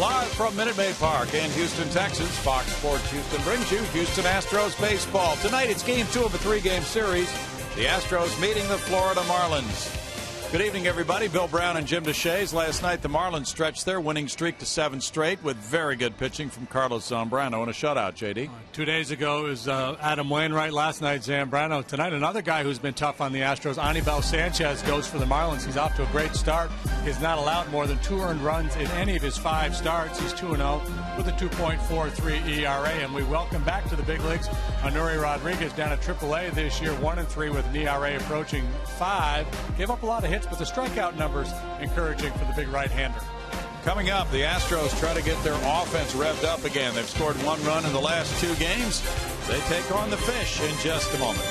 Live from Minute Maid Park in Houston, Texas, Fox Sports Houston brings you Houston Astros baseball. Tonight it's Game 2 of a 3-game series. The Astros meeting the Florida Marlins. Good evening, everybody. Bill Brown and Jim Deshaies. Last night, the Marlins stretched their winning streak to 7 straight with very good pitching from Carlos Zambrano and a shutout, J.D. 2 days ago it was Adam Wainwright. Last night, Zambrano. Tonight, another guy who's been tough on the Astros, Anibal Sanchez, goes for the Marlins. He's off to a great start. He's not allowed more than 2 earned runs in any of his 5 starts. He's 2-0 with a 2.43 ERA. And we welcome back to the big leagues Anuri Rodriguez down at AAA this year, 1-3 with an ERA approaching 5. Gave up a lot of hits, but the strikeout numbers encouraging for the big right-hander. Coming up, the Astros try to get their offense revved up again. They've scored 1 run in the last 2 games. They take on the Fish in just a moment.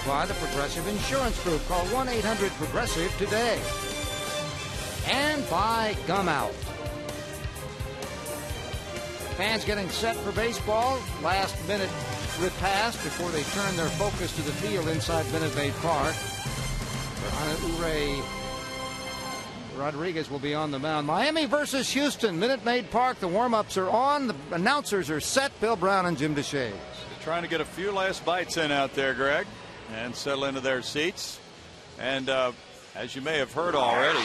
By the Progressive Insurance Group. Call 1-800-PROGRESSIVE today. And by Gum Out. Fans getting set for baseball. Last minute repast before they turn their focus to the field inside Minute Maid Park. Anuri Rodriguez will be on the mound. Miami versus Houston, Minute Maid Park. The warm-ups are on. The announcers are set. Bill Brown and Jim Deshaies. Trying to get a few last bites in out there, Greg, and settle into their seats. And as you may have heard already,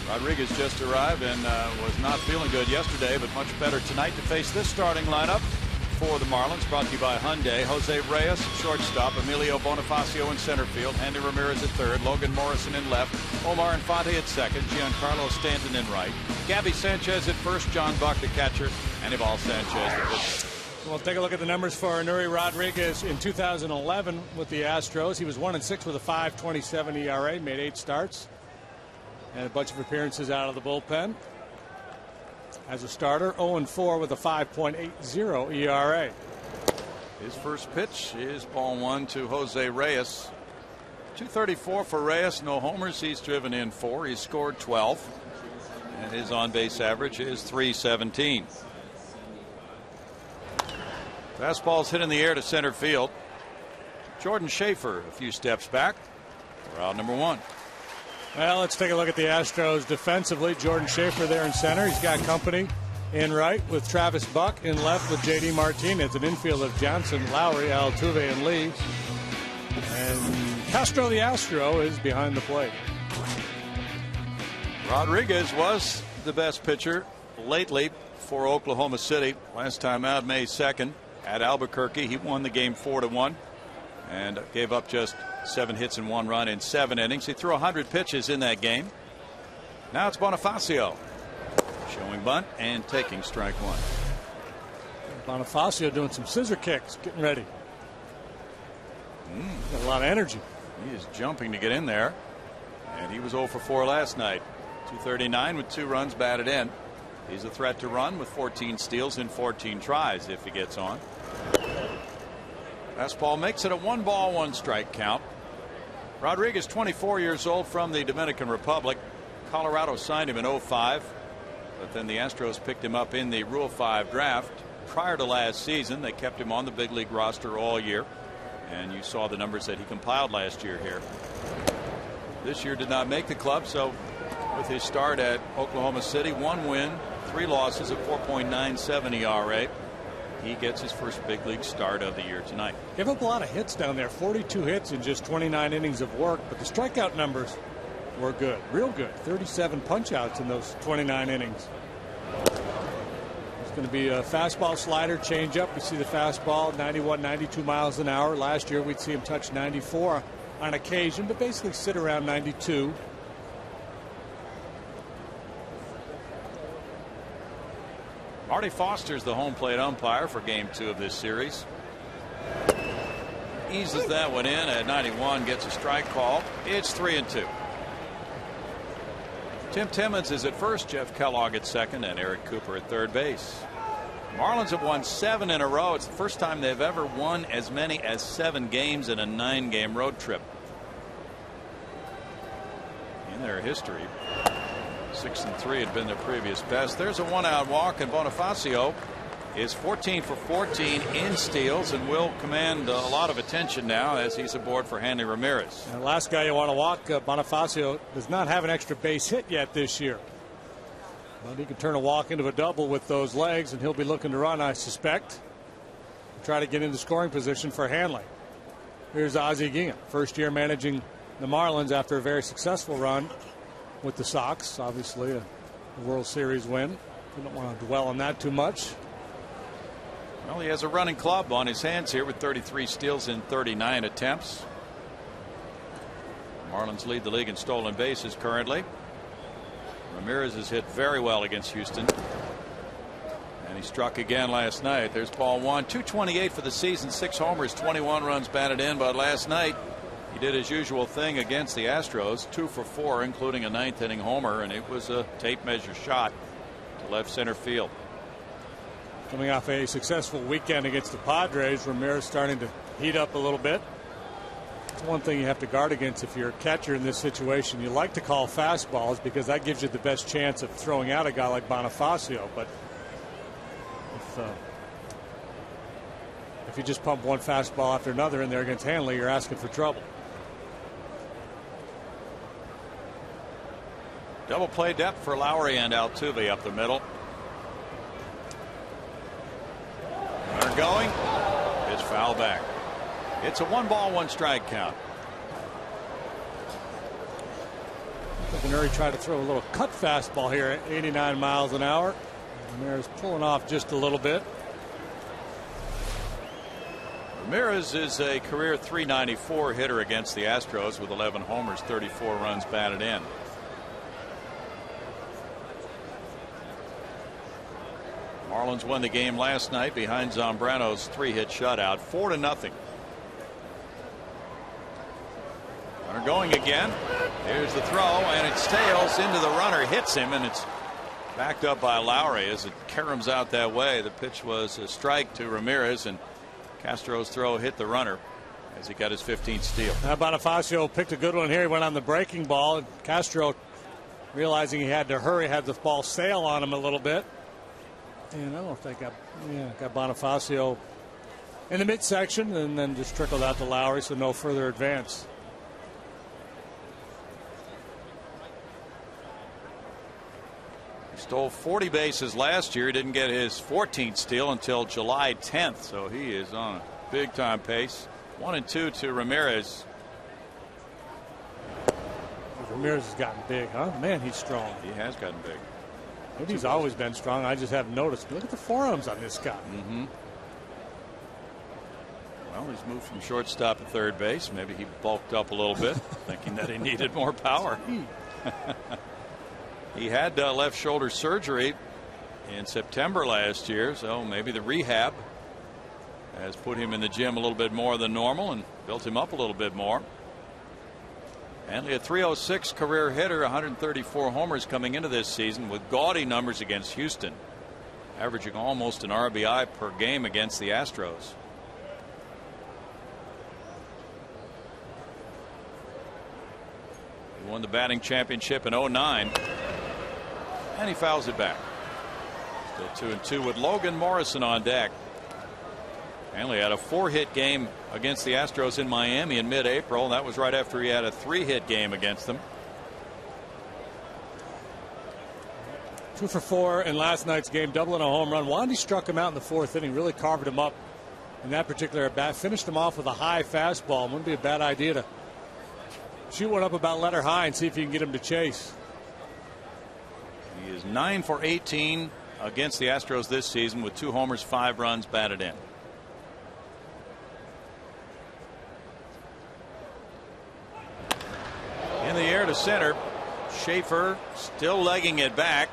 Rodriguez just arrived and was not feeling good yesterday, but much better tonight to face this starting lineup for the Marlins. Brought to you by Hyundai. Jose Reyes at shortstop, Emilio Bonifacio in center field, Handy Ramirez at third, Logan Morrison in left, Omar Infante at second, Giancarlo Stanton in right, Gabby Sanchez at first, John Buck the catcher, Anibal Sanchez the pitcher. Well, take a look at the numbers for Anuri Rodriguez in 2011 with the Astros. He was 1-6 with a 5.27 ERA, made 8 starts, and a bunch of appearances out of the bullpen. As a starter, 0-4 with a 5.80 ERA. His first pitch is ball 1 to Jose Reyes. 234 for Reyes, no homers. He's driven in 4. He's scored 12. And his on-base average is .317. Fastball's hit in the air to center field. Jordan Schaefer a few steps back. We're out number one. Well, let's take a look at the Astros defensively. Jordan Schaefer there in center. He's got company in right with Travis Buck. In left with J.D. Martinez. An infield of Johnson, Lowry, Altuve, and Lee. And Castro the Astro is behind the plate. Rodriguez was the best pitcher lately for Oklahoma City. Last time out, May 2nd at Albuquerque. He won the game 4-1 and gave up just 7 hits and 1 run in 7 innings. He threw 100 pitches in that game. Now it's Bonifacio showing bunt and taking strike one. Bonifacio doing some scissor kicks, getting ready. Got a lot of energy. He is jumping to get in there, and he was 0 for 4 last night. 239 with 2 runs batted in. He's a threat to run with 14 steals in 14 tries if he gets on. Fastball makes it a 1-ball 1-strike count. Rodriguez, 24 years old, from the Dominican Republic. Colorado signed him in 05, but then the Astros picked him up in the Rule 5 draft. Prior to last season, they kept him on the big league roster all year, and you saw the numbers that he compiled last year here. This year did not make the club, so with his start at Oklahoma City, 1 win, 3 losses, a 4.97 ERA. He gets his first big league start of the year tonight. Gave up a lot of hits down there, 42 hits in just 29 innings of work, but the strikeout numbers were good, real good. 37 punch-outs in those 29 innings. It's going to be a fastball, slider, changeup. We see the fastball 91, 92 miles an hour. Last year we'd see him touch 94 on occasion, but basically sit around 92. Marty Foster's the home plate umpire for game 2 of this series. Eases that one in at 91, gets a strike call. It's 3-2. Tim Timmons is at first, Jeff Kellogg at second, and Eric Cooper at third base. Marlins have won 7 in a row. It's the first time they've ever won as many as 7 games in a 9-game road trip in their history. 6-3 had been their previous best. There's a 1-out walk, and Bonifacio is 14 for 14 in steals and will command a lot of attention now as he's aboard for Hanley Ramirez. And the last guy you want to walk, Bonifacio does not have an extra base hit yet this year. But he can turn a walk into a double with those legs, and he'll be looking to run, I suspect. Try to get into scoring position for Hanley. Here's Ozzie Guillen, first year managing the Marlins after a very successful run with the Sox. Obviously a World Series win. We don't want to dwell on that too much. Well, he has a running club on his hands here with 33 steals in 39 attempts. Marlins lead the league in stolen bases currently. Ramirez has hit very well against Houston, and he struck again last night. There's ball 1. 228 for the season, 6 homers, 21 runs batted in, but last night he did his usual thing against the Astros, 2 for 4, including a 9th inning homer, and it was a tape measure shot to left center field. Coming off a successful weekend against the Padres, Ramirez starting to heat up a little bit. It's one thing you have to guard against if you're a catcher in this situation. You like to call fastballs because that gives you the best chance of throwing out a guy like Bonifacio. But if you just pump one fastball after another in there against Hanley, you're asking for trouble. Double play depth for Lowry and Altuve up the middle. They're going. It's foul back. It's a 1-ball 1-strike count. Veneri tried to throw a little cut fastball here at 89 miles an hour. Ramirez pulling off just a little bit. Ramirez is a career .394 hitter against the Astros with 11 homers, 34 runs batted in. Marlins won the game last night behind Zambrano's 3-hit shutout, 4-0. Runner going again. Here's the throw, and it sails into the runner, hits him, and it's backed up by Lowry as it caroms out that way. The pitch was a strike to Ramirez, and Castro's throw hit the runner as he got his 15th steal. Bonifacio picked a good one here. He went on the breaking ball, and Castro realizing he had to hurry, had the ball sail on him a little bit. And I don't know if they got Bonifacio in the midsection and then just trickled out to Lowry, so no further advance. He stole 40 bases last year. He didn't get his 14th steal until July 10th, so he is on a big time pace. 1-2 to Ramirez. Ramirez has gotten big, huh? Man, he's strong. He has gotten big. Maybe he's always been strong. I just haven't noticed. But look at the forearms on this guy. Well, he's moved from shortstop to third base. Maybe he bulked up a little bit, thinking that he needed more power. He had left shoulder surgery in September last year, so maybe the rehab has put him in the gym a little bit more than normal and built him up a little bit more. Only a .306 career hitter, 134 homers coming into this season with gaudy numbers against Houston, averaging almost an RBI per game against the Astros. He won the batting championship in '09, and he fouls it back. Still 2-2 with Logan Morrison on deck. Hanley had a 4-hit game against the Astros in Miami in mid-April. That was right after he had a 3-hit game against them. 2 for 4 in last night's game, doubling a home run. Wandy struck him out in the 4th inning, really carved him up in that particular at bat. Finished him off with a high fastball. Wouldn't be a bad idea to shoot one up about letter high and see if you can get him to chase. He is 9 for 18 against the Astros this season with 2 homers, 5 runs batted in. In the air to center. Schaefer still legging it back.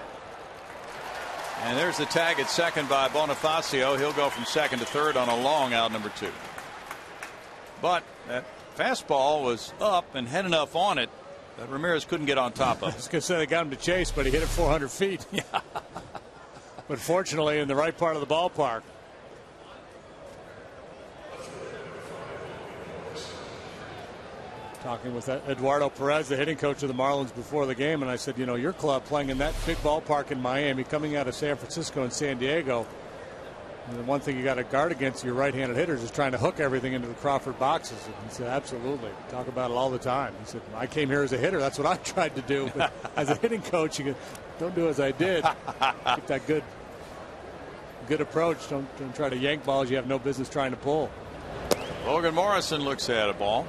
And there's the tag at second by Bonifacio. He'll go from second to third on a long out, number 2. But that fastball was up and had enough on it that Ramirez couldn't get on top of. I was going to say they got him to chase, but he hit it 400 feet. Yeah. But fortunately in the right part of the ballpark. Talking with Eduardo Perez, the hitting coach of the Marlins, before the game, and I said, you know, your club playing in that big ballpark in Miami, coming out of San Francisco and San Diego, and the one thing you got to guard against your right-handed hitters is trying to hook everything into the Crawford boxes. And he said, absolutely. Talk about it all the time. He said, I came here as a hitter. That's what I tried to do. But as a hitting coach, you go, don't do as I did. Keep that good approach. Don't try to yank balls you have no business trying to pull. Logan Morrison looks at a ball.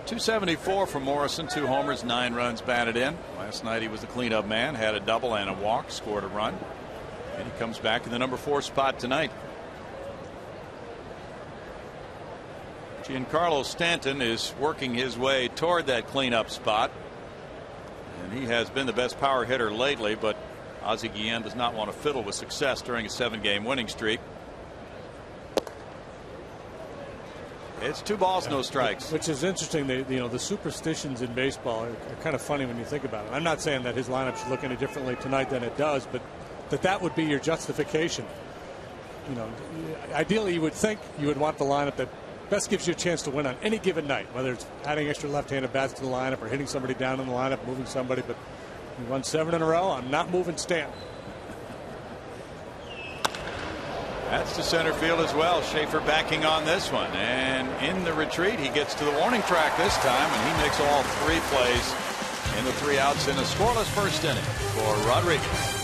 274 for Morrison, 2 homers, 9 runs batted in. Last night he was the cleanup man, had a double and a walk, scored a run, and he comes back in the number 4 spot tonight. Giancarlo Stanton is working his way toward that cleanup spot, and he has been the best power hitter lately, but Ozzie Guillen does not want to fiddle with success during a 7-game winning streak. It's 2 balls, no strikes. Which is interesting. The superstitions in baseball are kind of funny when you think about it. I'm not saying that his lineup should look any differently tonight than it does, but that would be your justification. You know, ideally you would think you would want the lineup that best gives you a chance to win on any given night, whether it's adding extra left-handed bats to the lineup or hitting somebody down in the lineup, moving somebody. But he won 7 in a row. I'm not moving Stanton. That's to center field as well. Schaefer backing on this one, and in the retreat he gets to the warning track this time, and he makes all 3 plays in the 3 outs in a scoreless first inning for Rodriguez.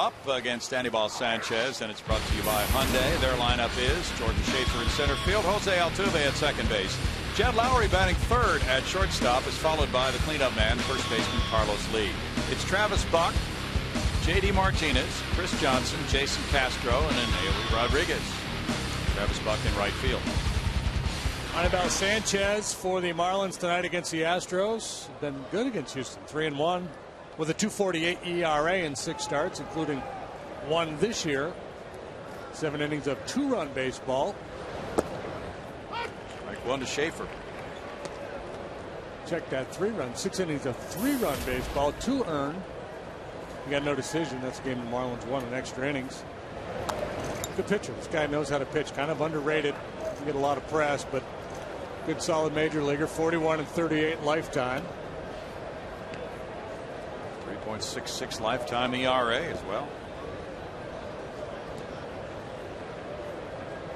up against Anibal Sanchez, and it's brought to you by Hyundai. Their lineup is Jordan Schaefer in center field, Jose Altuve at second base. Jed Lowry batting third at shortstop is followed by the cleanup man, first baseman Carlos Lee. It's Travis Buck, J.D. Martinez, Chris Johnson, Jason Castro, and then Ailey Rodriguez. Travis Buck in right field. Anibal Sanchez for the Marlins tonight against the Astros. Been good against Houston, 3-1 with a 2.48 ERA in 6 starts, including 1 this year. 7 innings of 2-run baseball. Strike 1 to Schaefer. Check that, 3-run, 6 innings of 3-run baseball, 2 earned. You got no decision. That's a game the Marlins won in extra innings. Good pitcher. This guy knows how to pitch. Kind of underrated. Doesn't get a lot of press, but good solid major leaguer. 41-38 lifetime. 3.66 lifetime ERA as well.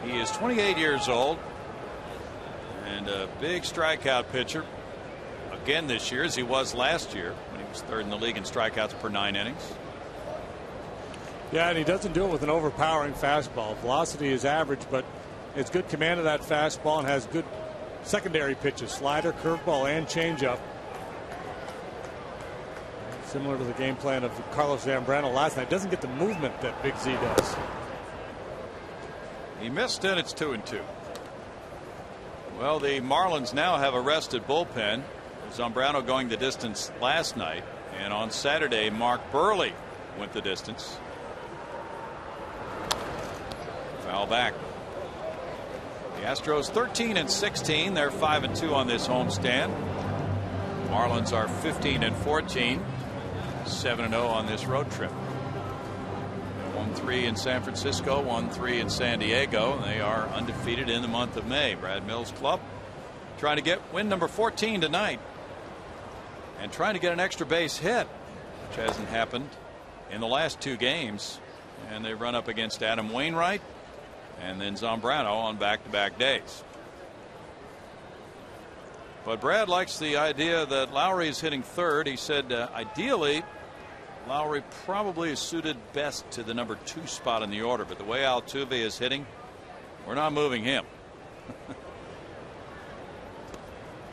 He is 28 years old and a big strikeout pitcher again this year, as he was last year when he was third in the league in strikeouts per 9 innings. Yeah, and he doesn't do it with an overpowering fastball. Velocity is average, but it's good command of that fastball and has good secondary pitches, slider, curveball, and changeup. Similar to the game plan of Carlos Zambrano last night. Doesn't get the movement that Big Z does. He missed it. It's 2-2. Well, the Marlins now have a rested bullpen. Zambrano going the distance last night, and on Saturday Mark Burley went the distance. Foul back. The Astros 13-16. They're 5-2 on this homestand. Marlins are 15-14. 7-0 on this road trip. 1-3 in San Francisco, 1-3 in San Diego. They are undefeated in the month of May. Brad Mills' club trying to get win number 14 tonight and trying to get an extra base hit, which hasn't happened in the last 2 games. And they run up against Adam Wainwright and then Zambrano on back-to-back days. But Brad likes the idea that Lowry is hitting third. He said ideally Lowry probably is suited best to the number 2 spot in the order, but the way Altuve is hitting, we're not moving him.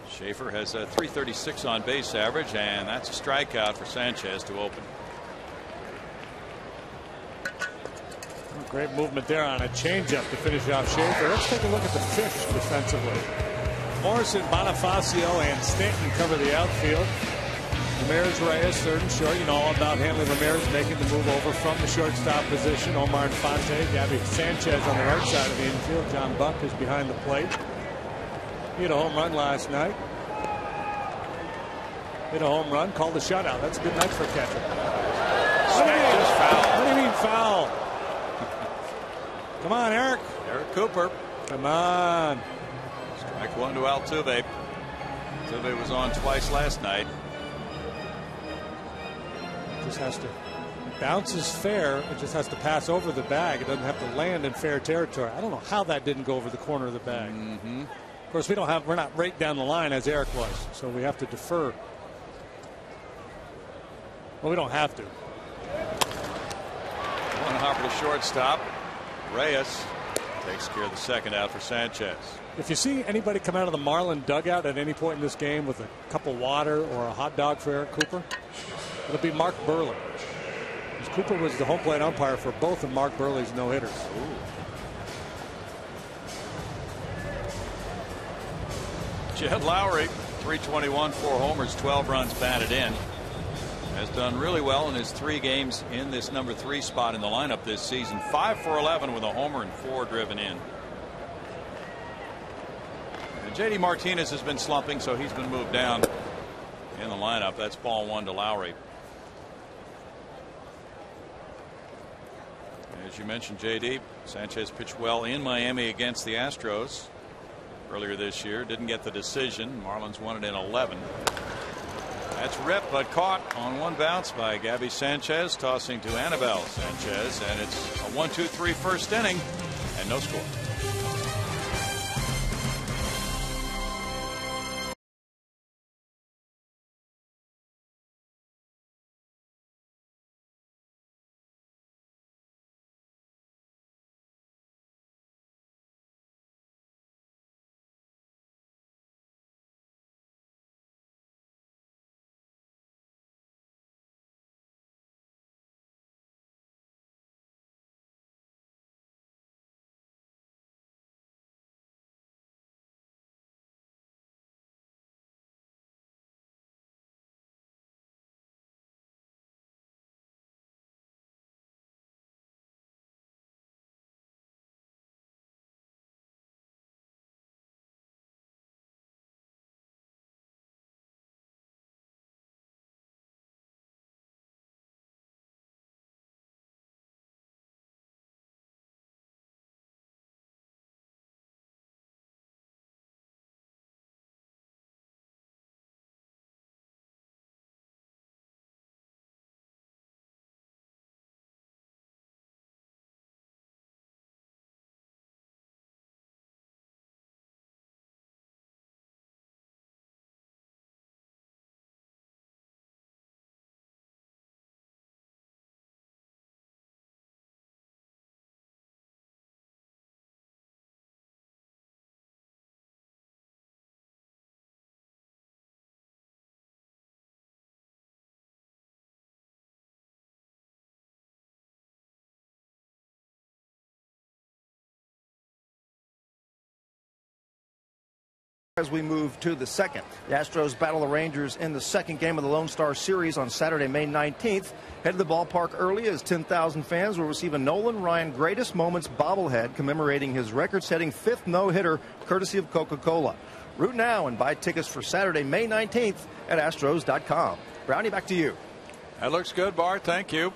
Schaefer has a .336 on base average, and that's a strikeout for Sanchez to open. Great movement there on a changeup to finish off Schaefer. Let's take a look at the fish defensively. Morrison, Bonifacio, and Stanton cover the outfield. Ramirez, Reyes, third and short. You know all about Hanley Ramirez making the move over from the shortstop position. Omar Infante, Gabby Sanchez on the right side of the infield. John Buck is behind the plate. He hit a home run last night. Hit a home run, called a shutout. That's a good night for a catcher. What do you mean foul? Come on, Eric. Eric Cooper. Come on. Strike 1 to Altuve. Altuve was on twice last night. Just has to bounces fair. It just has to pass over the bag. It doesn't have to land in fair territory. I don't know how that didn't go over the corner of the bag. Of course, we're not right down the line as Eric was, so we have to defer. Well, we don't have to. One hopper to shortstop. Reyes takes care of the second out for Sanchez. If you see anybody come out of the Marlin dugout at any point in this game with a cup of water or a hot dog for Eric Cooper, it'll be Mark Burley. Because Cooper was the home plate umpire for both of Mark Burley's no-hitters. Jed Lowry, 321, 4 homers, 12 runs batted in. Has done really well in his 3 games in this number 3 spot in the lineup this season. 5 for 11 with a homer and 4 driven in. And J.D. Martinez has been slumping, so he's been moved down in the lineup. That's ball 1 to Lowry. As you mentioned, J.D., Sanchez pitched well in Miami against the Astros earlier this year. Didn't get the decision. Marlins won it in 11. That's ripped but caught on one bounce by Gabby Sanchez, tossing to Anibal Sanchez, and it's a 1-2-3 first inning and no score. As we move to the second, the Astros battle the Rangers in the second game of the Lone Star Series on Saturday, May 19th. Head to the ballpark early as 10,000 fans will receive a Nolan Ryan Greatest Moments bobblehead commemorating his record-setting 5th no-hitter, courtesy of Coca-Cola. Root now and buy tickets for Saturday, May 19th at Astros.com. Brownie, back to you. That looks good, Bart. Thank you.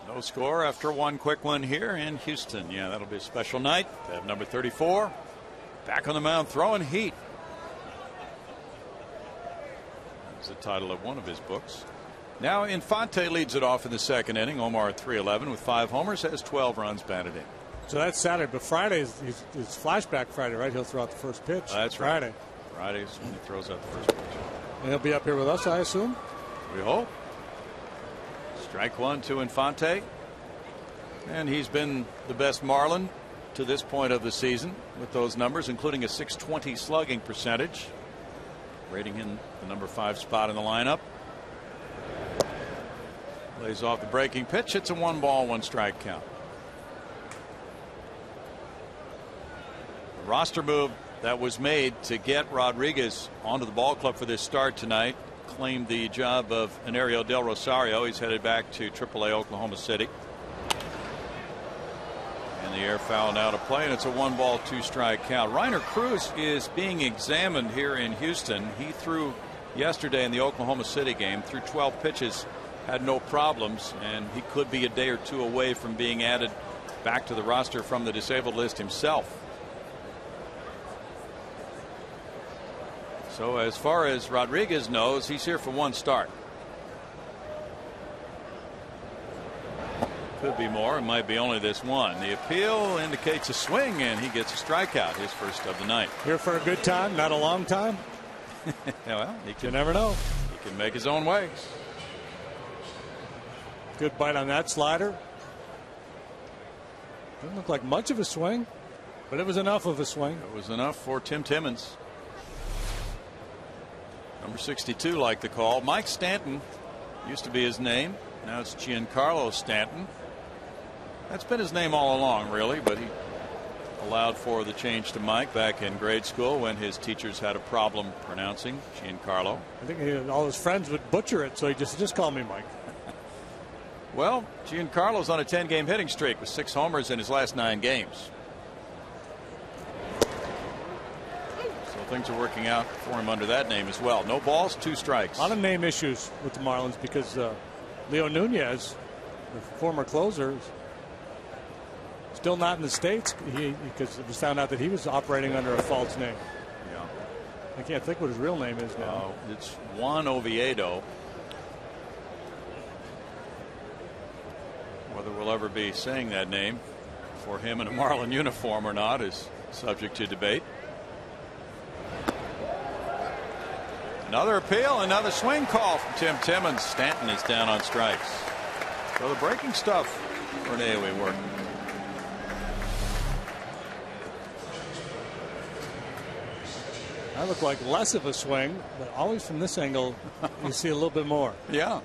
No score after one quick one here in Houston. Yeah, that'll be a special night. They have number 34 back on the mound throwing heat. That's the title of one of his books. Now Infante leads it off in the second inning. Omar at 311 with 5 homers, has 12 runs batted in. So that's Saturday, but Friday is flashback Friday, right? He'll throw out the first pitch. That's Friday. Right. Friday is when he throws out the first pitch. And he'll be up here with us, I assume. We hope. Strike one to Infante. And he's been the best Marlin to this point of the season with those numbers, including a .620 slugging percentage, rating in the number 5 spot in the lineup. Lays off the breaking pitch. It's a 1-ball, 1-strike count. The roster move that was made to get Rodriguez onto the ball club for this start tonight claimed the job of Enario Del Rosario. He's headed back to AAA Oklahoma City. And the air foul now to play, and it's a 1-ball, 2-strike count. Reiner Cruz is being examined here in Houston. He threw yesterday in the Oklahoma City game, threw 12 pitches, had no problems, and he could be a day or two away from being added back to the roster from the disabled list himself. So as far as Rodriguez knows, he's here for one start. Could be more. It might be only this one. The appeal indicates a swing, and he gets a strikeout, his first of the night. Here for a good time, not a long time. Well, you never know. He can make his own way. Good bite on that slider. Didn't look like much of a swing, but it was enough of a swing. It was enough for Tim Timmons. Number 62 liked the call. Mike Stanton used to be his name. Now it's Giancarlo Stanton. That's been his name all along, really, but he allowed for the change to Mike back in grade school when his teachers had a problem pronouncing Giancarlo. I think all his friends would butcher it, so he just called me Mike. Well, Giancarlo's on a 10-game hitting streak with 6 homers in his last 9 games. So things are working out for him under that name as well. No balls, 2 strikes. A lot of name issues with the Marlins because Leo Nunez, the former closer, is still not in the States because it was found out that he was operating under a false name. Yeah. I can't think what his real name is now. It's Juan Oviedo. Whether we'll ever be saying that name for him in a Marlin uniform or not is subject to debate. Another appeal, another swing call from Tim Timmons. Stanton is down on strikes. So the breaking stuff for an AOA work. That looked like less of a swing, but always from this angle you see a little bit more. Yeah.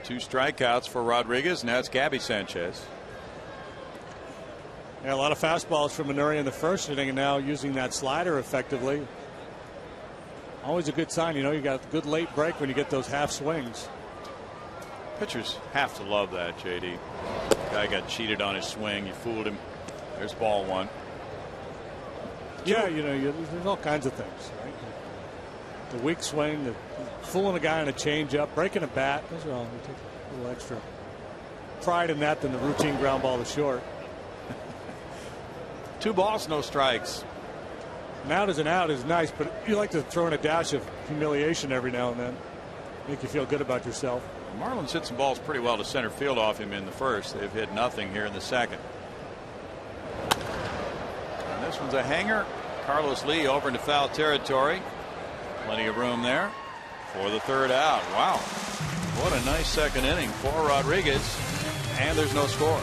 2 strikeouts for Rodriguez. Now it's Gabby Sanchez. Yeah, a lot of fastballs from Manuri in the first inning, and now using that slider effectively. Always a good sign. You got a good late break when you get those half swings. Pitchers have to love that, JD. Guy got cheated on his swing. You fooled him. There's ball 1. Yeah, there's all kinds of things, right? The weak swing, the fooling a guy on a changeup, breaking a bat. Those are all. We take a little extra pride in that than the routine ground ball to short. 2 balls, no strikes. An out is an out is nice, but you like to throw in a dash of humiliation every now and then. Make you feel good about yourself. The Marlins hit some balls pretty well to center field off him in the first. They've hit nothing here in the second. And this one's a hanger. Carlos Lee over into foul territory. Plenty of room there for the 3rd out. Wow. What a nice second inning for Rodriguez. And there's no score.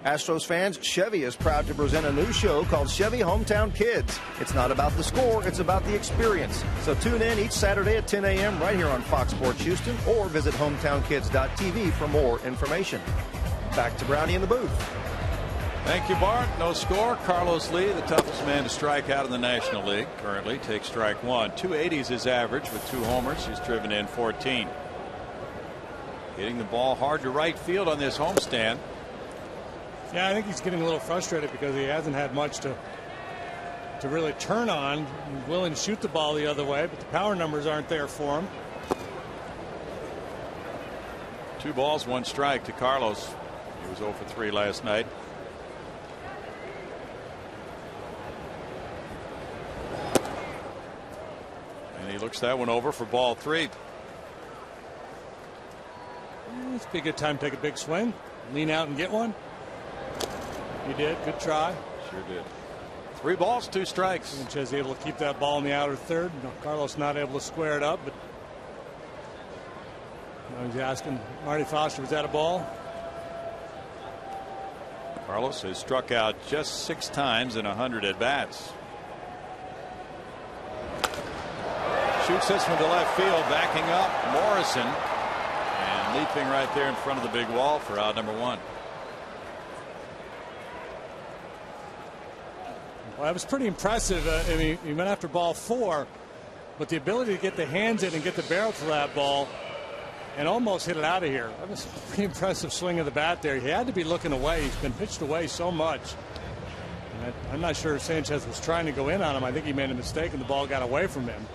Astros fans, Chevy is proud to present a new show called Chevy Hometown Kids. It's not about the score, it's about the experience. So tune in each Saturday at 10 a.m. right here on Fox Sports Houston, or visit hometownkids.tv for more information. Back to Brownie in the booth. Thank you, Bart. No score. Carlos Lee, the toughest man to strike out in the National League, currently takes strike one. 280 is his average with 2 homers. He's driven in 14. Hitting the ball hard to right field on this homestand. Yeah, I think he's getting a little frustrated because he hasn't had much to really turn on. He's willing to shoot the ball the other way, but the power numbers aren't there for him. 2 balls, 1 strike to Carlos. He was 0 for 3 last night. And he looks that one over for ball 3. It's be a good time to take a big swing, lean out and get one. He did. Good try. Sure did. 3 balls, 2 strikes. Sanchez able to keep that ball in the outer third. No, Carlos not able to square it up, but now he's asking Marty Foster, was that a ball? Carlos has struck out just 6 times in 100 at bats. Shoots this one to left field, backing up Morrison, and leaping right there in front of the big wall for out number 1. Well, that was pretty impressive. I mean, he went after ball 4, but the ability to get the hands in and get the barrel to that ball and almost hit it out of here. That was a pretty impressive swing of the bat there. He had to be looking away. He's been pitched away so much. And I'm not sure Sanchez was trying to go in on him. I think he made a mistake and the ball got away from him.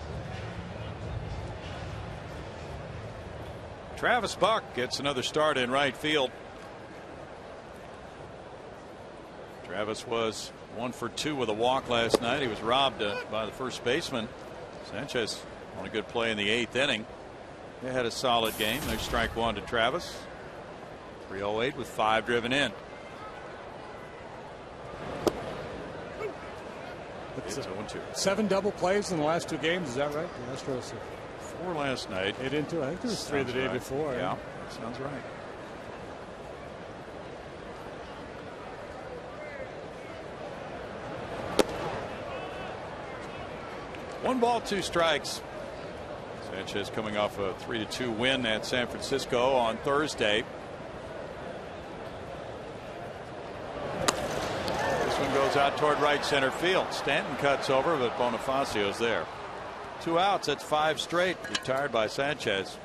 Travis Buck gets another start in right field. Travis was 1 for 2 with a walk last night. He was robbed by the first baseman. Sanchez on a good play in the 8th inning. They had a solid game. There's strike 1 to Travis. 308 with 5 driven in. It's 0-2. 7 double plays in the last 2 games. Is that right? The Astros 4 last night. 8 into. I think there was 3 the day before. Yeah, that sounds right. One ball, 2 strikes. Sanchez coming off a 3-2 win at San Francisco on Thursday. This one goes out toward right center field. Stanton cuts over, but Bonifacio's there. 2 outs. That's 5 straight retired by Sanchez.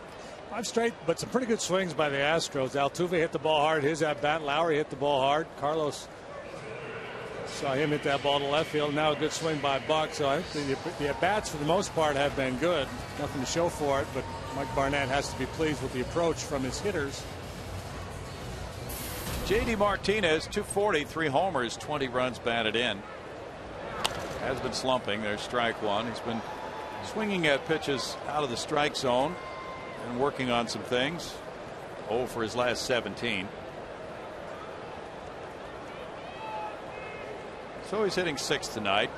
5 straight, but some pretty good swings by the Astros. Altuve hit the ball hard. His at bat. Lowry hit the ball hard. Carlos saw him hit that ball to left field. Now a good swing by Buck. So I think the at bats for the most part have been good. Nothing to show for it, but Mike Barnett has to be pleased with the approach from his hitters. JD Martinez, 240, 3 homers, 20 runs batted in. Has been slumping. There's strike 1. He's been swinging at pitches out of the strike zone and working on some things. 0 for his last 17. So he's hitting 6th tonight.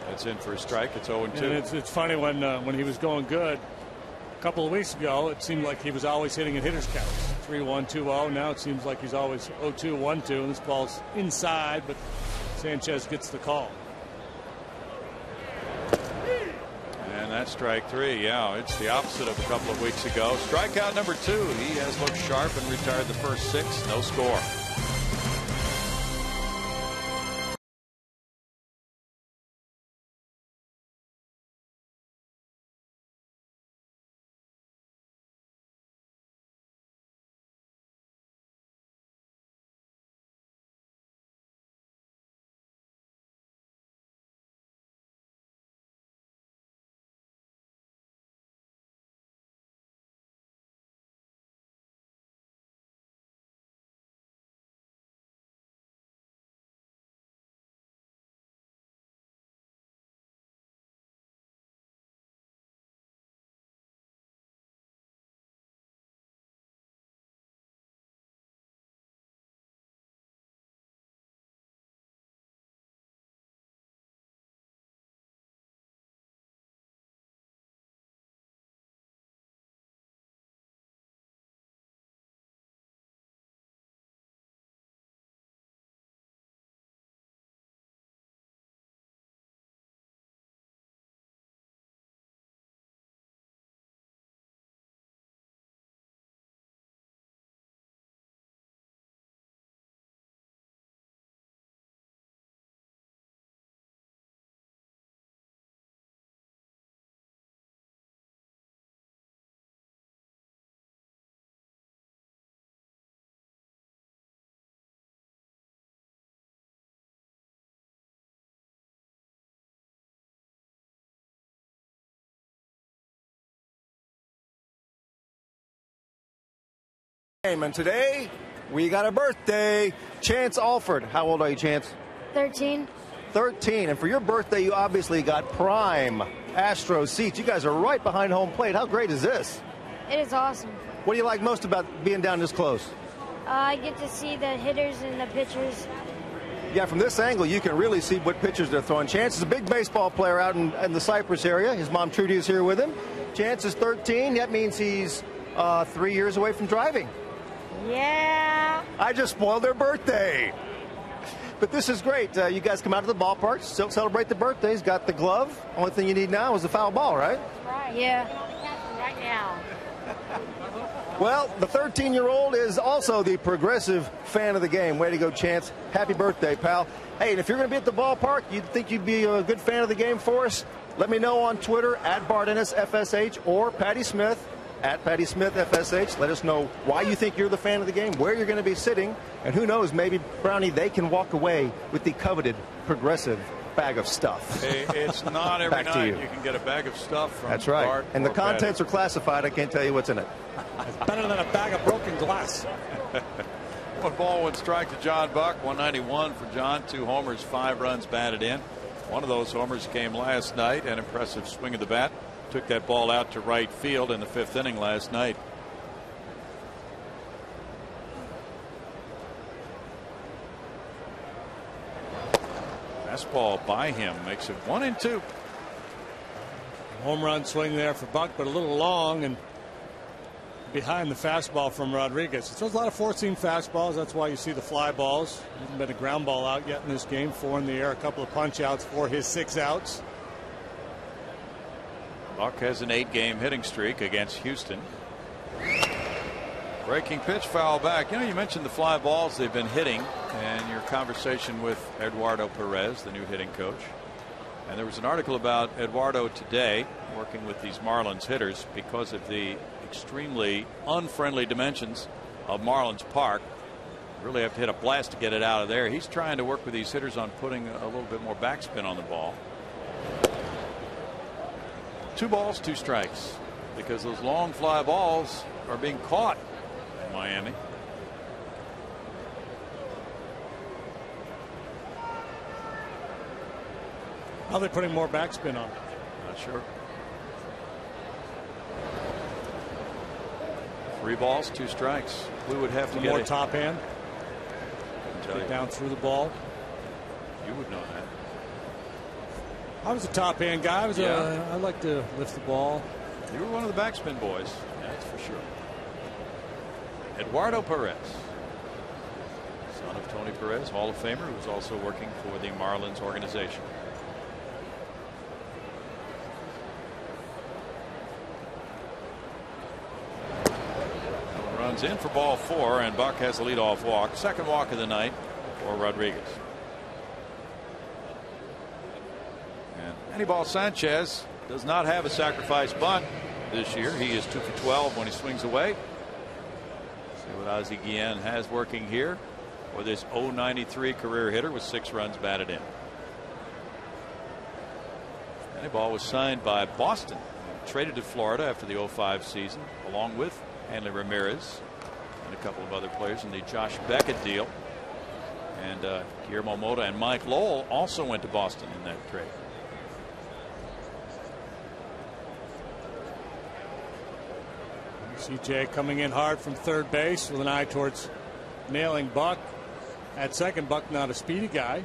That's in for a strike. It's 0-2. And it's funny when he was going good a couple of weeks ago, it seemed like he was always hitting at hitter's counts. 3-1, 2-0. Now it seems like he's always 0-2, 1-2, and this ball's inside, but Sanchez gets the call. And that's strike 3. Yeah, it's the opposite of a couple of weeks ago. Strikeout number 2. He has looked sharp and retired the first 6. No score. And today, we got a birthday. Chance Alford. How old are you, Chance? 13. 13. And for your birthday, you obviously got prime Astros seats. You guys are right behind home plate. How great is this? It is awesome. What do you like most about being down this close? I get to see the hitters and the pitchers. Yeah, from this angle, you can really see what pitchers they're throwing. Chance is a big baseball player out in the Cypress area. His mom, Trudy, is here with him. Chance is 13. That means he's 3 years away from driving. Yeah. I just spoiled their birthday. But this is great. You guys come out to the ballpark, still celebrate the birthdays, got the glove. Only thing you need now is the foul ball, right? Right. Yeah. Right now. Well, the 13-year-old is also the progressive fan of the game. Way to go, Chance. Happy birthday, pal. Hey, and if you're going to be at the ballpark, you think you'd be a good fan of the game for us? Let me know on Twitter, @BartEnnisFSH, or Patty Smith, @PattySmithFSH. Let us know why you think you're the fan of the game, where you're going to be sitting, and who knows, maybe, Brownie, they can walk away with the coveted progressive bag of stuff. Hey, it's not every Back to night you. you can get a bag of stuff from That's right. Bart And the or Patty. contents are classified. I can't tell you what's in it. It's better than a bag of broken glass. 1 ball, 1 strike to John Buck. 191 for John. 2 homers, 5 runs batted in. One of those homers came last night. An impressive swing of the bat. Took that ball out to right field in the 5th inning last night. Fastball by him makes it 1-2. Home run swing there for Buck, but a little long and behind the fastball from Rodriguez. He throws a lot of 4-seam fastballs. That's why you see the fly balls. Hasn't been a ground ball out yet in this game. 4 in the air, a couple of punch outs for his 6 outs. Buck has an 8-game hitting streak against Houston. Breaking pitch, foul back. You know, you mentioned the fly balls they've been hitting and your conversation with Eduardo Perez, the new hitting coach. And there was an article about Eduardo today working with these Marlins hitters because of the extremely unfriendly dimensions of Marlins Park. You really have to hit a blast to get it out of there. He's trying to work with these hitters on putting a little bit more backspin on the ball. 2 balls, 2 strikes, because those long fly balls are being caught in Miami. How are they putting more backspin on? Not sure. 3 balls, 2 strikes. We would have to get more a top hand. Get down through the ball. You would know that. I was a top hand guy. I like to lift the ball. You were one of the backspin boys. That's for sure. Eduardo Perez, son of Tony Perez, Hall of Famer, who was also working for the Marlins organization. Runs in for ball 4, and Buck has a leadoff walk. 2nd walk of the night for Rodriguez. And Anibal Sanchez does not have a sacrifice bunt this year. He is 2 for 12 when he swings away. See what Ozzie Guillen has working here for this 093 career hitter with 6 runs batted in. Anibal was signed by Boston, traded to Florida after the 05 season, along with Hanley Ramirez and a couple of other players in the Josh Beckett deal. And Guillermo Mota and Mike Lowell also went to Boston in that trade. CJ coming in hard from third base with an eye towards nailing Buck. At second, Buck not a speedy guy.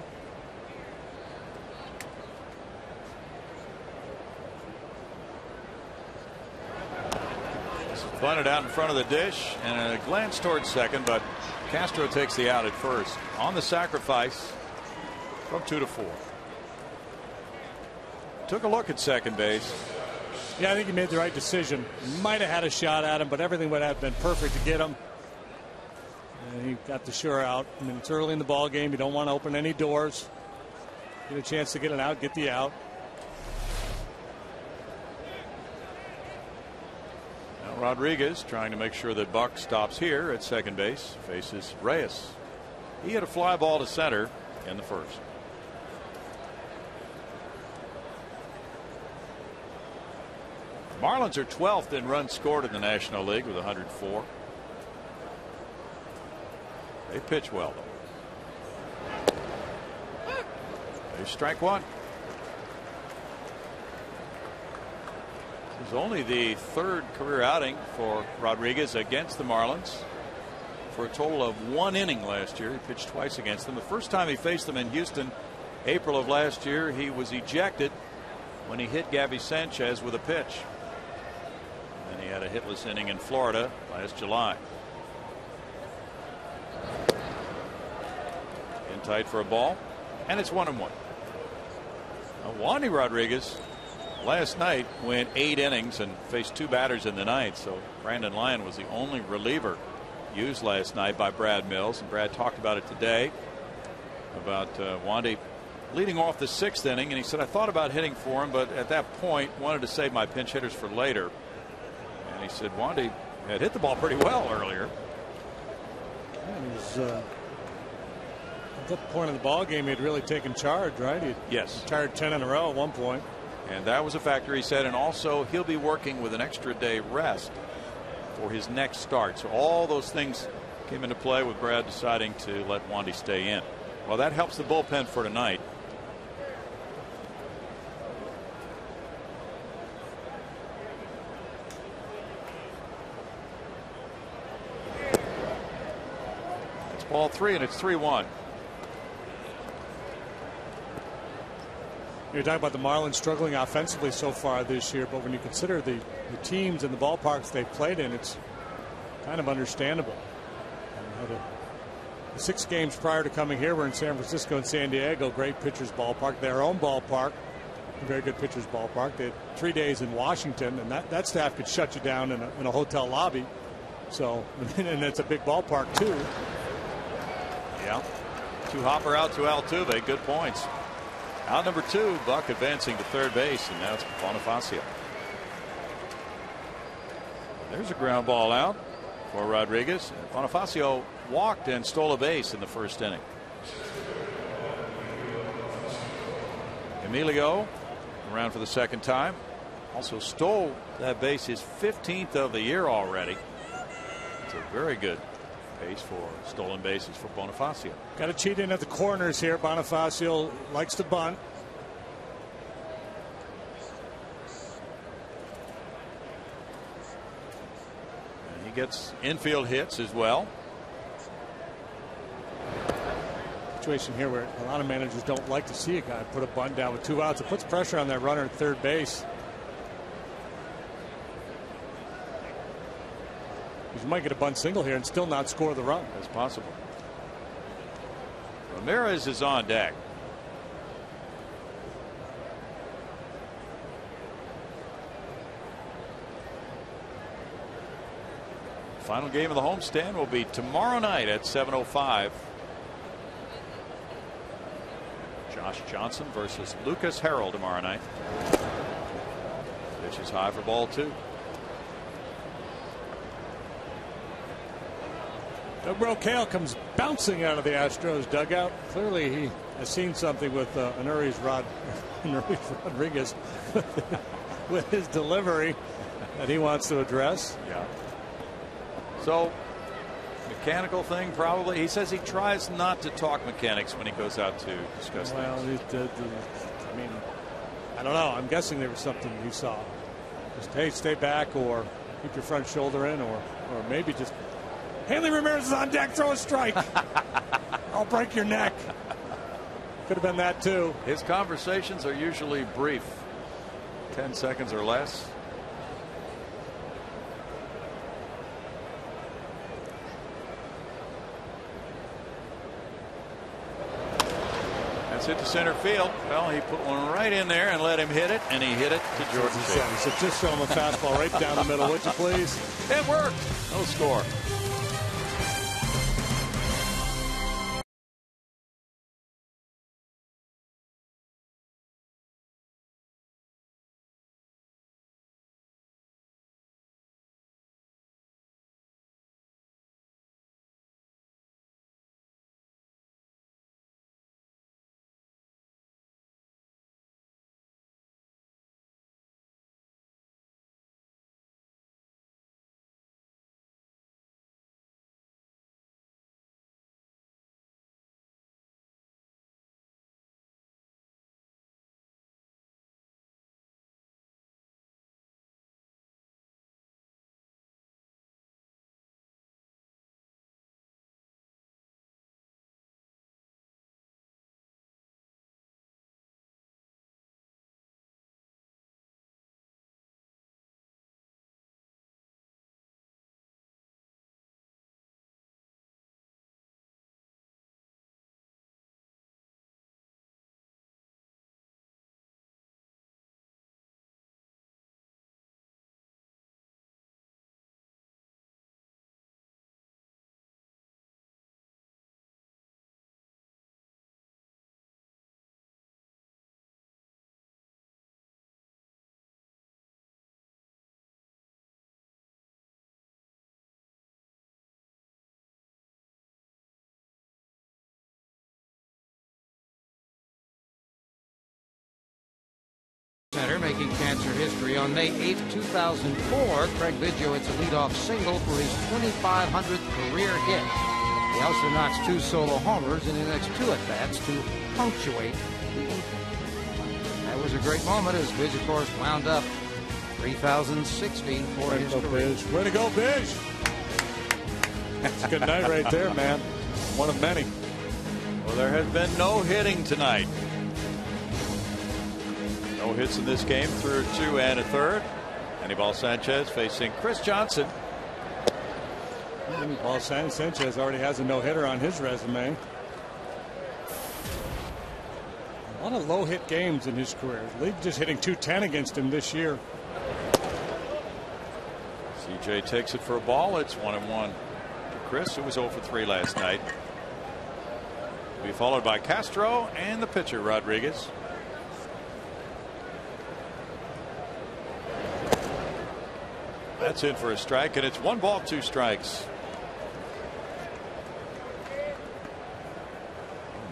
Bunted out in front of the dish and a glance towards second, but Castro takes the out at first on the sacrifice from 2 to 4. Took a look at second base. Yeah, I think he made the right decision. Might have had a shot at him, but everything would have been perfect to get him. And he got the sure out. I mean, it's early in the ball game. You don't want to open any doors. Get a chance to get an out, get the out. Now Rodriguez trying to make sure that Buck stops here at second base. Faces Reyes. He hit a fly ball to center in the first. Marlins are 12th in runs scored in the National League with 104. They pitch well, though. There's strike one. This is only the third career outing for Rodriguez against the Marlins, for a total of 1 inning last year. He pitched twice against them. The first time he faced them in Houston, April of last year, he was ejected when he hit Gabby Sanchez with a pitch. And he had a hitless inning in Florida last July. In tight for a ball, and it's 1-1. Now, Wandy Rodriguez last night went 8 innings and faced 2 batters in the ninth. So Brandon Lyon was the only reliever used last night by Brad Mills, and Brad talked about it today about Wandy leading off the 6th inning, and he said, I thought about hitting for him, but at that point wanted to save my pinch hitters for later. And he said Wandy had hit the ball pretty well earlier. Yeah, he was, at that point of the ball game, he had really taken charge, right? He retired 10 in a row at one point. And that was a factor, he said, and also he'll be working with an extra day rest for his next start. So all those things came into play with Brad deciding to let Wandy stay in. Well, that helps the bullpen for tonight. It's ball 3 and it's 3-1. You're talking about the Marlins struggling offensively so far this year, but when you consider the teams and the ballparks they've played in, it's kind of understandable. The 6 games prior to coming here were in San Francisco and San Diego, great pitchers ballpark, their own ballpark, a very good pitchers ballpark. They had 3 days in Washington, and that staff could shut you down in a hotel lobby. So, and it's a big ballpark too. Yeah. 2 Hopper out, 2 Altuve, good points. Out number 2, Buck advancing to third base, and now it's Bonifacio. There's a ground ball out for Rodriguez. Bonifacio walked and stole a base in the first inning. Emilio around for the second time. Also stole that base, his 15th of the year already. It's a very good pace for stolen bases for Bonifacio. Got to cheat in at the corners here. Bonifacio likes to bunt. And he gets infield hits as well. Situation here where a lot of managers don't like to see a guy put a bunt down with 2 outs. It puts pressure on that runner at third base. You might get a bunt single here and still not score the run. That's possible. Ramirez is on deck. Final game of the homestand will be tomorrow night at 7:05. Josh Johnson versus Lucas Harrell tomorrow night. Pitch is high for ball 2. Doug Brocail comes bouncing out of the Astros dugout. Clearly he has seen something with Anuri's Rodriguez with his delivery that he wants to address. Yeah. So mechanical thing probably. He says he tries not to talk mechanics when he goes out to discuss things. I mean, I don't know. I'm guessing there was something he saw. Just, hey, stay back, or keep your front shoulder in, or maybe just, Hanley Ramirez is on deck, throw a strike. I'll break your neck. Could have been that too. His conversations are usually brief, 10 seconds or less. That's hit to center field. Well, he put one right in there and let him hit it, and he hit it to Jordan Schaefer. He said, just show him a fastball right down the middle, would you please? It worked. No score. breaking cancer history. On May 8, 2004, Craig Biggio hits a leadoff single for his 2,500th career hit. He also knocks 2 solo homers in the next 2 at-bats to punctuate the inning. That was a great moment as Biggio, of course, wound up 3,060 for his career. Way to go, Biggio. That's a good night right there, man. One of many. Well, there has been no hitting tonight. No hits in this game through 2 1/3. Anibal Sanchez facing Chris Johnson. Well, Sanchez already has a no-hitter on his resume. A lot of low-hit games in his career. The league just hitting .210 against him this year. CJ takes it for a ball. It's 1-1. Chris, who was 0 for 3 last night. Will be followed by Castro and the pitcher Rodriguez. That's in for a strike, and it's 1 ball, 2 strikes.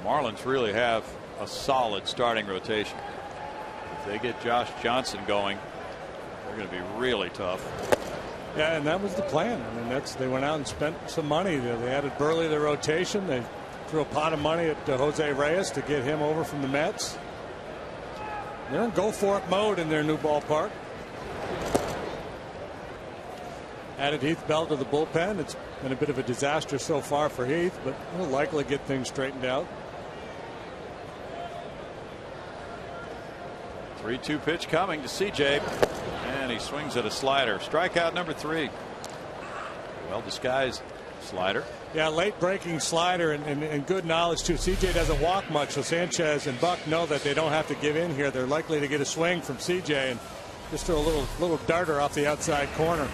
Marlins really have a solid starting rotation. If they get Josh Johnson going, they're going to be really tough. Yeah, and that was the plan. I mean, they went out and spent some money. They added Burley to the rotation. They threw a pot of money at Jose Reyes to get him over from the Mets. They're in go-for-it mode in their new ballpark. Added Heath Bell to the bullpen. It's been a bit of a disaster so far for Heath, but he'll likely get things straightened out. 3-2 pitch coming to CJ, and he swings at a slider. Strikeout number 3. Well disguised slider. Yeah, late breaking slider and good knowledge too. CJ doesn't walk much, so Sanchez and Buck know that they don't have to give in here. They're likely to get a swing from CJ and just throw a little darter off the outside corner.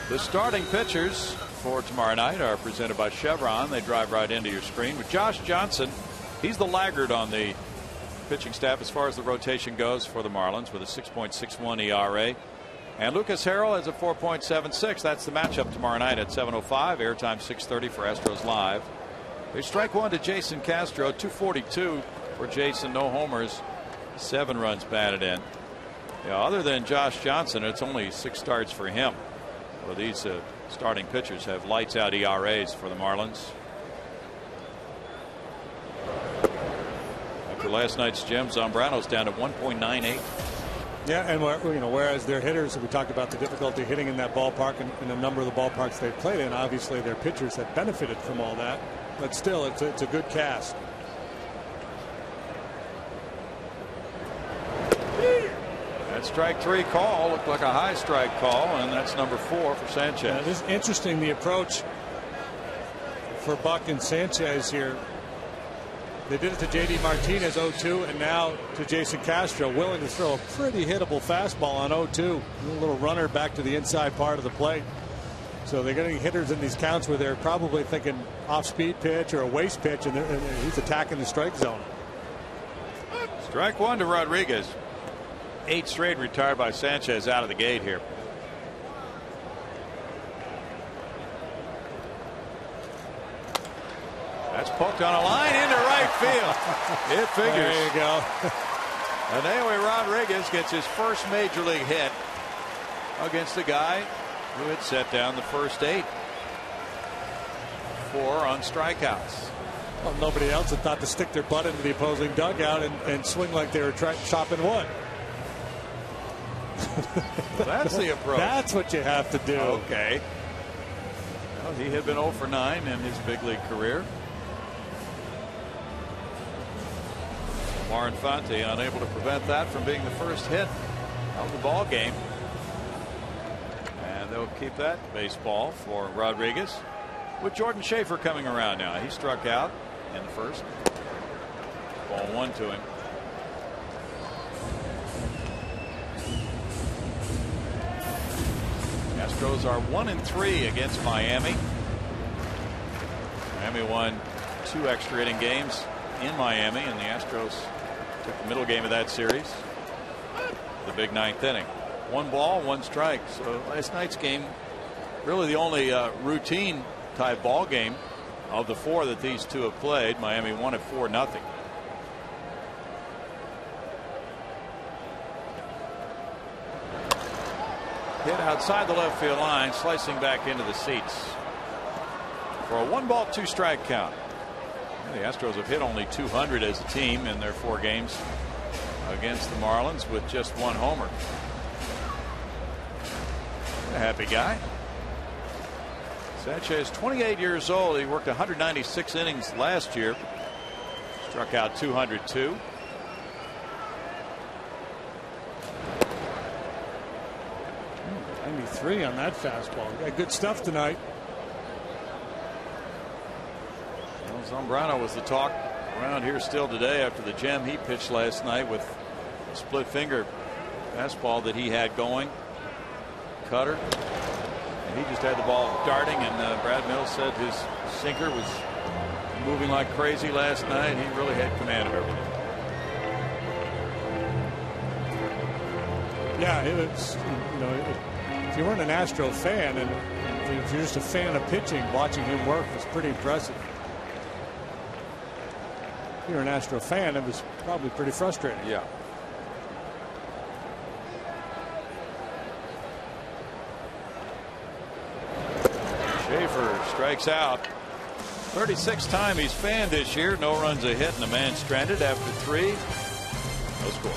The starting pitchers for tomorrow night are presented by Chevron. They drive right into your screen with Josh Johnson. He's the laggard on the pitching staff as far as the rotation goes for the Marlins with a 6.61 ERA. And Lucas Harrell has a 4.76. That's the matchup tomorrow night at 7:05. Airtime 6:30 for Astros Live. They strike 1 to Jason Castro. 242 for Jason. No homers. 7 runs batted in. Yeah, other than Josh Johnson, it's only 6 starts for him. Well, these starting pitchers have lights out ERAs for the Marlins. After last night's gem, Zambrano's down to 1.98. Yeah, and whereas their hitters, we talked about the difficulty hitting in that ballpark and in a number of the ballparks they've played in, obviously their pitchers have benefited from all that, but still it's a good cast. That strike 3 call looked like a high strike call, and that's number 4 for Sanchez. Yeah, this is interesting, the approach for Buck and Sanchez here. They did it to J.D. Martinez 0-2, and now to Jason Castro, willing to throw a pretty hittable fastball on 0-2. A little runner back to the inside part of the plate. So they're getting hitters in these counts where they're probably thinking off-speed pitch or a waste pitch, and he's attacking the strike zone. Strike 1 to Rodriguez. 8 straight retired by Sanchez out of the gate here. That's poked on a line into right field. It figures. There you go. And anyway, Rodriguez gets his first major league hit against a guy who had set down the first 8. 4 on strikeouts. Well, nobody else had thought to stick their butt into the opposing dugout and swing like they were chopping wood. Well, that's the approach. That's what you have to do. Okay. Well, he had been 0 for 9 in his big league career. Warren Fonte unable to prevent that from being the first hit of the ball game. And they'll keep that baseball for Rodriguez with Jordan Schaefer coming around now. He struck out in the first. Ball 1 to him. Astros are 1-3 against Miami. Miami won 2 extra inning games in Miami, and the Astros took the middle game of that series, the big 9th inning. 1 ball, 1 strike. So last night's game, really the only routine type ball game of the 4 that these two have played. Miami won at 4-0. Hit outside the left field line, slicing back into the seats for a 1-ball 2-strike count. The Astros have hit only 200 as a team in their 4 games against the Marlins, with just 1 homer. A happy guy. Sanchez, 28 years old. He worked 196 innings last year. Struck out 202. .93 on that fastball. Got good stuff tonight. Well, Zambrano was the talk around here still today after the gem he pitched last night with a split finger fastball that he had going. Cutter. And he just had the ball darting, and Brad Mills said his sinker was moving like crazy last night. He really had command of everything. Yeah, it was, you know, if you weren't an Astro fan, and if you're just a fan of pitching, watching him work was pretty impressive. If you're an Astro fan, it was probably pretty frustrating. Yeah. Schaefer strikes out. 36th time he's fanned this year. No runs a hit and a man stranded after 3. No score.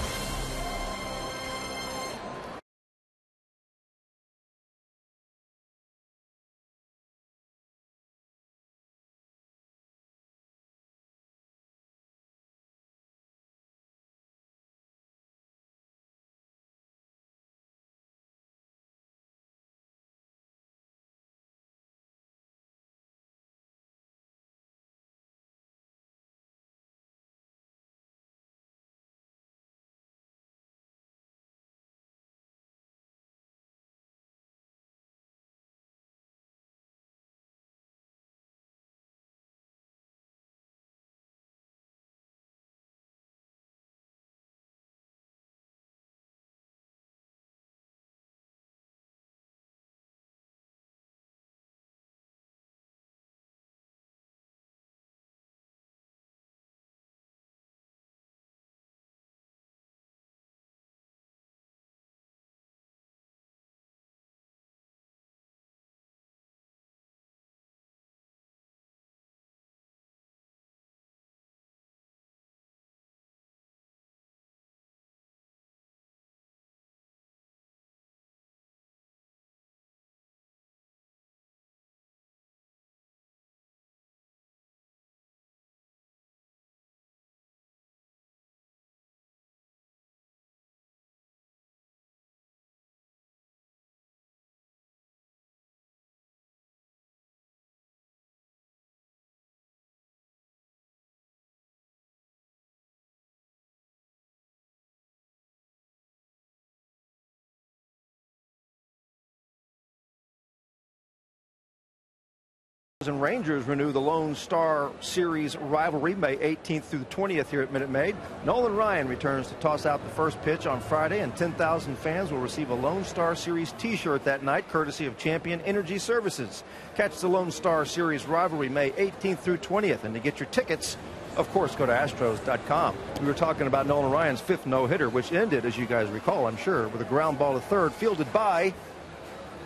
And Rangers renew the Lone Star Series rivalry May 18th through the 20th here at Minute Maid. Nolan Ryan returns to toss out the first pitch on Friday, and 10,000 fans will receive a Lone Star Series t-shirt that night, courtesy of Champion Energy Services. Catch the Lone Star Series rivalry May 18th through 20th, and to get your tickets, of course, go to Astros.com. We were talking about Nolan Ryan's 5th no-hitter, which ended, as you guys recall, I'm sure, with a ground ball to third, fielded by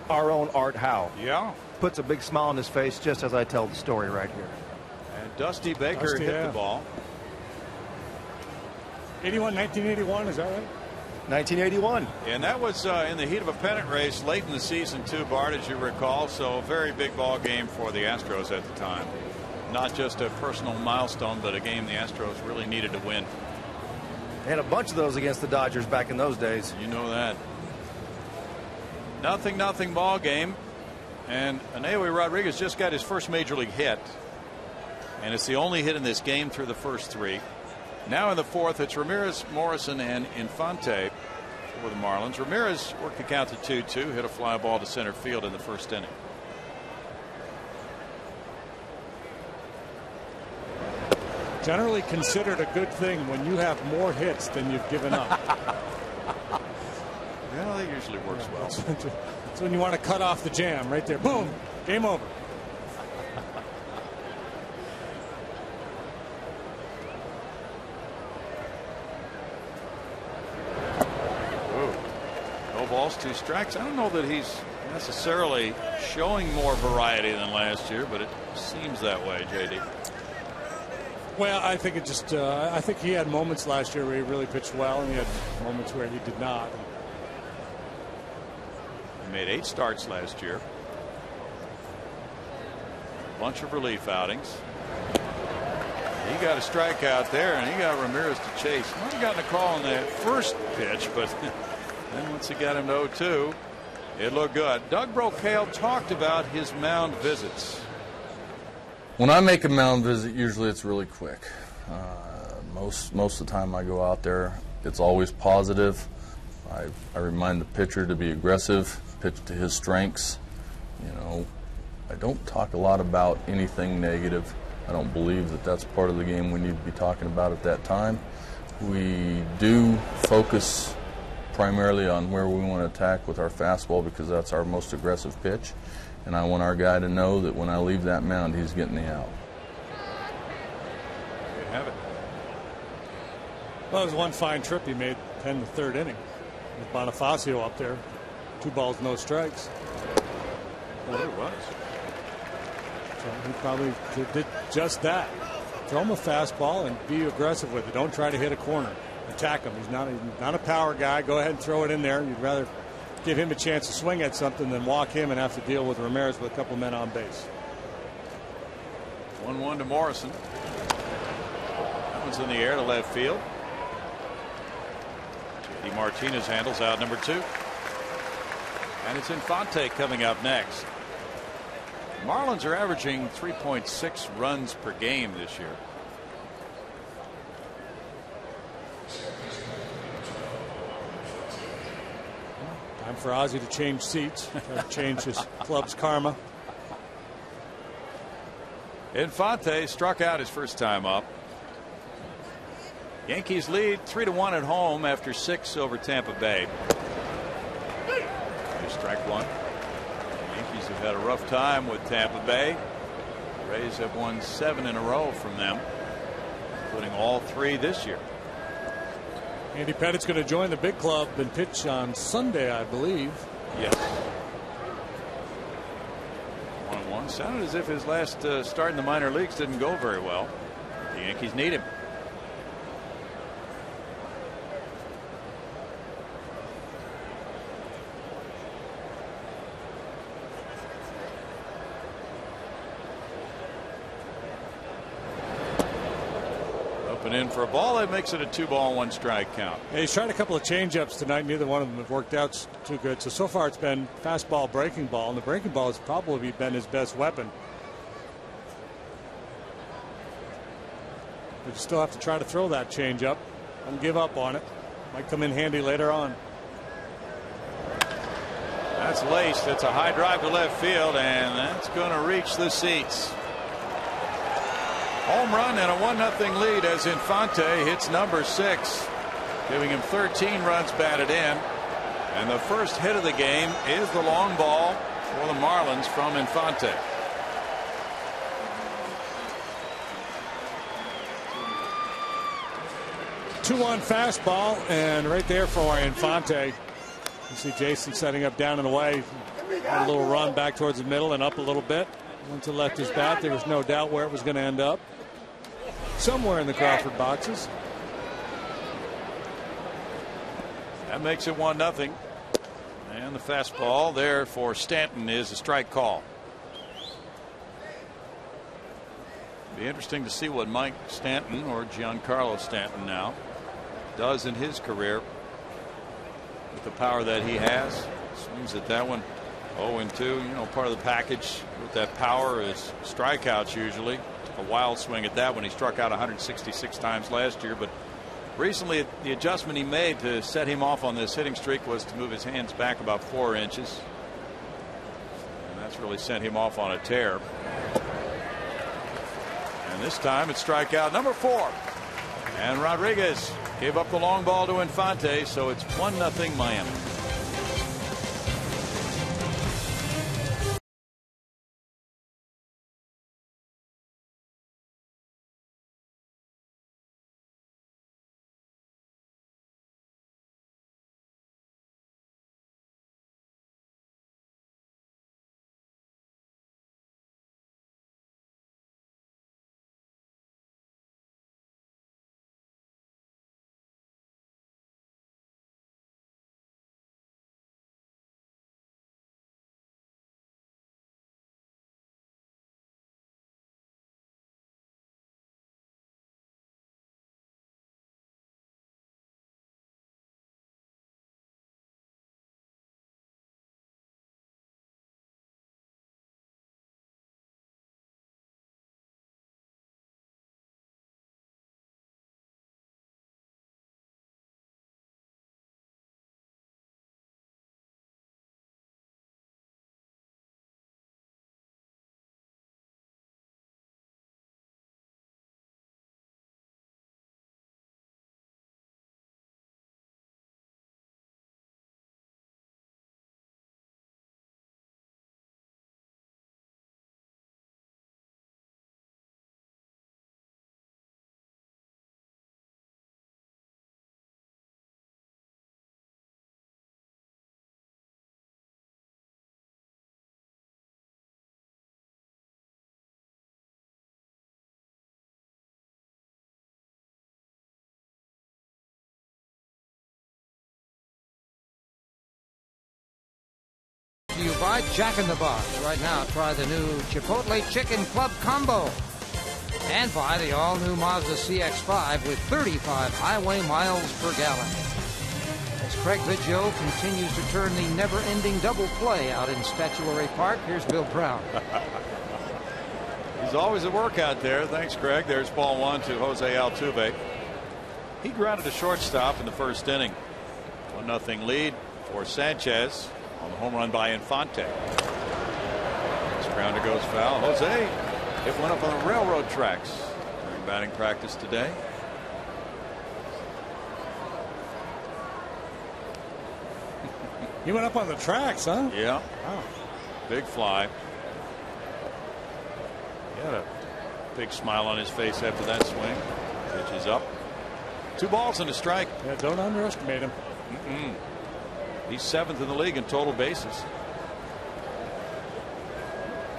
our own Art Howe. Yeah. Puts a big smile on his face just as I tell the story right here. And Dusty Baker hit the ball. 1981, is that right? 1981. And that was in the heat of a pennant race late in the season too, Bart, as you recall. So a very big ball game for the Astros at the time. Not just a personal milestone, but a game the Astros really needed to win. They had a bunch of those against the Dodgers back in those days. You know that. 0-0 ball game. And Anewi Rodriguez just got his first major league hit. And it's the only hit in this game through the first 3. Now in the 4th, it's Ramirez, Morrison, and Infante for the Marlins. Ramirez worked the count to 2-2, hit a fly ball to center field in the first inning. Generally considered a good thing when you have more hits than you've given up. Well, it usually works well. That's when you want to cut off the jam right there. Boom. Game over. Ooh. No balls, 2 strikes. I don't know that he's necessarily showing more variety than last year, but it seems that way, JD. Well, I think it just I think he had moments last year where he really pitched well, and he had moments where he did not. He made 8 starts last year. A bunch of relief outings. He got a strikeout there, and he got Ramirez to chase. Might have gotten a call on that first pitch, but then once he got him to 0-2, it looked good. Doug Brocale talked about his mound visits. When I make a mound visit, usually it's really quick. Most of the time I go out there, it's always positive. I remind the pitcher to be aggressive, pitch to his strengths. You know, I don't talk a lot about anything negative. I don't believe that that's part of the game we need to be talking about at that time. We do focus primarily on where we want to attack with our fastball because that's our most aggressive pitch. And I want our guy to know that when I leave that mound, he's getting the out. There you have it. Well, it was one fine trip he made, 10 the 3rd inning. With Bonifacio up there. 2 balls, no strikes. Well, it was. So he probably did just that. Throw him a fastball and be aggressive with it. Don't try to hit a corner. Attack him. He's not a power guy. Go ahead and throw it in there. You'd rather give him a chance to swing at something than walk him and have to deal with Ramirez with a couple men on base. 1-1 to Morrison. That one's in the air to left field. J.D. Martinez handles out number 2. And it's Infante coming up next. Marlins are averaging 3.6 runs per game this year. Time for Ozzie to change seats, try to change his club's karma. Infante struck out his first time up. Yankees lead 3-1 at home after 6 over Tampa Bay. Strike 1. Yankees have had a rough time with Tampa Bay. The Rays have won 7 in a row from them, including all 3 this year. Andy Pettit's going to join the big club and pitch on Sunday, I believe. Yes. 1-1. Sounded as if his last start in the minor leagues didn't go very well. The Yankees need him. In for a ball that makes it a 2-ball 1-strike count. Yeah, he's tried a couple of changeups tonight. Neither one of them have worked out too good. So far it's been fastball, breaking ball, and the breaking ball has probably been his best weapon. But you still have to try to throw that changeup. Don't give up on it. Might come in handy later on. That's laced. That's a high drive to left field, and that's going to reach the seats. Home run and a 1-0 lead as Infante hits number 6, giving him 13 runs batted in. And the first hit of the game is the long ball for the Marlins from Infante. Two-on fastball, and right there for Infante. You see Jason setting up down and away. A little run back towards the middle and up a little bit. Went to left his bat. There was no doubt where it was going to end up. Somewhere in the Crawford boxes. That makes it 1-0. And the fastball there for Stanton is a strike call. Be interesting to see what Mike Stanton, or Giancarlo Stanton now, does in his career with the power that he has. Swings at that one 0-2. You know, part of the package with that power is strikeouts usually. A wild swing at that when he struck out 166 times last year, but recently the adjustment he made to set him off on this hitting streak was to move his hands back about 4 inches, and that's really sent him off on a tear. And this time it's strikeout number 4, and Rodriguez gave up the long ball to Infante, so it's 1-0 Miami. to you by Jack in the Box. Right now, try the new Chipotle Chicken Club Combo. And by the all-new Mazda CX-5 with 35 highway miles per gallon. As Craig Biggio continues to turn the never-ending double play out in Statuary Park, here's Bill Brown. He's always at work out there. Thanks, Craig. There's ball one to Jose Altuve. He grounded a shortstop in the first inning. 1-0 lead for Sanchez on the home run by Infante. This grounder goes foul. Jose, it went up on the railroad tracks during batting practice today. He went up on the tracks, huh? Yeah. Wow. Big fly. He had a big smile on his face after that swing. Pitch is up. 2 balls and a strike. Yeah, don't underestimate him. He's 7th in the league in total bases.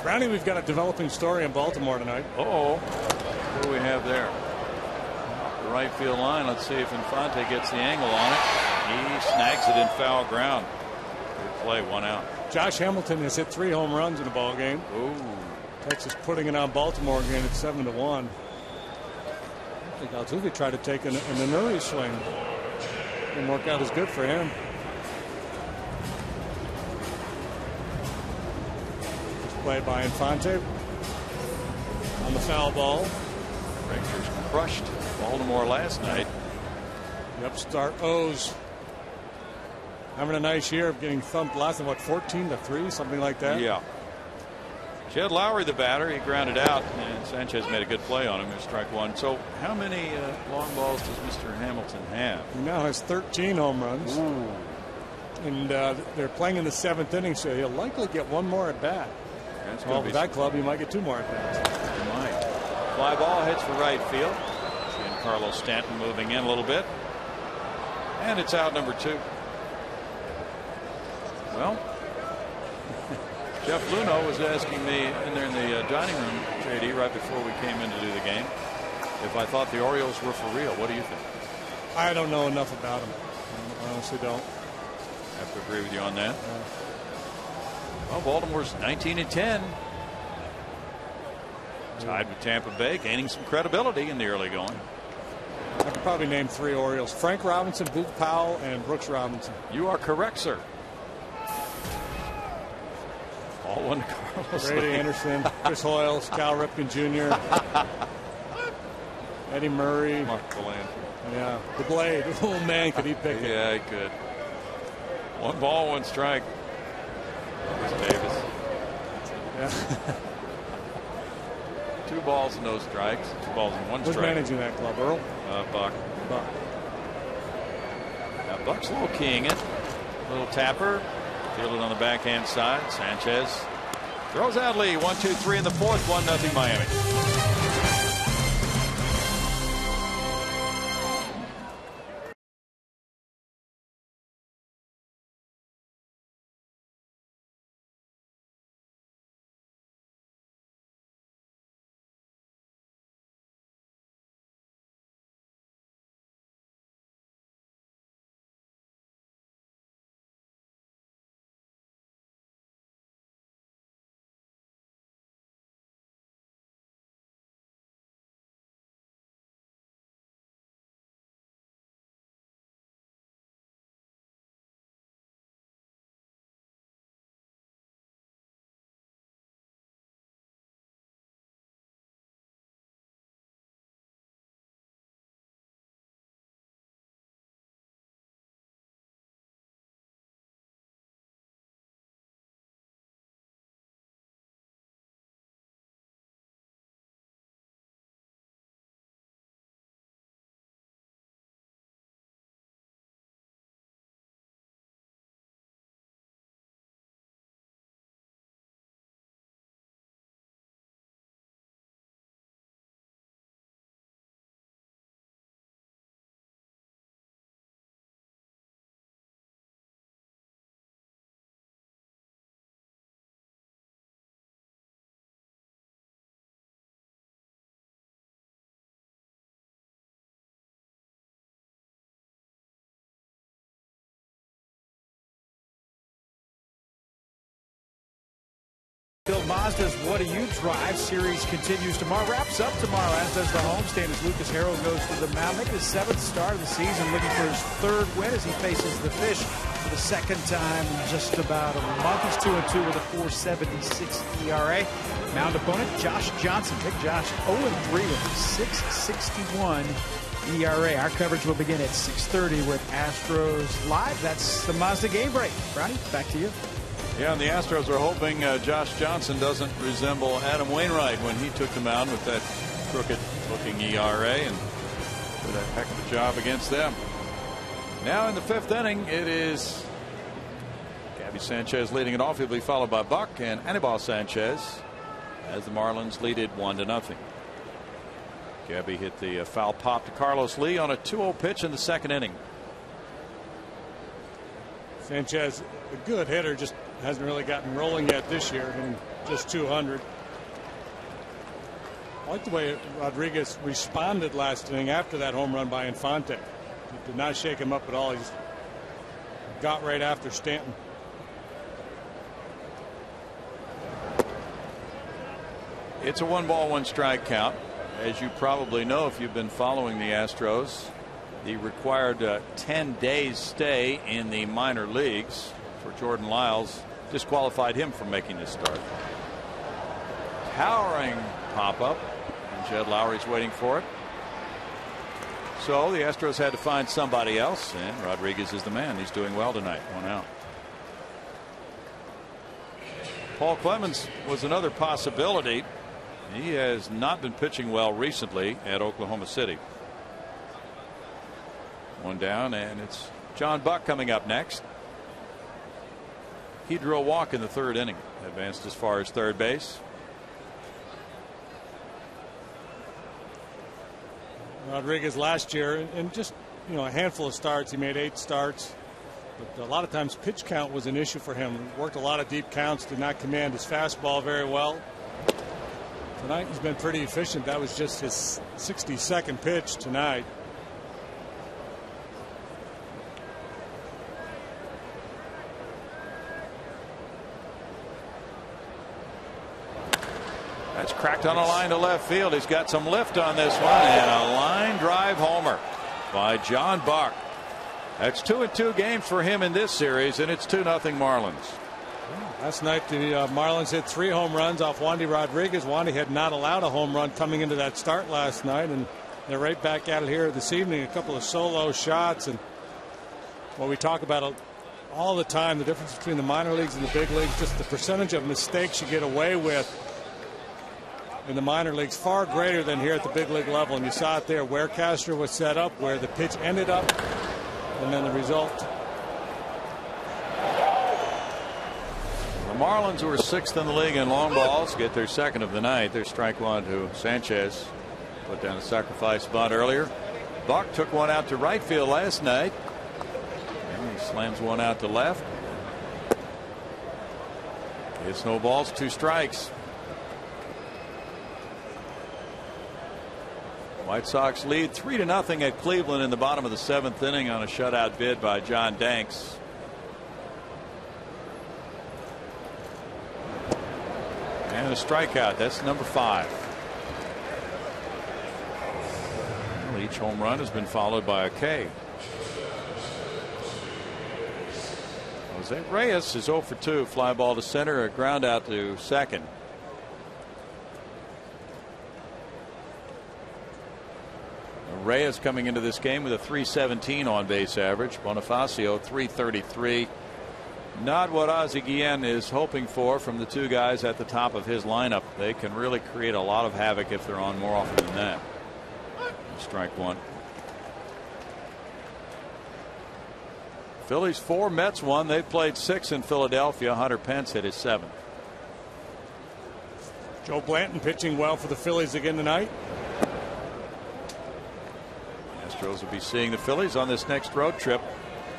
Brownie, we've got a developing story in Baltimore tonight. What do we have there? The right field line. Let's see if Infante gets the angle on it. He snags it in foul ground. Good play, 1 out. Josh Hamilton has hit 3 home runs in a ball game. Ooh. Texas putting it on Baltimore again at 7-1. I think Altuve tried to take an early swing. Didn't work out as good for him. Just played by Infante on the foul ball. Rangers crushed Baltimore last night. The upstart O's having a nice year of getting thumped last night, 14-3, something like that. Yeah. Jed Lowry, the batter, he grounded out, and Sanchez made a good play on him. There's strike 1. So how many long balls does Mr. Hamilton have? He now has 13 home runs. Ooh. And they're playing in the 7th inning, so he'll likely get 1 more at bat. Well, with that club, he might get 2 more at bats. He might. Fly ball heads for right field. Seeing Carlos Stanton moving in a little bit. And it's out number 2. Well, Jeff Luno was asking me in there in the dining room, JD, right before we came in to do the game, if I thought the Orioles were for real. What do you think? I don't know enough about him. I honestly don't. I have to agree with you on that. Well, Baltimore's 19-10. Tied with Tampa Bay, gaining some credibility in the early going. I could probably name 3 Orioles: Frank Robinson, Boog Powell, and Brooks Robinson. You are correct, sir. All one Carlos. Brady Anderson, Chris Hoyles, Cal Ripken Jr., Eddie Murray. Mark Deland. Yeah, the Blade. Oh, man, could he pick it? Yeah, he could. 1 ball, 1 strike. Davis. Yeah. 2 balls and no strikes. 2 balls and 1 Who's strike. managing that club, Earl? Buck. Buck. Now Buck's low keying it. Little tapper. Fielded on the backhand side. Sanchez throws out Lee. 1-2-3 in the 4th. 1-0 Miami. Mazda's What Do You Drive series continues tomorrow, wraps up tomorrow, as does the homestand as Lucas Harrell goes to the mound. Make his 7th start of the season, looking for his 3rd win as he faces the Fish for the 2nd time in just about a month. He's 2-2 with a 4.76 ERA. Mound opponent Josh Johnson. Big Josh 0-3 with a 6.61 ERA. Our coverage will begin at 6:30 with Astros Live. That's the Mazda game break. Ronnie, back to you. Yeah, and the Astros are hoping Josh Johnson doesn't resemble Adam Wainwright when he took the mound with that crooked-looking ERA, and did a heck of a job against them. Now in the 5th inning, it is Gabby Sanchez leading it off. He'll be followed by Buck and Anibal Sanchez as the Marlins lead it 1-0. Gabby hit the foul pop to Carlos Lee on a 2-0 pitch in the 2nd inning. Sanchez, a good hitter, just hasn't really gotten rolling yet this year, hitting just 200. I like the way Rodriguez responded last inning after that home run by Infante. It did not shake him up at all. He just got right after Stanton. It's a 1-ball, 1-strike count. As you probably know if you've been following the Astros, the required 10 days stay in the minor leagues for Jordan Lyles disqualified him from making this start. Towering pop-up, and Jed Lowry's waiting for it. So the Astros had to find somebody else, and Rodriguez is the man. He's doing well tonight. 1 out. Paul Clemens was another possibility. He has not been pitching well recently at Oklahoma City. 1 down, and it's John Buck coming up next. He drew a walk in the 3rd inning, advanced as far as 3rd base. Rodriguez last year, in just a handful of starts, he made 8 starts, but a lot of times pitch count was an issue for him. Worked a lot of deep counts, did not command his fastball very well. Tonight he's been pretty efficient. That was just his 62nd pitch tonight. That's cracked on a line to left field. He's got some lift on this one, and a line drive homer by John Buck. That's 2-2 games for him in this series, and it's 2-0 Marlins. Last night the Marlins hit 3 home runs off Wandy Rodriguez. Wandy had not allowed a home run coming into that start last night, and they're right back at it here this evening. A couple of solo shots, and what we talk about all the time, the difference between the minor leagues and the big leagues, just the percentage of mistakes you get away with in the minor leagues far greater than here at the big league level. And you saw it there where Castro was set up, where the pitch ended up, and then the result. The Marlins, who are 6th in the league in long balls, get their 2nd of the night. Their strike 1 to Sanchez. Put down a sacrifice bunt earlier. Buck took one out to right field last night. And he slams one out to left. It's no balls, 2 strikes. White Sox lead 3-0 at Cleveland in the bottom of the 7th inning on a shutout bid by John Danks. And a strikeout. That's number 5. Well, each home run has been followed by a K. Jose Reyes is 0 for 2. Fly ball to center, a ground out to 2nd. Reyes coming into this game with a 317 on base average. Bonifacio 333. Not what Ozzie Guillen is hoping for from the 2 guys at the top of his lineup. They can really create a lot of havoc if they're on more often than that. Strike 1. Phillies 4, Mets 1. They played 6 in Philadelphia. Hunter Pence hit his 7th. Joe Blanton pitching well for the Phillies again tonight. Astros will be seeing the Phillies on this next road trip.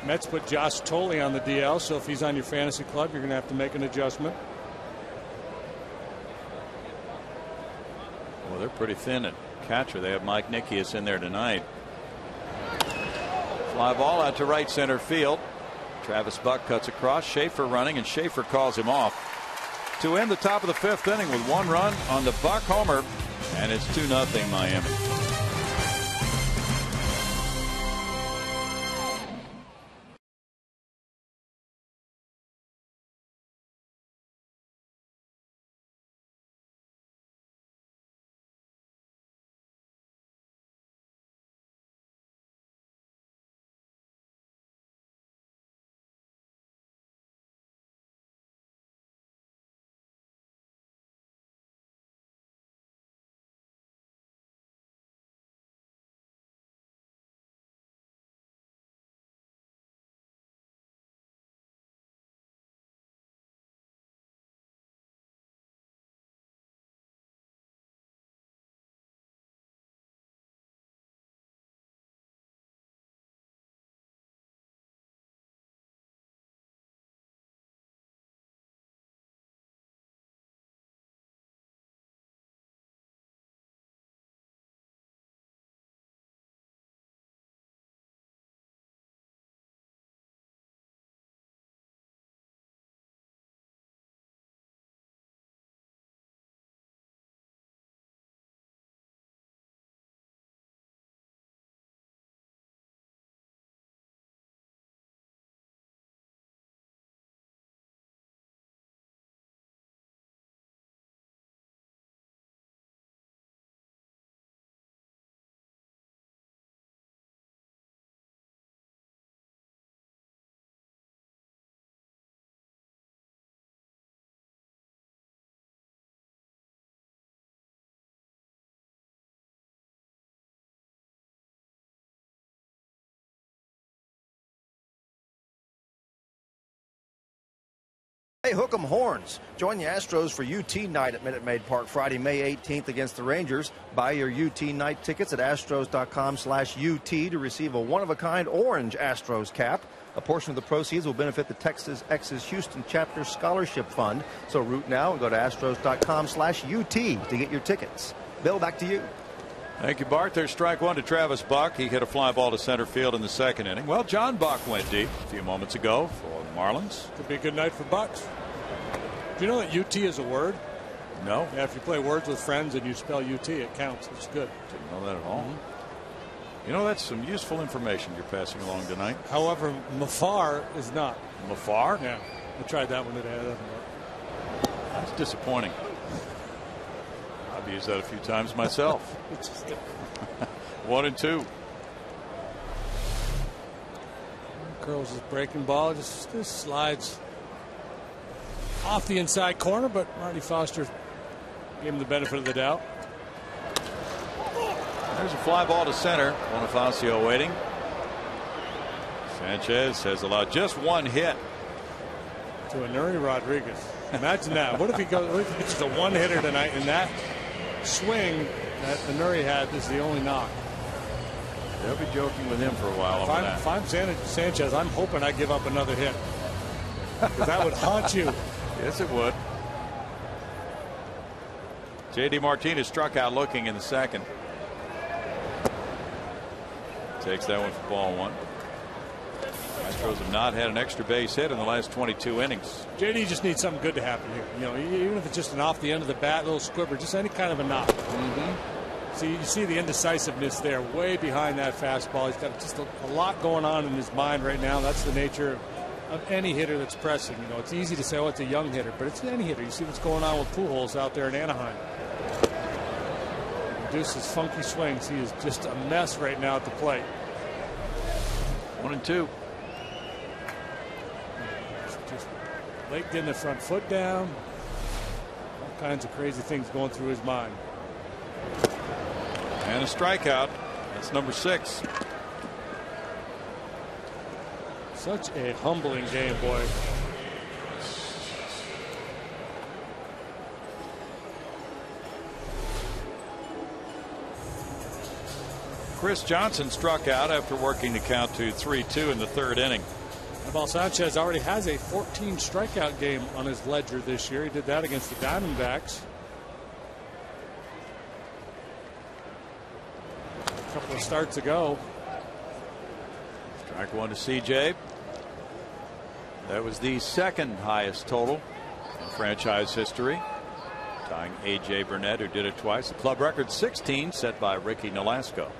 Mets put Josh Tolley on the DL, so if he's on your fantasy club, you're going to have to make an adjustment. Well, they're pretty thin at catcher. They have Mike Nickias in there tonight. Fly ball out to right center field. Travis Buck cuts across. Schaefer running, and Schaefer calls him off. to end the top of the 5th inning with 1 run on the Buck homer, and it's 2-0 Miami. Hey, hook 'em horns. Join the Astros for UT night at Minute Maid Park Friday, May 18th against the Rangers. Buy your UT night tickets at astros.com/UT to receive a one-of-a-kind orange Astros cap. A portion of the proceeds will benefit the Texas X's Houston Chapter Scholarship Fund. So root now and go to astros.com/UT to get your tickets. Bill, back to you. Thank you, Bart. There's strike 1 to Travis Buck. He hit a fly ball to center field in the 2nd inning. Well, John Buck went deep a few moments ago for the Marlins. Could be a good night for Bucks. Do you know that UT is a word? No. Yeah, if you play words with friends and you spell UT, it counts. It's good. Didn't know that at all. You know, that's some useful information you're passing along tonight. However, Mafar is not. Mafar? Yeah. I tried that one today. That doesn't work. That's disappointing. I've used that a few times myself. 1-2. Curls his breaking ball. Just slides off the inside corner, but Marty Foster gave him the benefit of the doubt. There's a fly ball to center. Bonifacio waiting. Sanchez has allowed just 1 hit to Anuri Rodriguez. Imagine that. What if he goes? What if it's just a 1-hitter tonight, and that swing that Anuri had is the only knock? They'll be joking with him for a while. If I'm Sanchez, I'm hoping I give up another hit, because that would haunt you. Yes, it would. J.D. Martinez struck out looking in the 2nd. Takes that one for ball 1. Astros have not had an extra base hit in the last 22 innings. JD just needs something good to happen here. You know, even if it's just an off the end of the bat, little squibber, just any kind of a knock. See, you see the indecisiveness there, way behind that fastball. He's got just a lot going on in his mind right now. That's the nature of any hitter that's pressing. You know, it's easy to say, oh, it's a young hitter, but it's any hitter. You see what's going on with Pujols out there in Anaheim. Reduces funky swings. He is just a mess right now at the plate. 1-2. Just legged in the front foot down. All kinds of crazy things going through his mind. And a strikeout. That's number 6. Such a humbling game, boy. Chris Johnson struck out after working the count to 3-2 in the 3rd inning. Abel Sanchez already has a 14 strikeout game on his ledger this year. He did that against the Diamondbacks. A couple of starts ago. Strike 1 to CJ. That was the 2nd highest total in franchise history, tying A.J. Burnett, who did it twice. The club record 16 set by Ricky Nolasco.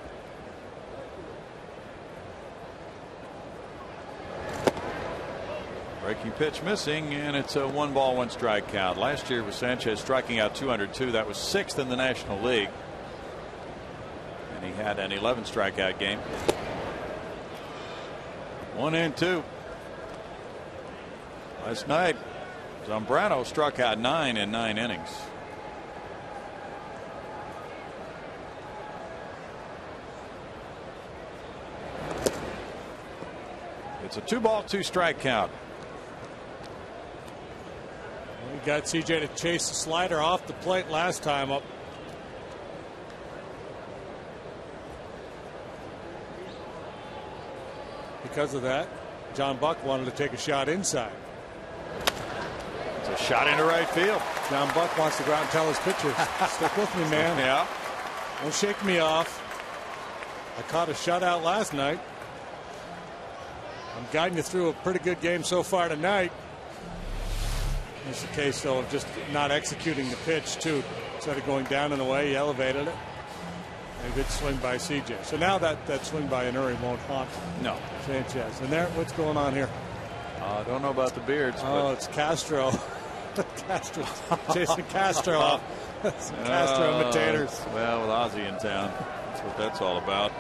Breaking pitch missing, and it's a 1-ball, 1-strike count. Last year with Sanchez striking out 202. That was 6th in the National League. And he had an 11 strikeout game. 1-2. Last night, Zambrano struck out 9 in 9 innings. It's a 2-ball, 2-strike count. We got CJ to chase the slider off the plate last time up. Because of that, John Buck wanted to take a shot inside. It's a shot into right field. John Buck wants to go out and tell his pitcher, stick with me, man. Yeah. Don't shake me off. I caught a shutout last night. I'm guiding you through a pretty good game so far tonight. It's a case, though, of just not executing the pitch, too. Instead of going down and away, he elevated it. And a good swing by CJ. So now that swing by Inuri won't haunt Sanchez. And there, what's going on here? I don't know about the beards. Oh, it's Castro. Castro chasing Castro off. Castro imitators. Well, with Ozzie in town, that's what that's all about.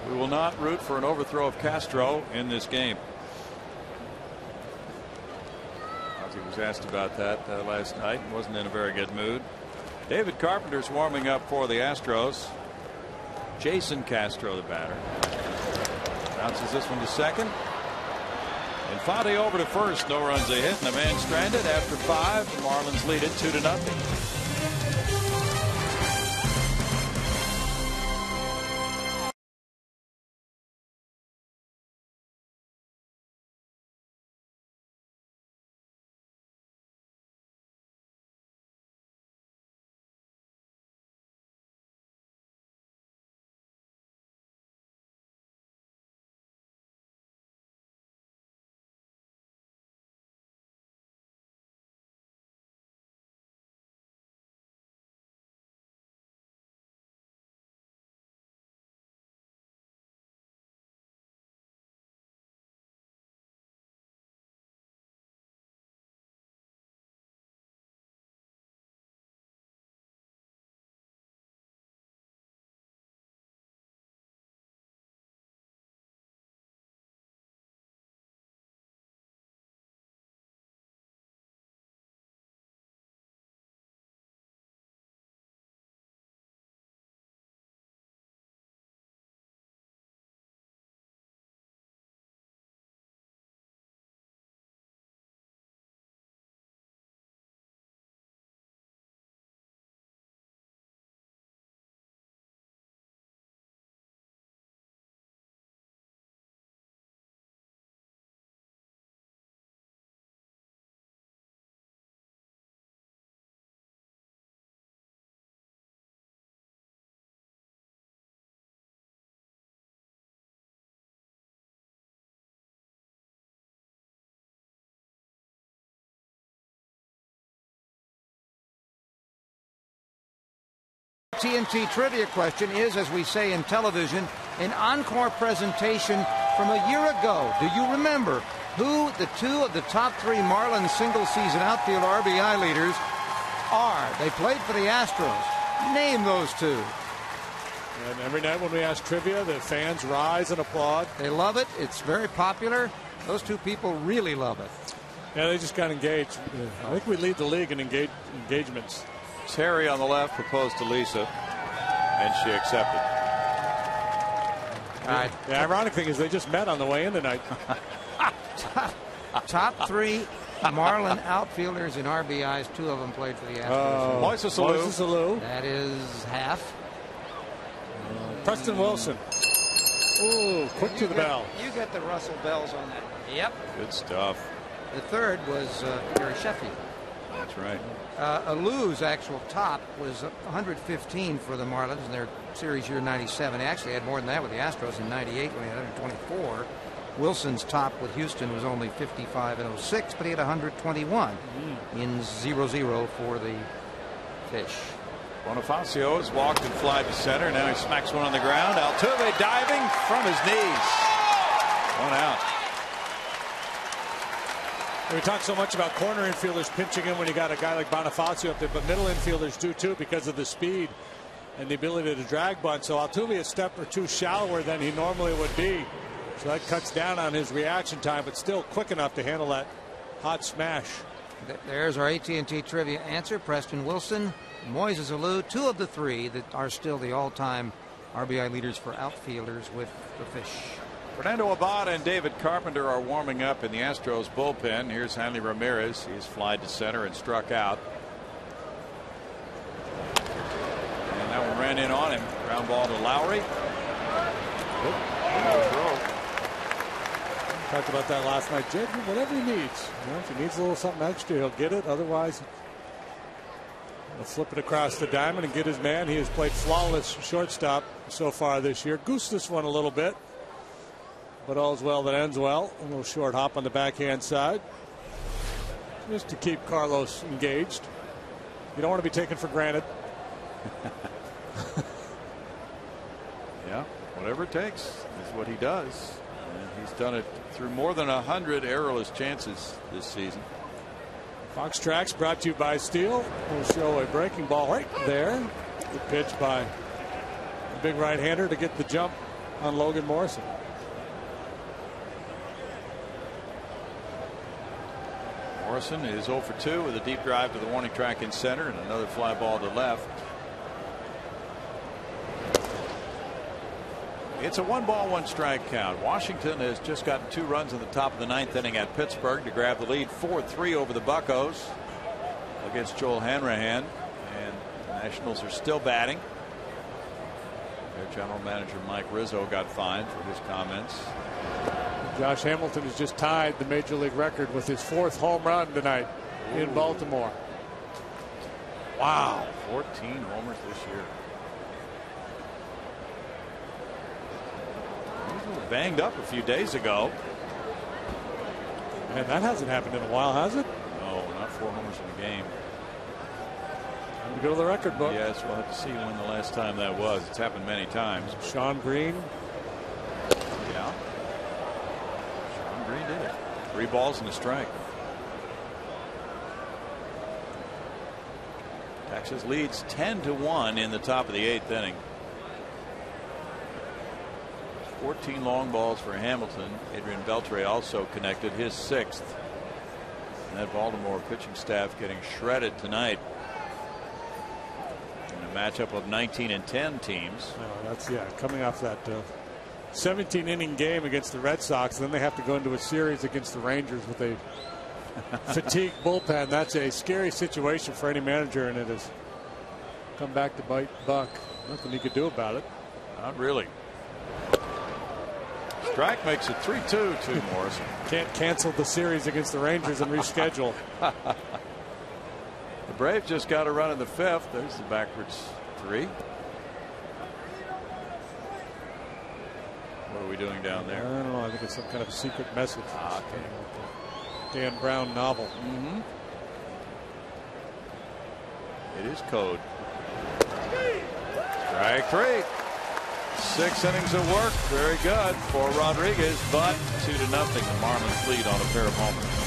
We will not root for an overthrow of Castro in this game. Ozzie was asked about that last night and wasn't in a very good mood. David Carpenter's warming up for the Astros. Jason Castro, the batter, bounces this one to second. Infante over to first. No runs a hit, and a man stranded after 5. The Marlins lead it 2-0. TNT trivia question is, as we say in television, an encore presentation from a year ago. Do you remember who the 2 of the top 3 Marlins single-season outfield RBI leaders are? They played for the Astros. Name those 2. And every night when we ask trivia, the fans rise and applaud. They love it. It's very popular. Those 2 people really love it. Yeah, they just got engaged. I think we lead the league in engagements. Terry on the left proposed to Lisa, and she accepted. All right. The ironic thing is they just met on the way in tonight. Top 3 Marlin outfielders in RBIs. 2 of them played for the Astros. Moises Alou. That is half. Preston Wilson. Ooh, quick to the bell. You get the Russell Bells on that. Yep. Good stuff. The third was Gary Sheffield. That's right. Alou's actual top was 115 for the Marlins in their series year '97. They actually had more than that with the Astros in '98 when he had 124. Wilson's top with Houston was only 55 and 06, but he had 121 in 0-0 for the Fish. Bonifacio has walked and flied to center. Now he smacks one on the ground. Altuve diving from his knees. One out. We talk so much about corner infielders pinching in when you got a guy like Bonifacio up there, but middle infielders do too because of the speed and the ability to drag bunt. So Altuve a step or two shallower than he normally would be. So that cuts down on his reaction time, but still quick enough to handle that hot smash. There's our AT&T trivia answer. Preston Wilson, Moises Alou, two of the three that are still the all-time RBI leaders for outfielders with the Fish. Fernando Abad and David Carpenter are warming up in the Astros bullpen. Here's Hanley Ramirez. He's flied to center and struck out. And that one ran in on him. Ground ball to Lowry. Talked about that last night. Jake, whatever he needs. You know, if he needs a little something extra, he'll get it. Otherwise, he'll flip it across the diamond and get his man. He has played flawless shortstop so far this year. Goosed this one a little bit. But all's well that ends well. A little short hop on the backhand side. Just to keep Carlos engaged. You don't want to be taken for granted. Yeah, whatever it takes is what he does. And he's done it through more than 100 errorless chances this season. Fox Tracks brought to you by Steel. We'll show a breaking ball right there. Good pitch by the big right-hander to get the jump on Logan Morrison. Morrison is 0 for 2 with a deep drive to the warning track in center and another fly ball to left. It's a 1-ball, 1-strike count. Washington has just gotten 2 runs in the top of the 9th inning at Pittsburgh to grab the lead 4-3 over the Buccos against Joel Hanrahan. And the Nationals are still batting. Their general manager Mike Rizzo got fined for his comments. Josh Hamilton has just tied the major league record with his 4th home run tonight in Baltimore. Wow, 14 homers this year. He was banged up a few days ago. Man, that hasn't happened in a while, has it? No, not 4 homers in a game. Time to go to the record book. Yes, we'll have to see when the last time that was. It's happened many times. Sean Green. Yeah. Sean Green did it. 3 balls and a strike. Texas leads 10-1 in the top of the 8th inning. 14 long balls for Hamilton. Adrian Beltre also connected his 6th. And that Baltimore pitching staff getting shredded tonight in a matchup of 19 and 10 teams. Oh, that's coming off that 17-inning game against the Red Sox. Then they have to go into a series against the Rangers with a fatigued bullpen. That's a scary situation for any manager, and it has come back to bite Buck. Nothing he could do about it. Not really. Strike makes it 3-2 to Morrison. Can't cancel the series against the Rangers and reschedule. The Braves just got a run in the 5th. There's the backwards 3. What are we doing down there? I don't know. I think it's some kind of secret message. Okay. Dan Brown novel. It is code. Strike 3. 6 innings of work. Very good for Rodriguez, but 2-0. The Marlins lead on a pair of homers.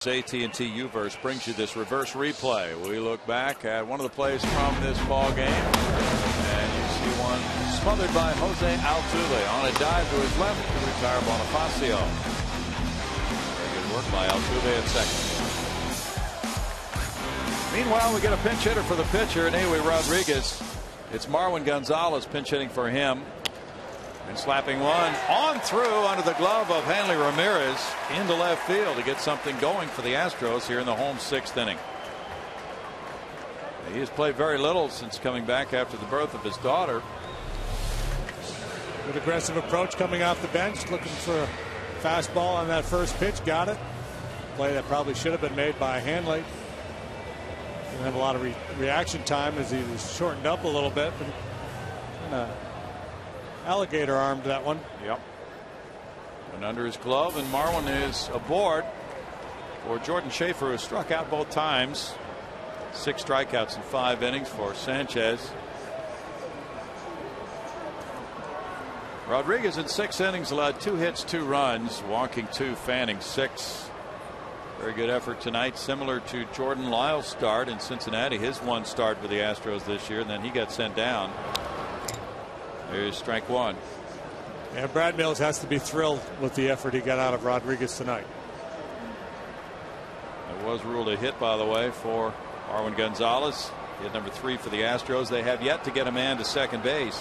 AT&T Uverse brings you this reverse replay. We look back at one of the plays from this ball game, and you see one smothered by Jose Altuve on a dive to his left to retire Bonifacio. Very good work by Altuve at second. Meanwhile, we get a pinch hitter for the pitcher, and Eloy Rodriguez. It's Marwin Gonzalez pinch hitting for him. And slapping one on through under the glove of Hanley Ramirez into left field to get something going for the Astros here in the home 6th inning. He has played very little since coming back after the birth of his daughter. Good aggressive approach coming off the bench, looking for a fastball on that first pitch. Got it. Play that probably should have been made by Hanley. Didn't have a lot of reaction time as he was shortened up a little bit, but alligator armed that one. Yep. And under his glove, and Marwin is aboard for Jordan Schaefer, who struck out both times. 6 strikeouts in 5 innings for Sanchez. Rodriguez in 6 innings allowed 2 hits, 2 runs, walking 2, fanning 6. Very good effort tonight, similar to Jordan Lyle's start in Cincinnati. His 1 start for the Astros this year, and then he got sent down. Here's strike 1. And Brad Mills has to be thrilled with the effort he got out of Rodriguez tonight. It was ruled a hit, by the way, for Marwin Gonzalez. Hit number 3 for the Astros. They have yet to get a man to second base.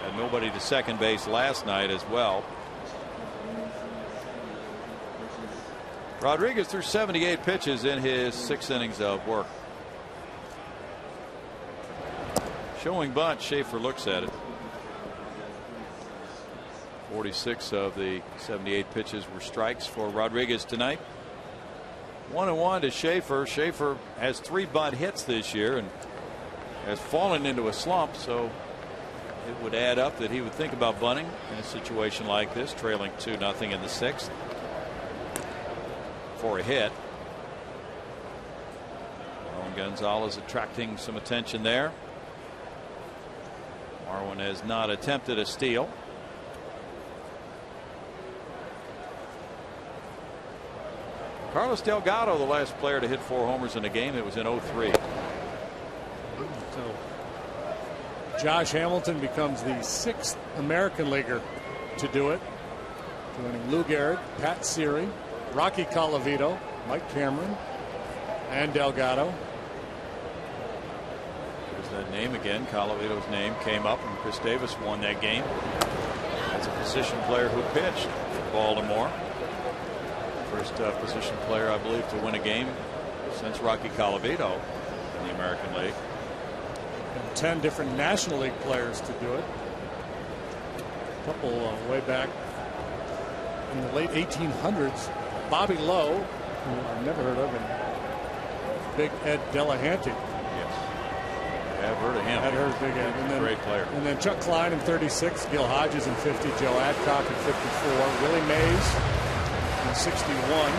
Had nobody to second base last night as well. Rodriguez threw 78 pitches in his 6 innings of work. Showing bunt, Schaefer looks at it. 46 of the 78 pitches were strikes for Rodriguez tonight. 1-1 to Schaefer. Schaefer has 3 bunt hits this year and has fallen into a slump, so it would add up that he would think about bunting in a situation like this, trailing 2-0 in the 6th for a hit. Marwin Gonzalez attracting some attention there. Marwin has not attempted a steal. Carlos Delgado, the last player to hit 4 homers in a game. It was in 03. So Josh Hamilton becomes the 6th American leaguer to do it, joining Lou Gehrig, Pat Siri, Rocky Colavito, Mike Cameron, and Delgado. There's that name again. Colavito's name came up, and Chris Davis won that game as a position player who pitched for Baltimore. First position player, I believe, to win a game since Rocky Colavito in the American League. And 10 different National League players to do it. A couple way back in the late 1800s. Bobby Lowe, who I've never heard of, and Big Ed Delahanty. Yes, I've heard of him. I'd heard of Big Ed. And then, great player. And then Chuck Klein in 36, Gil Hodges in 50, Joe Adcock in 54, Willie Mays in 61,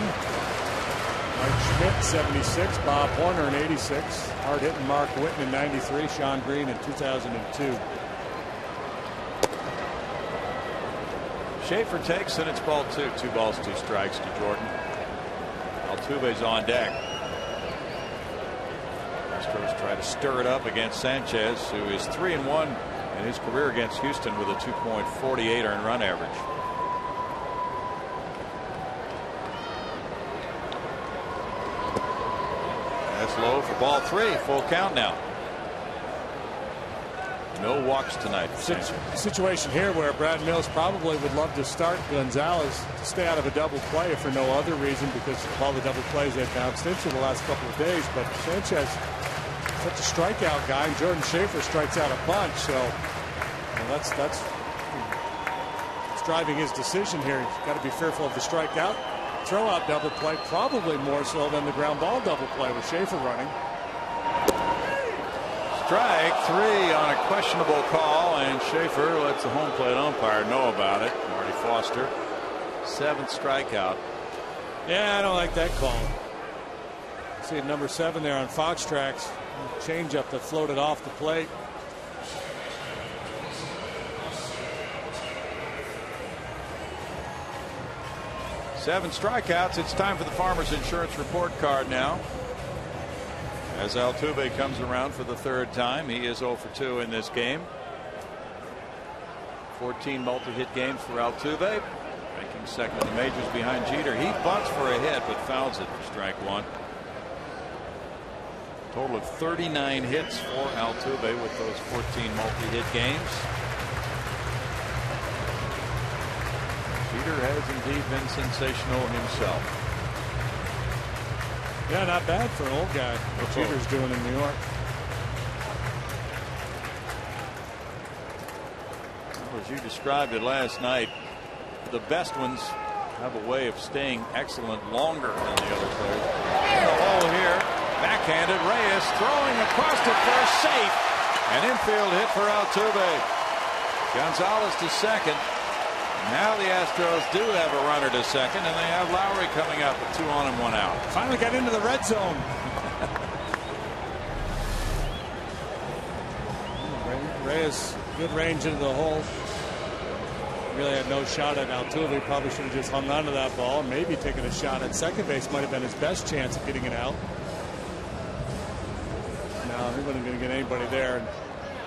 Mike Schmidt 76, Bob Horner in 86, hard hitting Mark Whitten in 93, Sean Green in 2002. Schaefer takes, and it's ball 2. 2 balls, 2 strikes to Jordan. Altuve's on deck. Astros try to stir it up against Sanchez, who is 3-1 in his career against Houston with a 2.48 earned run average. That's low for ball 3. Full count now. No walks tonight. Situation here where Brad Mills probably would love to start Gonzalez to stay out of a double play if for no other reason, because of all the double plays they've bounced into the last couple of days. But Sanchez, such a strikeout guy, and Jordan Schaefer strikes out a bunch, so that's driving his decision here. He's got to be fearful of the strikeout, throw out double play, probably more so than the ground ball double play with Schaefer running. Strike 3 on a questionable call, and Schaefer lets the home plate umpire know about it. Marty Foster, 7th strikeout. Yeah, I don't like that call. See number 7 there on Fox Tracks. Changeup that floated off the plate. 7 strikeouts. It's time for the Farmers Insurance report card now. As Altuve comes around for the 3rd time, he is 0 for 2 in this game. 14 multi-hit games for Altuve, ranking 2nd in the majors behind Jeter. He bunts for a hit, but fouls it for strike 1. Total of 39 hits for Altuve with those 14 multi-hit games. Jeter has indeed been sensational himself. Yeah, not bad for an old guy. What Jeter's doing in New York. Well, as you described it last night, the best ones have a way of staying excellent longer than the other players. In the hole here, backhanded, Reyes throwing across to first, safe. An infield hit for Altuve. Gonzalez to second. Now the Astros do have a runner to second, and they have Lowry coming up with 2 on and 1 out. Finally got into the red zone. Reyes, good range into the hole. Really had no shot at Altuve. Probably should have just hung on to that ball. Maybe taken a shot at second base. Might have been his best chance of getting it out. No, he wasn't going to get anybody there. And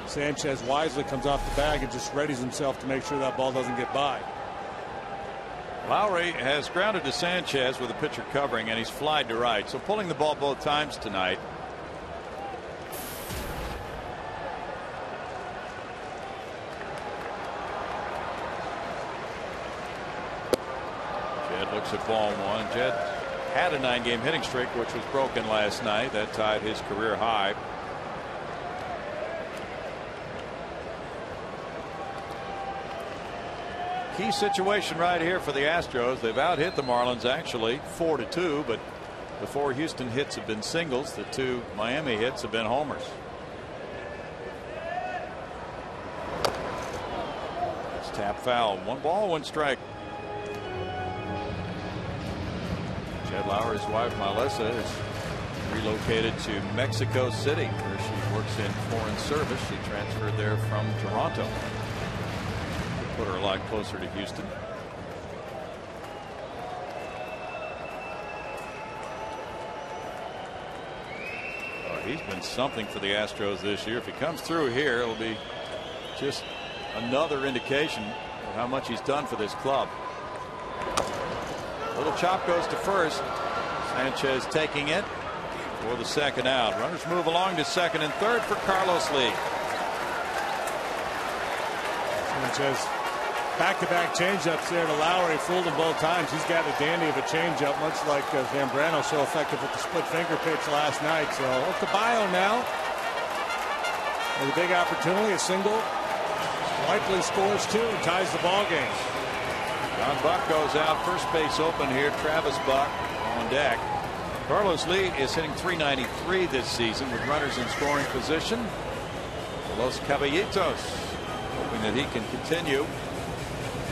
Sanchez wisely comes off the bag and just readies himself to make sure that ball doesn't get by. Lowry has grounded to Sanchez with a pitcher covering, and he's flied to right. So pulling the ball both times tonight. Jed looks at ball 1. Jed had a 9-game hitting streak, which was broken last night. That tied his career high. Key situation right here for the Astros. They've out-hit the Marlins actually 4-2, but the 4 Houston hits have been singles. The 2 Miami hits have been homers. It's tap foul. 1 ball, 1 strike. Jed Lowry's wife Melissa is relocated to Mexico City, where she works in foreign service. She transferred there from Toronto. Put her a lot closer to Houston. Oh, he's been something for the Astros this year. If he comes through here, it'll be just another indication of how much he's done for this club. Little chop goes to first. Sanchez taking it for the 2nd out. Runners move along to 2nd and 3rd for Carlos Lee. Sanchez. Back-to-back changeups there to Lowry. Fooled him both times. He's got a dandy of a changeup, much like Zambrano, so effective with the split finger pitch last night. So up to Bio now. There's a big opportunity. A single. Likely scores 2 and ties the ball game. John Buck goes out. First base open here. Travis Buck on deck. Carlos Lee is hitting .393 this season with runners in scoring position. Los Caballitos hoping that he can continue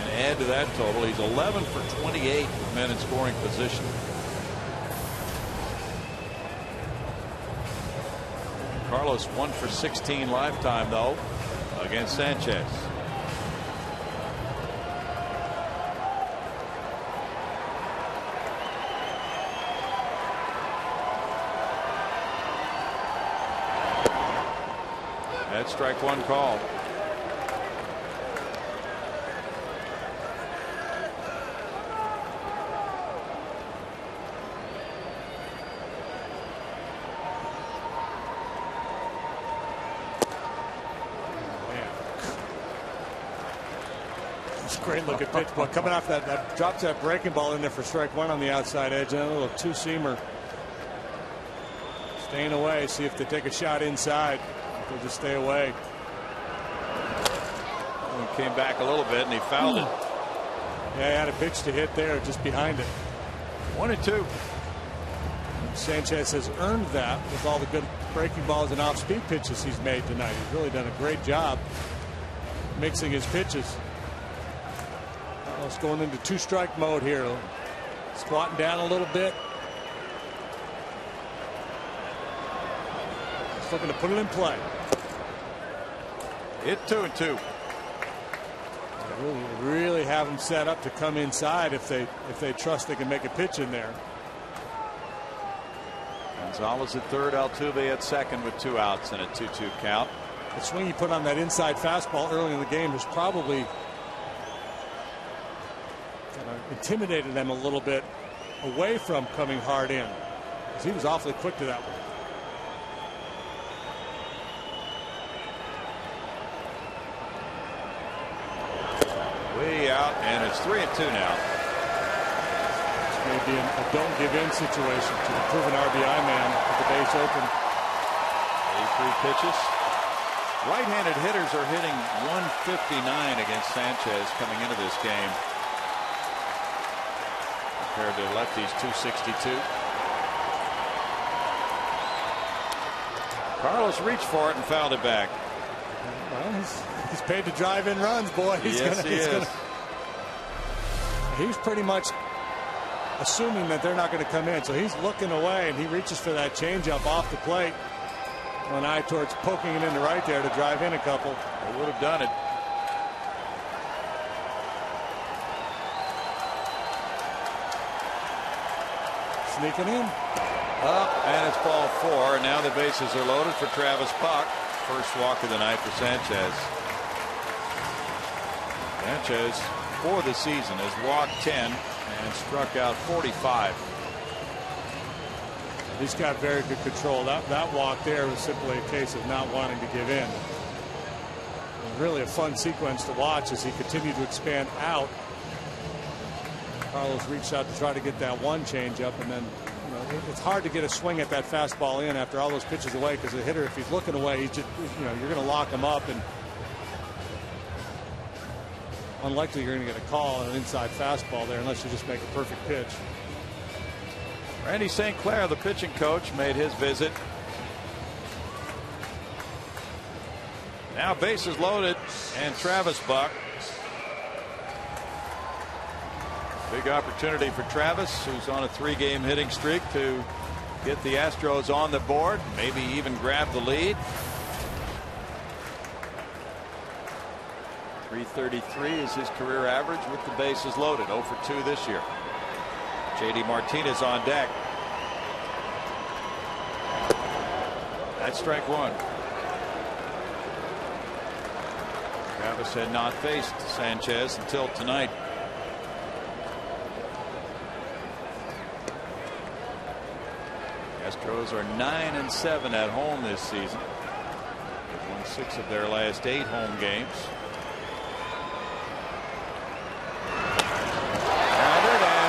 and add to that total. He's 11 for 28 with men in scoring position. Carlos 1 for 16 lifetime though against Sanchez. That's strike 1 call. Great looking pitch, but coming off that drops that breaking ball in there for strike 1 on the outside edge, and a little 2-seamer. Staying away, see if they take a shot inside. They'll just stay away. He came back a little bit and he fouled it. Yeah, he had a pitch to hit there just behind it. 1-2. Sanchez has earned that with all the good breaking balls and off-speed pitches he's made tonight. He's really done a great job mixing his pitches. It's going into 2-strike mode here. Squatting down a little bit. Just looking to put it in play. Hit 2-2. Really have them set up to come inside if they trust they can make a pitch in there. Gonzalez at third, Altuve at second with 2 outs and a 2-2 count. The swing he put on that inside fastball early in the game has probably intimidated them a little bit away from coming hard in, because he was awfully quick to that one. Way out, and it's 3-2 now. This may be a don't give in situation to the proven RBI man with the base open. 83 pitches. Right-handed hitters are hitting 159 against Sanchez coming into this game, compared to lefties 262. Carlos reached for it and fouled it back. Well, he's paid to drive in runs, boy. He's pretty much assuming that they're not going to come in, so he's looking away, and he reaches for that changeup off the plate. An eye towards poking it into right there to drive in a couple. They would have done it. Sneaking in. Up, and it's ball 4. And now the bases are loaded for Travis Buck. First walk of the night for Sanchez. Sanchez, for the season, has walked 10 and struck out 45. He's got very good control. That walk there was simply a case of not wanting to give in. It was really a fun sequence to watch as he continued to expand out. Carlos reached out to try to get that one changeup, and then it's hard to get a swing at that fastball in after all those pitches away, because the hitter, if he's looking away, he's just, you're going to lock him up, and unlikely you're going to get a call on an inside fastball there unless you just make a perfect pitch. Randy St. Clair, the pitching coach, made his visit. Now bases loaded, and Travis Buck. Big opportunity for Travis, who's on a 3-game hitting streak, to get the Astros on the board, maybe even grab the lead. 333 is his career average with the bases loaded. 0 for 2 this year. JD Martinez on deck. That's strike 1. Travis had not faced Sanchez until tonight. Astros are 9-7 at home this season. They've won 6 of their last 8 home games.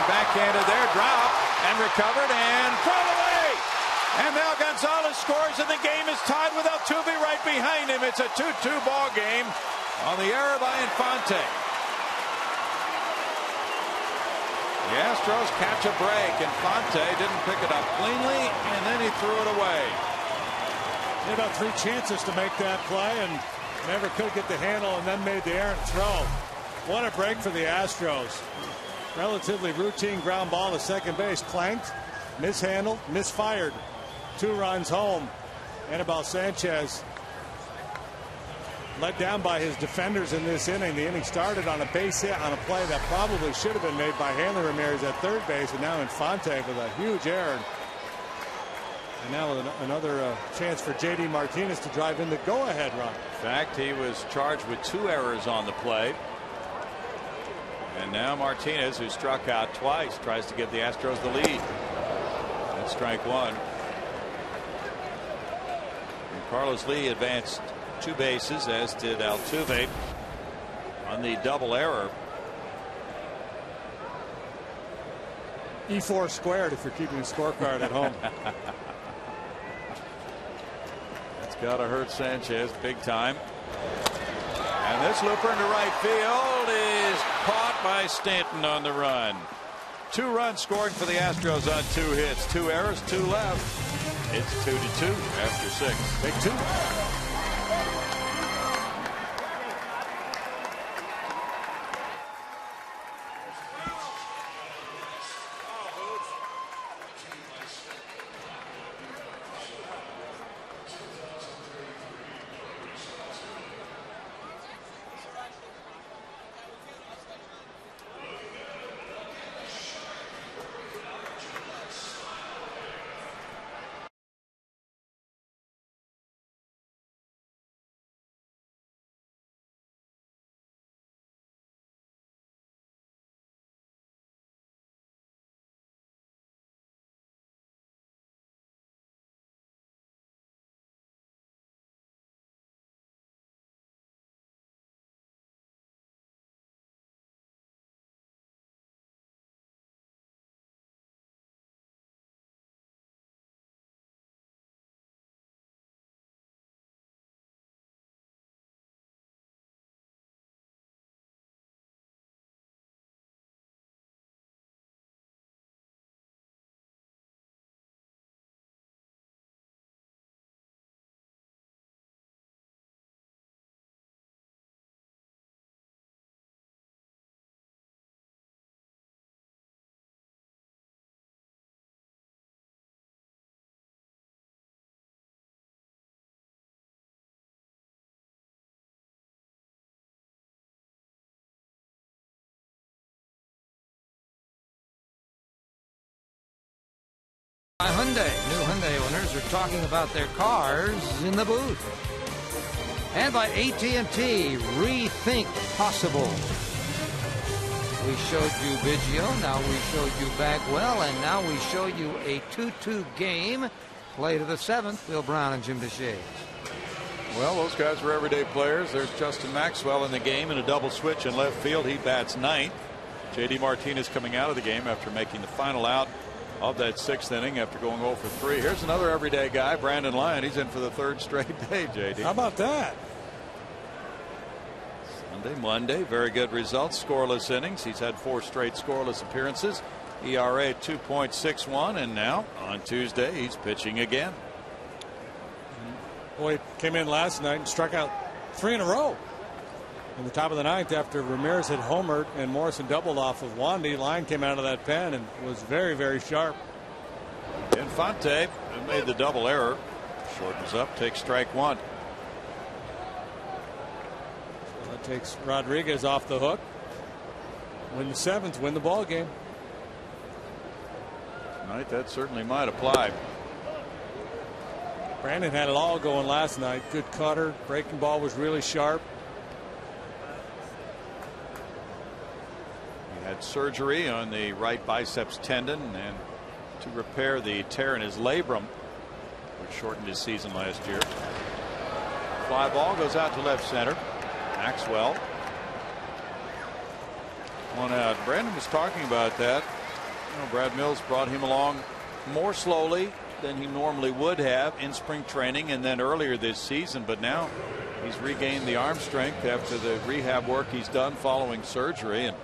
Backhanded there, drop, and recovered, and thrown away. And now Gonzalez scores, and the game is tied with Altuve right behind him. It's a 2-2 ball game on the error by Infante. The Astros catch a break. Infante didn't pick it up cleanly, and then he threw it away. He had about 3 chances to make that play and never could get the handle, and then made the errant throw. What a break for the Astros. Relatively routine ground ball to second base, clanked, mishandled, misfired. 2 runs home. Anibal Sanchez let down by his defenders in this inning. The inning started on a base hit on a play that probably should have been made by Hanley Ramirez at third base, and now Infante with a huge error. And now with another chance for JD Martinez to drive in the go-ahead run. In fact, he was charged with 2 errors on the play. And now Martinez, who struck out twice, tries to give the Astros the lead. That's strike 1. And Carlos Lee advanced 2 bases, as did Altuve on the double error. E4 squared if you're keeping a scorecard at home. That's got to hurt Sanchez big time. And this looper into right field is caught by Stanton on the run. 2 runs scoring for the Astros on 2 hits. 2 errors, 2 left. It's 2-2 after 6. Big 2. Hyundai. New Hyundai owners are talking about their cars in the booth. And by AT&T, rethink possible. We showed you Biggio, now we showed you Bagwell, and now we show you a 2-2 game. Play to the 7th, Bill Brown and Jim Deshaies. Well, those guys were everyday players. There's Justin Maxwell in the game in a double switch in left field. He bats ninth. J.D. Martinez coming out of the game after making the final out of that 6th inning after going 0 for 3. Here's another everyday guy, Brandon Lyon. He's in for the 3rd straight day, J.D. How about that? Sunday, Monday, very good results. Scoreless innings. He's had 4 straight scoreless appearances. ERA 2.61, and now on Tuesday he's pitching again. Boy, came in last night and struck out 3 in a row. In the top of the 9th, after Ramirez had homered and Morrison doubled off of Wandy, Line came out of that pen and was very, very sharp. Infante made the double error. Shortens up, takes strike 1. So that takes Rodriguez off the hook. Win the 7th, win the ball game. Tonight, that certainly might apply. Brandon had it all going last night. Good cutter. Breaking ball was really sharp. He had surgery on the right biceps tendon and to repair the tear in his labrum, which shortened his season last year. Fly ball goes out to left center. Maxwell. 1 out. Brandon was talking about that. You know, Brad Mills brought him along more slowly than he normally would have in spring training and then earlier this season, but now he's regained the arm strength after the rehab work he's done following surgery, and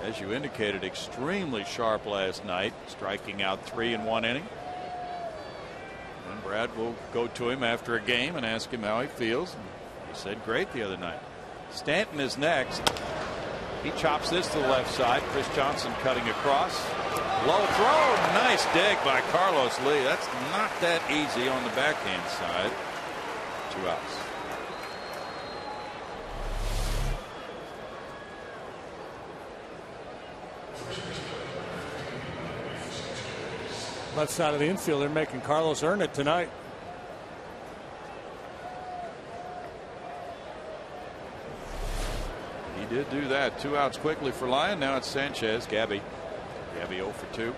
as you indicated, extremely sharp last night, striking out 3 in 1 inning. And Brad will go to him after a game and ask him how he feels, and he said great the other night. Stanton is next. He chops this to the left side. Chris Johnson cutting across. Low throw. Nice dig by Carlos Lee. That's not that easy on the backhand side. 2 outs. Left side of the infield, they're making Carlos earn it tonight. He did do that. 2 outs quickly for Lyon. Now it's Sanchez. Gabby 0 for 2.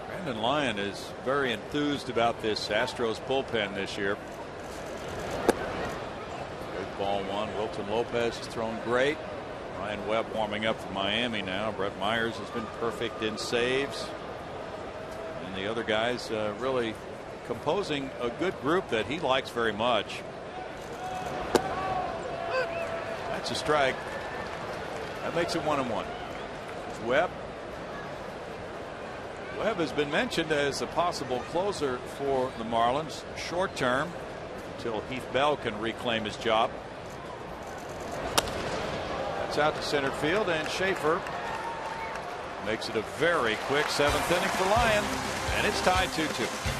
Brandon Lyon is very enthused about this Astros bullpen this year. Good ball 1. Wilton Lopez has thrown great. Ryan Webb warming up for Miami now. Brett Myers has been perfect in saves. And the other guys really composing a good group that he likes very much. That's a strike. That makes it 1-1. Webb. Webb has been mentioned as a possible closer for the Marlins short term until Heath Bell can reclaim his job. That's out to center field, and Schaefer makes it a very quick 7th inning for Lyon, and it's tied 2-2.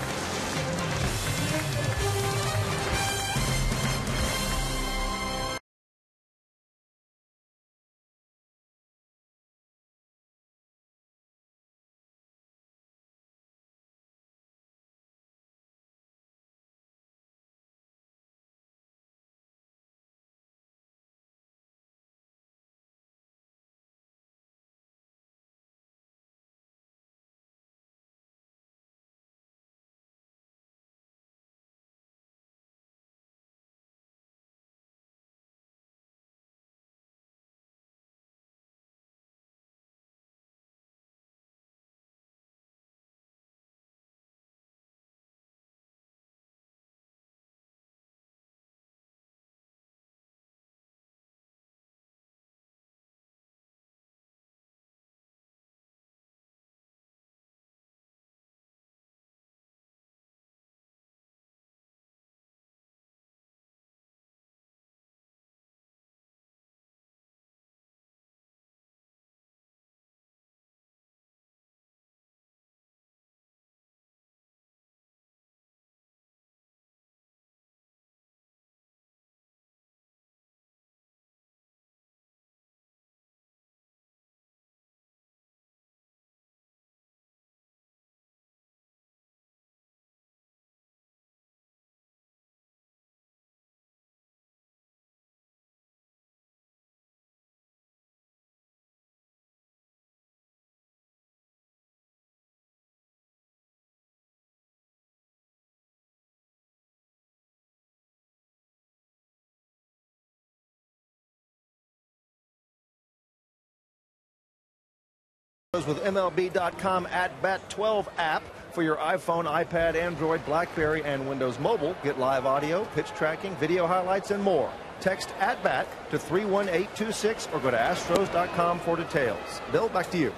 With MLB.com @BAT12 app for your iPhone, iPad, Android, BlackBerry, and Windows Mobile. Get live audio, pitch tracking, video highlights, and more. Text @BAT to 31826 or go to Astros.com for details. Bill, back to you.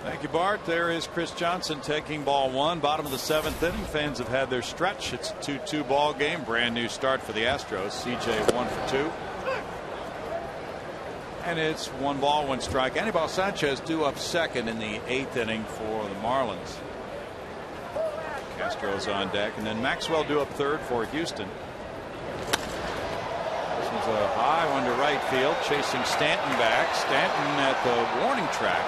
Thank you, Bart. There is Chris Johnson taking ball one. Bottom of the 7th inning. Fans have had their stretch. It's a 2-2 ball game. Brand new start for the Astros. CJ 1 for 2. And it's 1 ball, 1 strike. Anibal Sanchez due up second in the 8th inning for the Marlins. Castro's on deck, and then Maxwell due up third for Houston. This is a high one to right field, chasing Stanton back. Stanton at the warning track.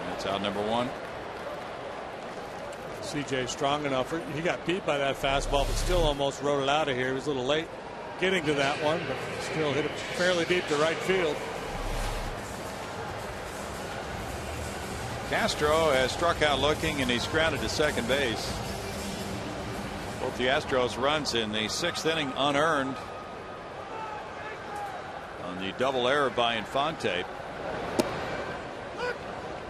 That's out number 1. CJ strong enough. He got beat by that fastball, but still almost rode it out of here. He was a little late getting to that one, but still hit it fairly deep to right field. Castro has struck out looking, and he's grounded to second base. Both the Astros runs in the 6th inning unearned on the double error by Infante.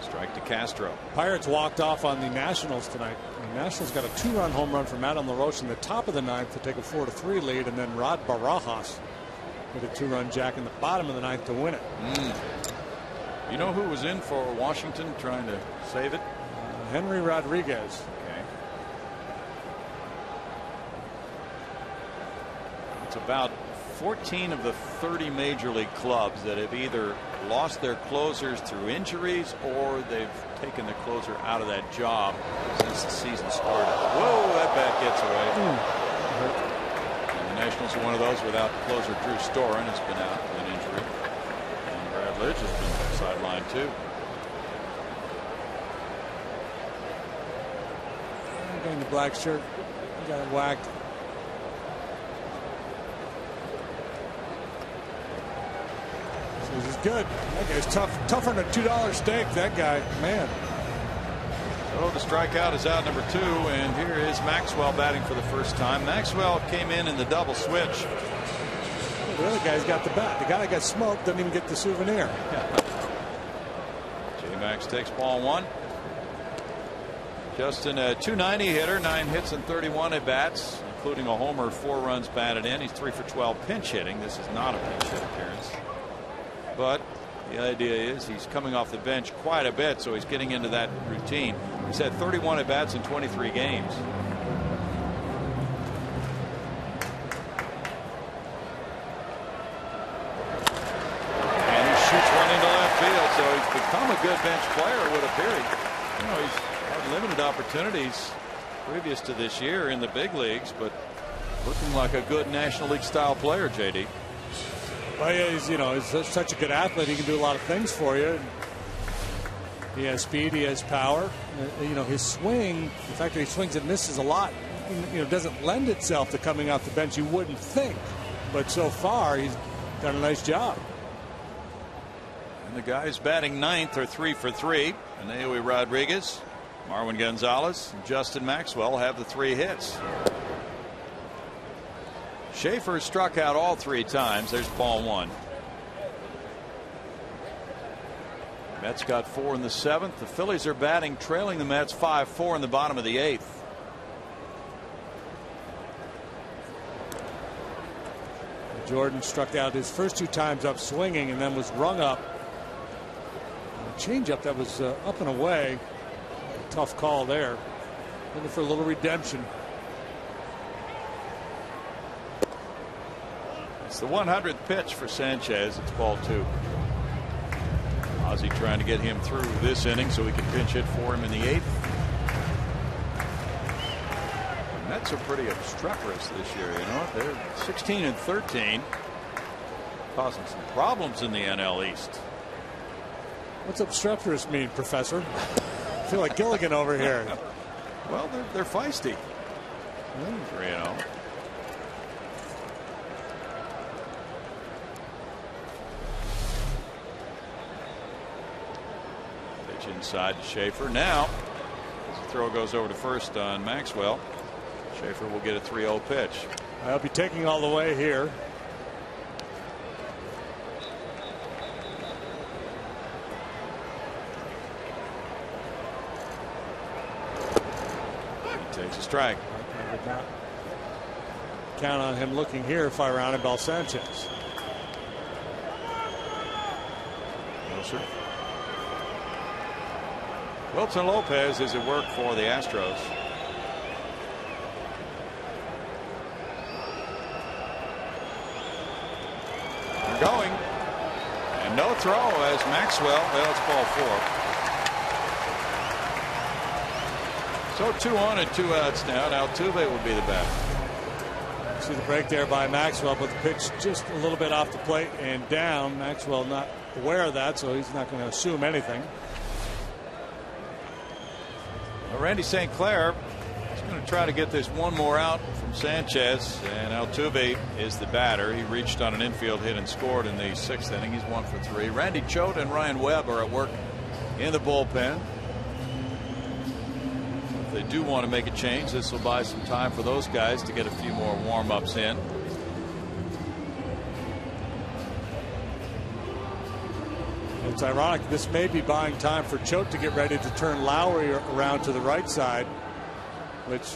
Strike to Castro. Pirates walked off on the Nationals tonight. The Nationals got a 2-run home run from Adam LaRoche in the top of the 9th to take a 4-3 lead, and then Rod Barajas with a 2-run jack in the bottom of the 9th to win it. You know who was in for Washington trying to save it? Henry Rodriguez. Okay. It's about 14 of the 30 major league clubs that have either lost their closers through injuries or they've taken the closer out of that job since the season started. Whoa, that bat gets away. And the Nationals are one of those without closer Drew Storen has been out with an injury. And Brad Lidge has been sidelined too. Getting the black shirt. He got whacked. This is good. That guy's tougher than a $2 steak, that guy. Man. So the strikeout is out number 2, and here is Maxwell batting for the first time. Maxwell came in the double switch. The other guy's got the bat. The guy that got smoked doesn't even get the souvenir. J-Max takes ball 1. Justin, a .290 hitter, 9 hits and 31 at bats, including a homer, 4 runs batted in. He's 3 for 12 pinch hitting. This is not a pinch hit appearance. But the idea is he's coming off the bench quite a bit, so he's getting into that routine. He's had 31 at bats in 23 games. And he shoots one into left field, so he's become a good bench player, it would appear. He's had limited opportunities previous to this year in the big leagues, but looking like a good National League style player, JD. Well, yeah, he's such a good athlete. He can do a lot of things for you. He has speed. He has power. His swing, the fact that he swings and misses a lot, doesn't lend itself to coming off the bench. You wouldn't think, but so far he's done a nice job. And the guys batting 9th are 3 for 3. And Aoui Rodriguez, Marwin Gonzalez, and Justin Maxwell have the 3 hits. Schaefer struck out all 3 times. There's ball 1. Mets got 4 in the 7th. The Phillies are batting, trailing the Mets 5-4 in the bottom of the 8th. Jordan struck out his first 2 times up swinging and then was rung up. A changeup that was up and away. Tough call there. Looking for a little redemption. It's the 100th pitch for Sanchez. It's ball 2. Ozzie trying to get him through this inning so he can pinch hit for him in the 8th. The Mets are pretty obstreperous this year. They're 16 and 13, causing some problems in the NL East. What's obstreperous mean, Professor? I feel like Gilligan over here. Well, they're feisty. 3-0. Inside to Schaefer. Now, as the throw goes over to first on Maxwell, Schaefer will get a 3-0 pitch. I'll be taking all the way here. Takes a strike. I would not count on him looking here if I were Anibal Sanchez. No, sir. Wilton Lopez is at work for the Astros. They're going. And no throw as Maxwell. Well, it's ball 4. So 2 on and 2 outs now. Now Altuve will be the batter. See the break there by Maxwell, but the pitch just a little bit off the plate and down. Maxwell not aware of that, so he's not going to assume anything. Well, Randy St. Clair is going to try to get this one more out from Sanchez, and Altuve is the batter. He reached on an infield hit and scored in the 6th inning. He's 1 for 3. Randy Choate and Ryan Webb are at work in the bullpen. If they do want to make a change, this will buy some time for those guys to get a few more warm-ups in. It's ironic. This may be buying time for Choate to get ready to turn Lowry around to the right side, which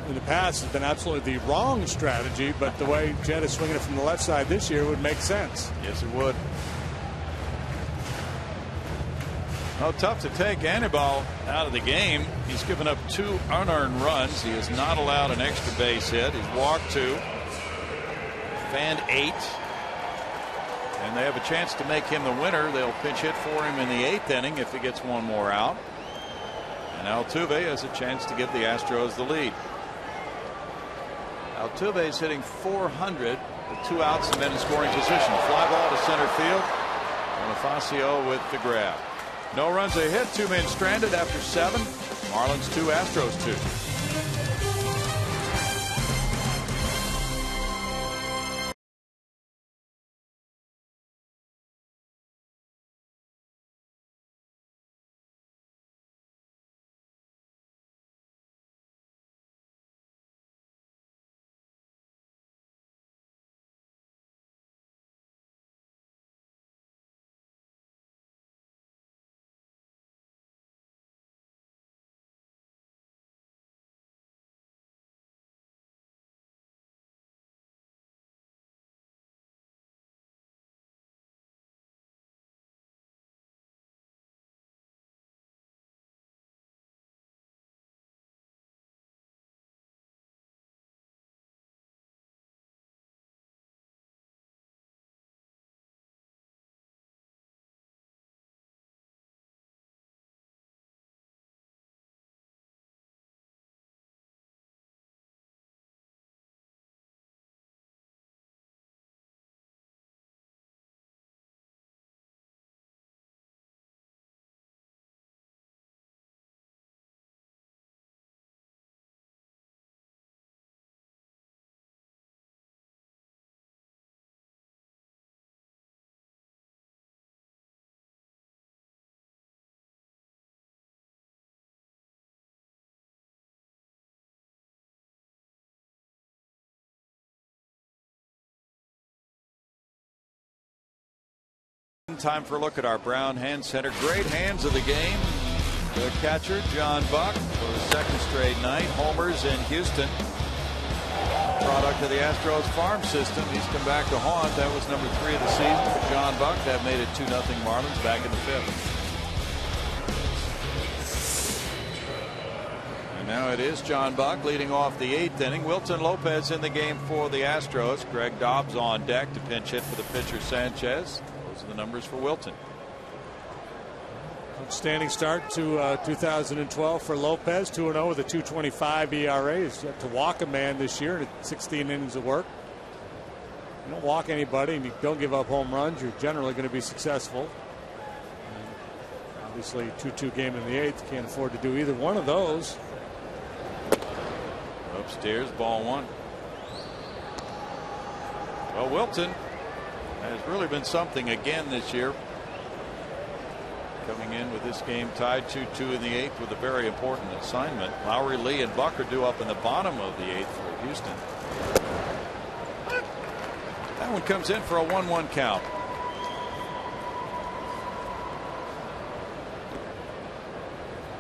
in the past has been absolutely the wrong strategy, but the way Jed is swinging it from the left side this year would make sense. Yes, it would. Well, tough to take Anibal out of the game. He's given up 2 unearned runs. He has not allowed an extra base hit. He's walked 2, fanned 8. And they have a chance to make him the winner. They'll pinch hit for him in the 8th inning if he gets one more out. And Altuve has a chance to give the Astros the lead. Altuve is hitting .400 with 2 outs and men in scoring position. Fly ball to center field. Bonifacio with the grab. No runs a hit. 2 men stranded after 7. Marlins 2, Astros 2. Time for a look at our Brown hand center. Great hands of the game. The catcher, John Buck, for the 2nd straight night. Homers in Houston. Product of the Astros farm system. He's come back to haunt. That was number 3 of the season for John Buck. That made it 2-0 Marlins back in the 5th. And now it is John Buck leading off the 8th inning. Wilton Lopez in the game for the Astros. Greg Dobbs on deck to pinch hit for the pitcher Sanchez. Those are the numbers for Wilton. Outstanding start to 2012 for Lopez. 2-0 with a 2.25 ERA. He's yet to walk a man this year in 16 innings of work. You don't walk anybody and you don't give up home runs, you're generally going to be successful. And obviously 2-2 game in the 8th. Can't afford to do either one of those. Upstairs, ball 1. Well, Wilton has really been something again this year. Coming in with this game tied 2-2 in the 8th with a very important assignment. Lowry, Lee, and Buck are due up in the bottom of the 8th for Houston. That one comes in for a 1-1 count.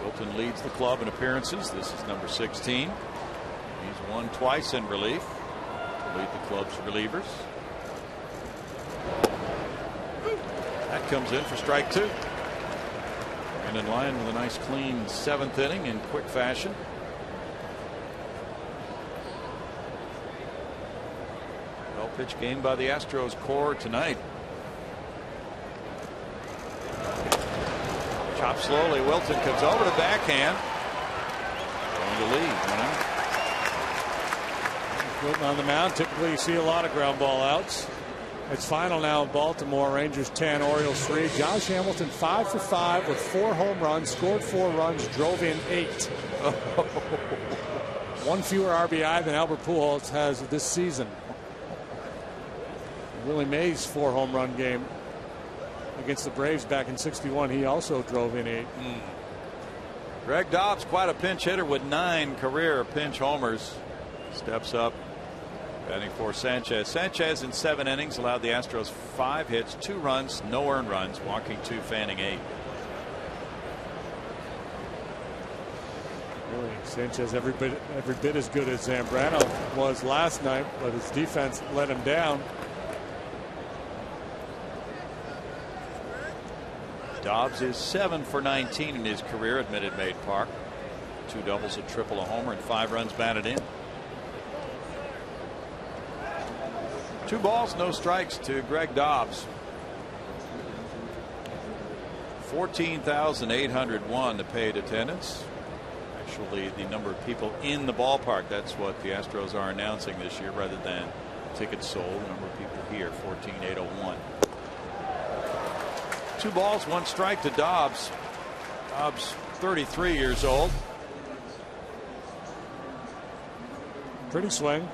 Wilton leads the club in appearances. This is number 16. He's won twice in relief to lead the club's relievers. That comes in for strike 2. And in line with a nice clean 7th inning in quick fashion. Well pitched game by the Astros core tonight. Chop slowly. Wilton comes over to backhand. Going to lead. Wilton on the mound. Typically you see a lot of ground ball outs. It's final now in Baltimore. Rangers 10, Orioles 3. Josh Hamilton 5 for 5 with 4 home runs, scored 4 runs, drove in 8. One fewer RBI than Albert Pujols has this season. Willie Mays' 4 home run game against the Braves back in '61. He also drove in 8. Greg Dobbs, quite a pinch hitter with 9 career pinch homers. Steps up. Batting for Sanchez. Sanchez in 7 innings allowed the Astros 5 hits, 2 runs, no earned runs, walking 2, fanning 8. Really, Sanchez every bit as good as Zambrano was last night, but his defense let him down. Dobbs is 7 for 19 in his career at Minute Maid Park. 2 doubles, a triple, a homer, and 5 runs batted in. 2 balls, no strikes to Greg Dobbs. 14,801 to paid attendance. Actually, the number of people in the ballpark. That's what the Astros are announcing this year rather than tickets sold. The number of people here, 14,801. 2 balls, 1 strike to Dobbs. Dobbs, 33 years old. Pretty swing,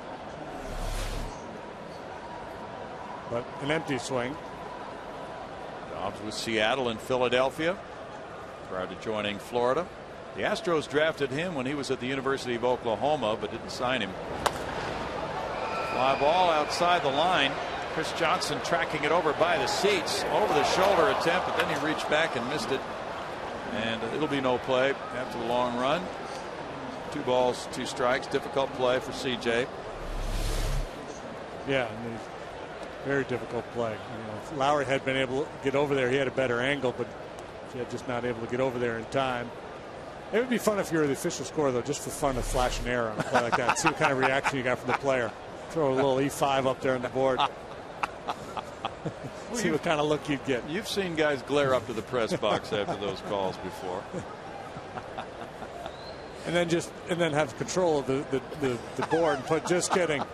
but an empty swing. Dobbs with Seattle and Philadelphia prior to joining Florida. The Astros drafted him when he was at the University of Oklahoma, but didn't sign him. Fly ball outside the line. Chris Johnson tracking it over by the seats. Over the shoulder attempt, but then he reached back and missed it. And it'll be no play after the long run. 2 balls, 2 strikes. Difficult play for CJ. Yeah, very difficult play. You know, if Lowry had been able to get over there, he had a better angle, but he had just not able to get over there in time. It would be fun if you were the official scorer, though, just for fun to flash an error on a play like that. See what kind of reaction you got from the player. Throw a little E5 up there on the board. See what kind of look you'd get. You've seen guys glare up to the press box after those calls before. And then have control of the board and put just kidding.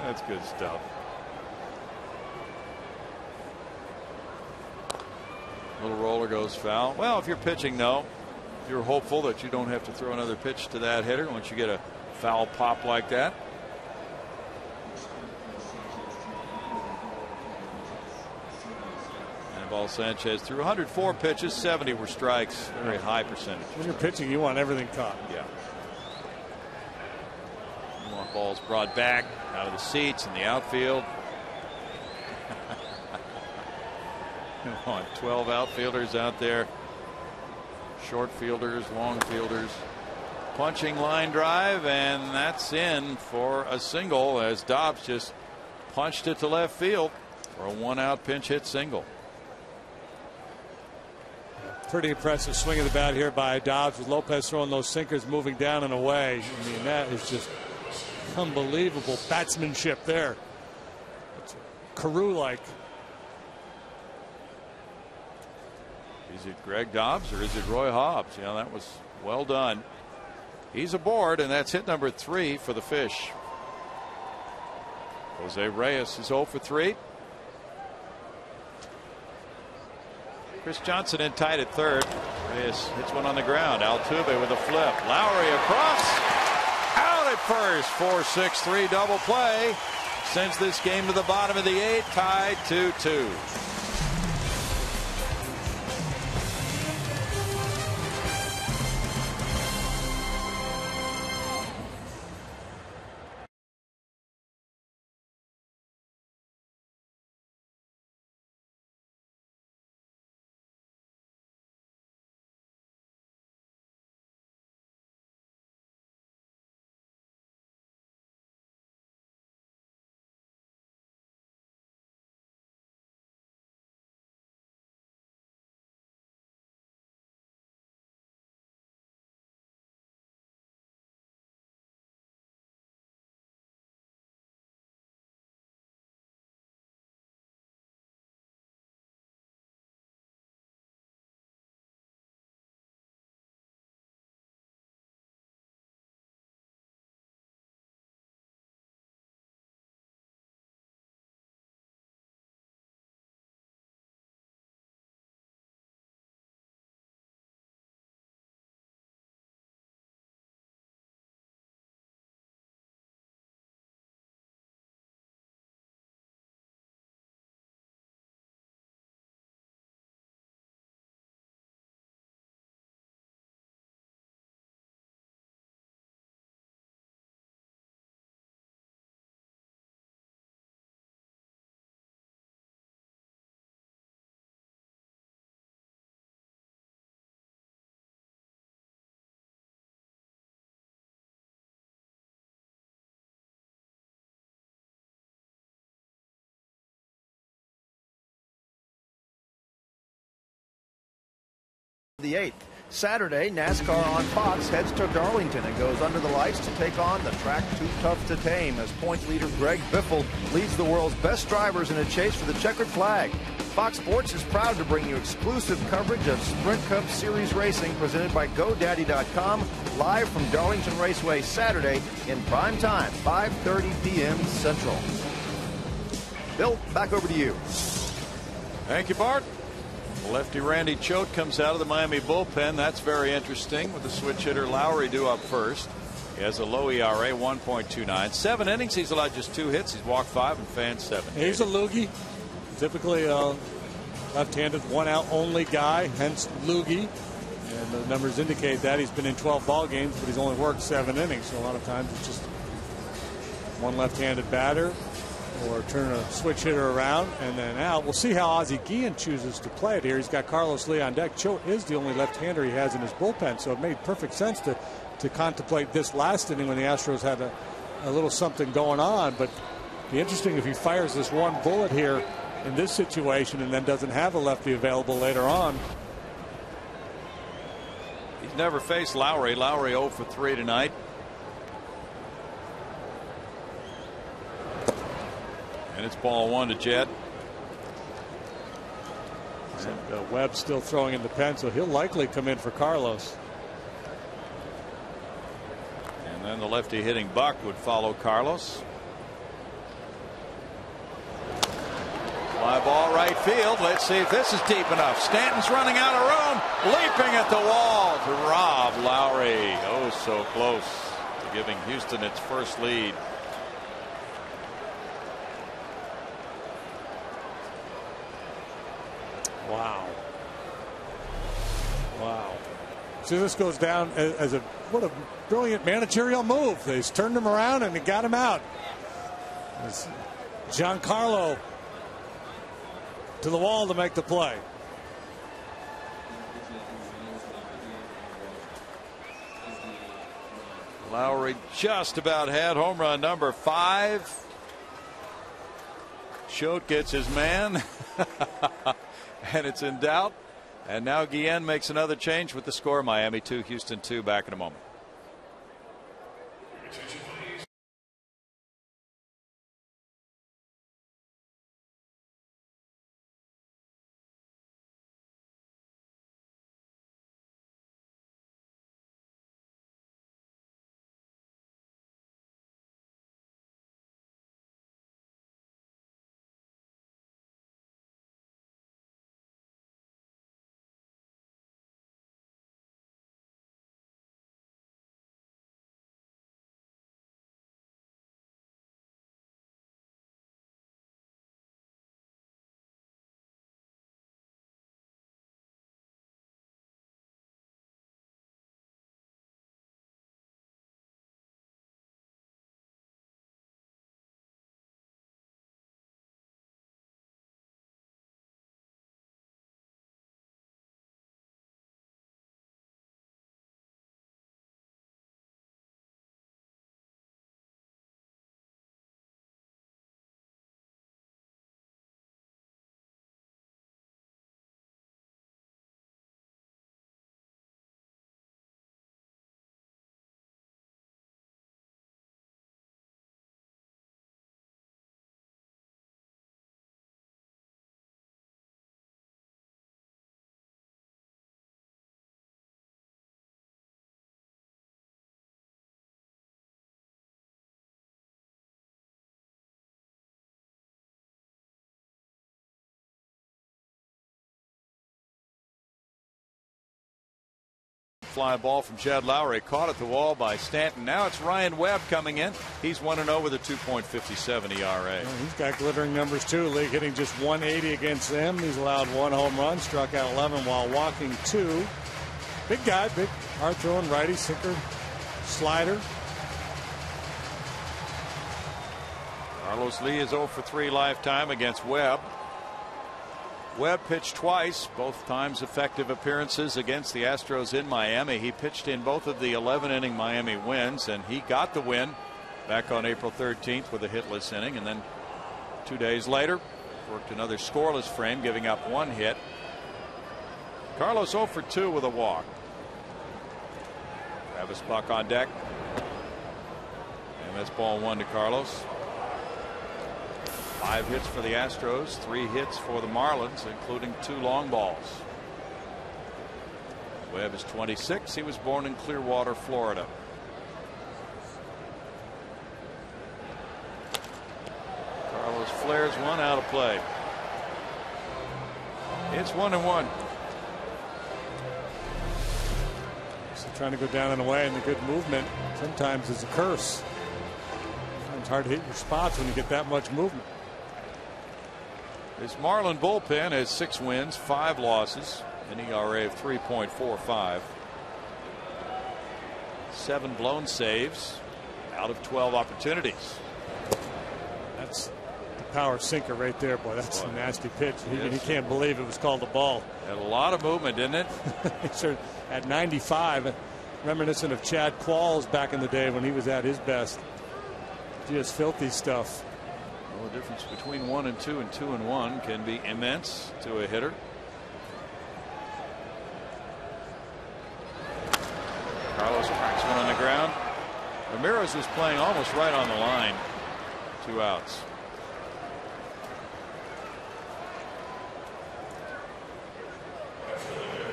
That's good stuff. Little roller goes foul. Well, if you're pitching, though, you're hopeful that you don't have to throw another pitch to that hitter once you get a foul pop like that. Ball Sanchez threw 104 pitches, 70 were strikes. Very high percentage. When you're pitching, you want everything caught. Yeah. You want balls brought back out of the seats in the outfield. You want 12 outfielders out there. Short fielders, long fielders. Punching line drive, and that's in for a single as Dobbs just punched it to left field for a 1-out pinch hit single. Pretty impressive swing of the bat here by Dobbs, with Lopez throwing those sinkers moving down and away. I mean, that is just unbelievable batsmanship there. It's Carew-like. Is it Greg Dobbs or is it Roy Hobbs? Yeah, that was well done. He's aboard, and that's hit number 3 for the Fish. Jose Reyes is 0 for 3. Chris Johnson in tight at third. Reyes hits one on the ground. Altuve with a flip. Lowry across. Out at first. 4-6-3 double play. Sends this game to the bottom of the 8th. Tied 2-2. The 8th. Saturday, NASCAR on Fox heads to Darlington and goes under the lights to take on the track too tough to tame as points leader Greg Biffle leads the world's best drivers in a chase for the checkered flag. Fox Sports is proud to bring you exclusive coverage of Sprint Cup Series racing presented by GoDaddy.com live from Darlington Raceway Saturday in prime time, 5:30 p.m. Central. Bill, back over to you. Thank you, Bart. Lefty Randy Choate comes out of the Miami bullpen. That's very interesting with the switch hitter Lowry due up first. He has a low ERA, 1.29. 7 innings. He's allowed just 2 hits. He's walked 5 and fanned 7. He's a loogie. Typically a left-handed, one-out only guy, hence loogie. And the numbers indicate that. He's been in 12 ball games, but he's only worked 7 innings. So a lot of times it's just one left-handed batter, or turn a switch hitter around and then out. We'll see how Ozzie Guillen chooses to play it here. He's got Carlos Lee on deck. Choate is the only left-hander he has in his bullpen, so it made perfect sense to contemplate this last inning when the Astros had a little something going on. But it'd be interesting if he fires this one bullet here in this situation and then doesn't have a lefty available later on. He's never faced Lowry. Lowry 0 for 3 tonight. And it's ball 1 to Jed. And Webb still throwing in the pen, so he'll likely come in for Carlos. And then the lefty hitting Buck would follow Carlos. Fly ball right field. Let's see if this is deep enough. Stanton's running out of room, leaping at the wall to rob Lowry. Oh, so close to giving Houston its first lead. Wow. Wow. See, this goes down as what a brilliant managerial move. They turned him around and they got him out. It's Giancarlo to the wall to make the play. Lowry just about had home run number 5. Choate gets his man. And it's in doubt. And now Guillen makes another change with the score. Miami 2, Houston 2. Back in a moment. Fly ball from Jed Lowry, caught at the wall by Stanton. Now it's Ryan Webb coming in. He's 1-0 with a 2.57 ERA. Well, he's got glittering numbers too. League hitting just 180 against them. He's allowed 1 home run, struck out 11 while walking 2. Big guy, big, hard throwing righty, sinker, slider. Carlos Lee is 0 for 3 lifetime against Webb. Webb pitched twice, both times effective appearances against the Astros in Miami. He pitched in both of the 11-inning Miami wins, and he got the win back on April 13th with a hitless inning. And then 2 days later, worked another scoreless frame, giving up 1 hit. Carlos 0 for 2 with a walk. Travis Buck on deck. And that's ball 1 to Carlos. 5 hits for the Astros, 3 hits for the Marlins, including 2 long balls. Webb is 26. He was born in Clearwater, Florida. Carlos flares one out of play. It's 1-1. So trying to go down and away, and the good movement sometimes is a curse. It's hard to hit your spots when you get that much movement. This Marlin bullpen has 6 wins, 5 losses, an ERA of 3.45. 7 blown saves out of 12 opportunities. That's the power sinker right there, boy. That's a nasty pitch. He can't believe it was called a ball. Had a lot of movement, didn't it? At 95, reminiscent of Chad Qualls back in the day when he was at his best. Just filthy stuff. Well, the difference between 1 and 2 and 2 and 1 can be immense to a hitter. Carlos cracks one on the ground. Ramirez was playing almost right on the line. 2 outs.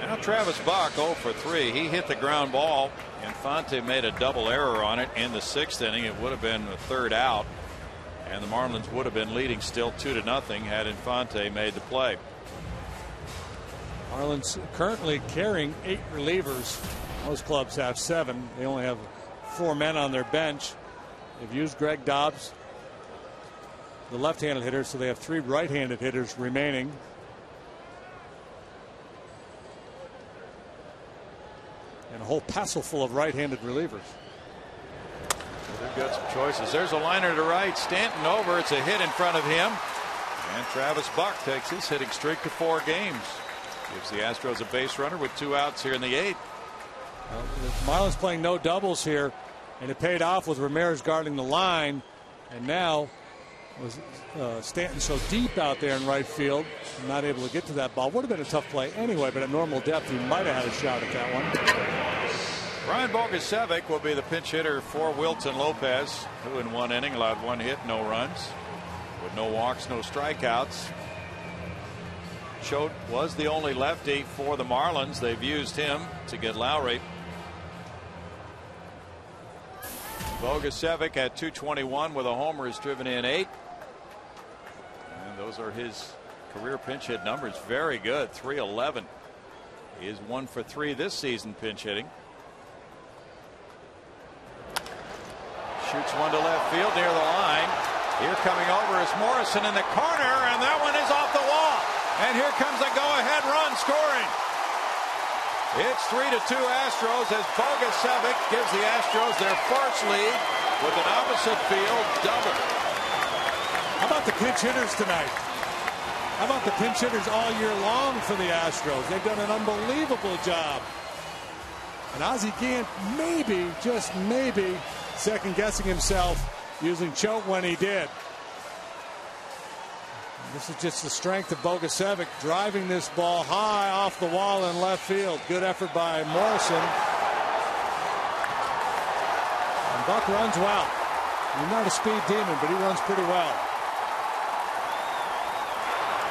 Now Travis Buck 0 for 3. He hit the ground ball. Infante made a double error on it in the 6th inning. It would have been the 3rd out, and the Marlins would have been leading still 2-0 had Infante made the play. Marlins currently carrying 8 relievers. Most clubs have 7. They only have 4 men on their bench. They've used Greg Dobbs, the left-handed hitter, so they have 3 right-handed hitters remaining. And a whole passel full of right-handed relievers. They've got some choices. There's a liner to right. Stanton over. It's a hit in front of him. And Travis Buck takes his hitting streak to 4 games. Gives the Astros a base runner with 2 outs here in the 8th. Well, the Marlins playing no doubles here, and it paid off with Ramirez guarding the line. And now was Stanton so deep out there in right field, not able to get to that ball. Would have been a tough play anyway, but at normal depth he might have had a shot at that one. Brian Bogusevic will be the pinch hitter for Wilton Lopez, who in 1 inning allowed 1 hit, no runs, with no walks, no strikeouts. Choate was the only lefty for the Marlins. They've used him to get Lowry. Bogusevic at .221 with a homer has driven in 8. And those are his career pinch hit numbers. Very good. .311. He is 1 for 3 this season pinch hitting. Shoots one to left field near the line. Here coming over is Morrison in the corner, and that one is off the wall. And here comes a go-ahead run scoring. It's 3-2 Astros as Bogusevic gives the Astros their first lead with an opposite field double. How about the pinch hitters tonight? How about the pinch hitters all year long for the Astros? They've done an unbelievable job. And Ozzie Gant maybe, just maybe, second-guessing himself using Choate when he did. This is just the strength of Bogusevic driving this ball high off the wall in left field. Good effort by Morrison. And Buck runs well. He's not a speed demon, but he runs pretty well.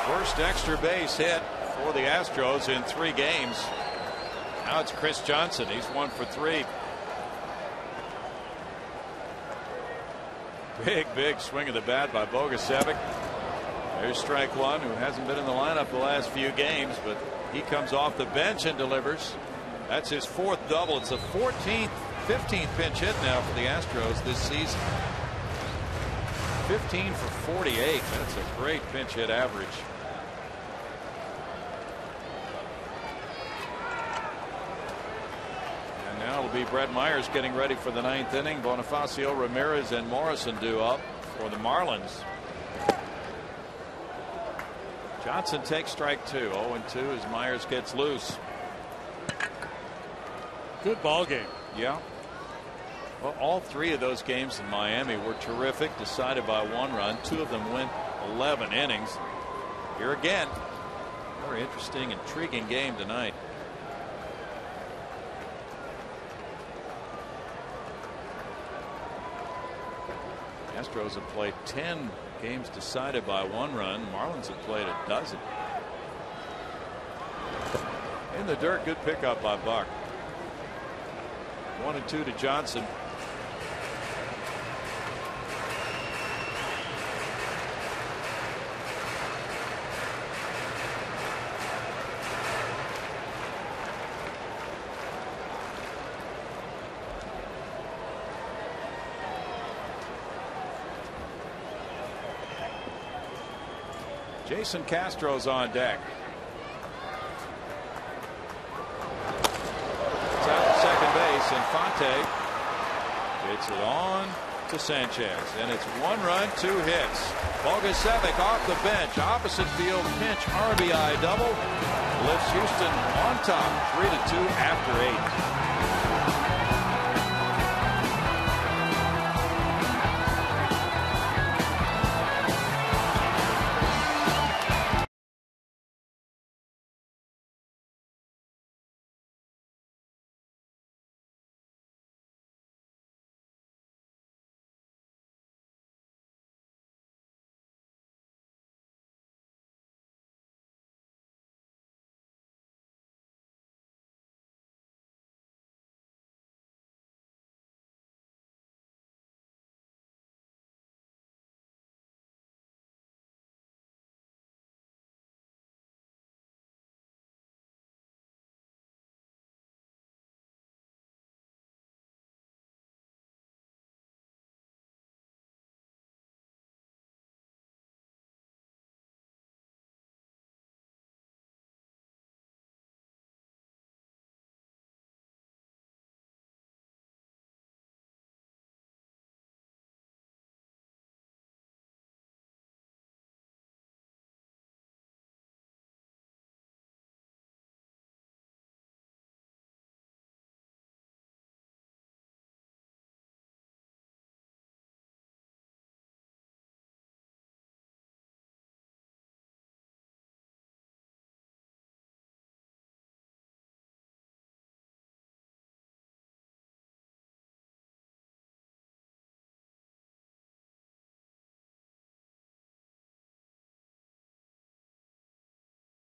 First extra base hit for the Astros in 3 games. Now it's Chris Johnson. He's 1 for 3. Big swing of the bat by Bogusevic. There's strike one, who hasn't been in the lineup the last few games, but he comes off the bench and delivers. That's his 4th double. It's the 15th pinch hit now for the Astros this season. 15 for 48. That's a great pinch hit average. And now it'll be Brett Myers getting ready for the 9th inning. Bonifacio, Ramirez, and Morrison due up for the Marlins. Johnson takes strike 2. 0-2 as Myers gets loose. Good ball game. Yeah. Well, all 3 of those games in Miami were terrific, decided by 1 run. 2 of them went 11 innings. Here again, very interesting, intriguing game tonight. Astros have played 10 games decided by 1 run. Marlins have played a dozen. In the dirt, good pickup by Buck. 1-2 to Johnson. Jason Castro's on deck. It's out to second base. Infante hits it on to Sanchez, and it's 1 run, 2 hits. Bogasevic off the bench, opposite field pinch RBI double, lifts Houston on top, 3-2 after 8.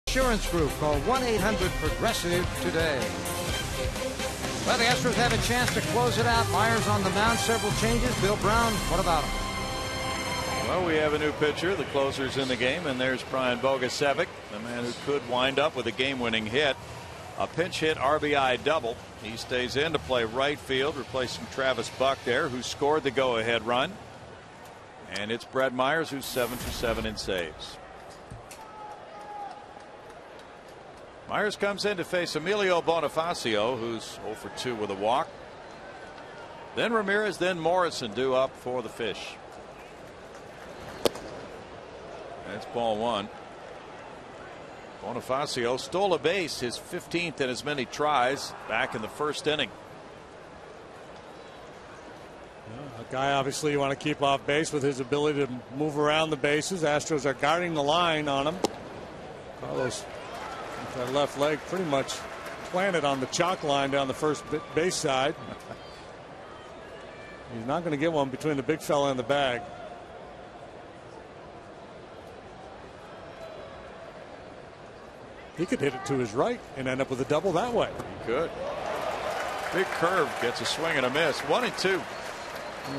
Insurance Group. Call 1-800-PROGRESSIVE today. Well, the Astros have a chance to close it out. Myers on the mound, several changes. Bill Brown, what about him? Well, we have a new pitcher. The closer's in the game, and there's Brian Bogasevic, the man who could wind up with a game-winning hit. A pinch hit RBI double. He stays in to play right field, replacing Travis Buck there, who scored the go-ahead run. And it's Brett Myers, who's 7 for 7 in saves. Myers comes in to face Emilio Bonifacio, who's 0 for 2 with a walk. Then Ramirez, then Morrison due up for the Fish. That's ball 1. Bonifacio stole a base, his 15th in as many tries back in the first inning. A guy obviously you want to keep off base with his ability to move around the bases. Astros are guarding the line on him. Carlos, with that left leg pretty much planted on the chalk line down the first base side. He's not going to get one between the big fella and the bag. He could hit it to his right and end up with a double that way. He could. Big curve, gets a swing and a miss. 1-2.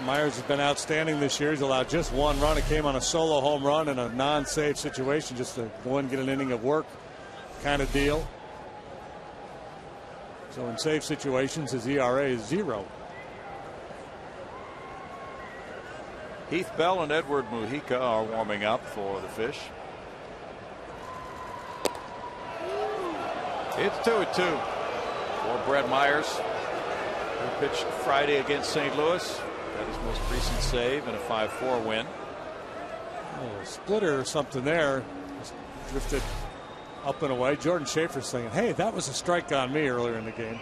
Myers has been outstanding this year. He's allowed just 1 run. It came on a solo home run in a non-save situation, just to go and get an inning of work kind of deal. So in save situations, his ERA is 0. Heath Bell and Edward Mujica are warming up for the Fish. It's 2-2 for Brett Myers, who pitched Friday against St. Louis. Got his most recent save in a 5-4 win. Oh, a splitter or something there. Just drifted up and away. Jordan Schaefer's saying, hey, that was a strike on me earlier in the game.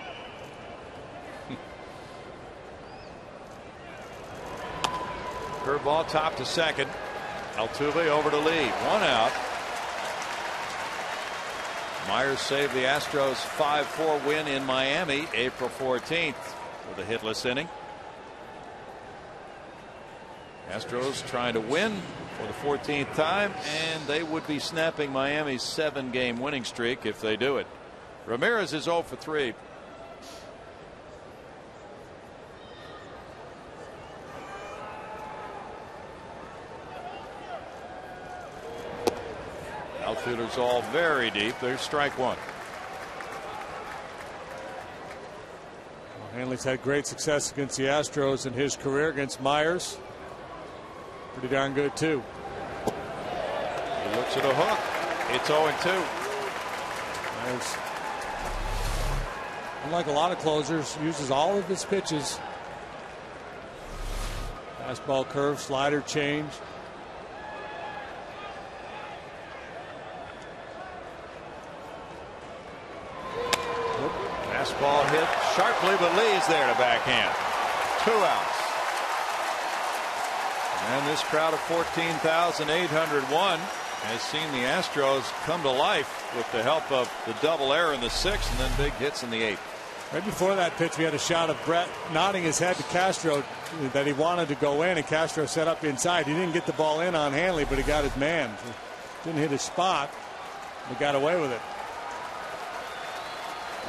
Curveball top to second. Altuve over to lead. 1 out. Myers saved the Astros 5-4 win in Miami April 14th with a hitless inning. Astros trying to win for the 14th time, and they would be snapping Miami's 7-game winning streak if they do it. Ramirez is 0 for 3. Outfielders all very deep. There's strike one. Well, Hanley's had great success against the Astros in his career. Against Myers, pretty darn good too. He looks at a hook. It's 0-2. Myers, unlike a lot of closers, uses all of his pitches. Fastball, curve, slider, change. Fastball hit sharply, but Lee's there to backhand. 2 outs. And this crowd of 14,801 has seen the Astros come to life with the help of the double error in the 6th and then big hits in the 8th. Right before that pitch, we had a shot of Brett nodding his head to Castro that he wanted to go in, and Castro set up inside. He didn't get the ball in on Hanley, but he got his man. Didn't hit his spot, but got away with it.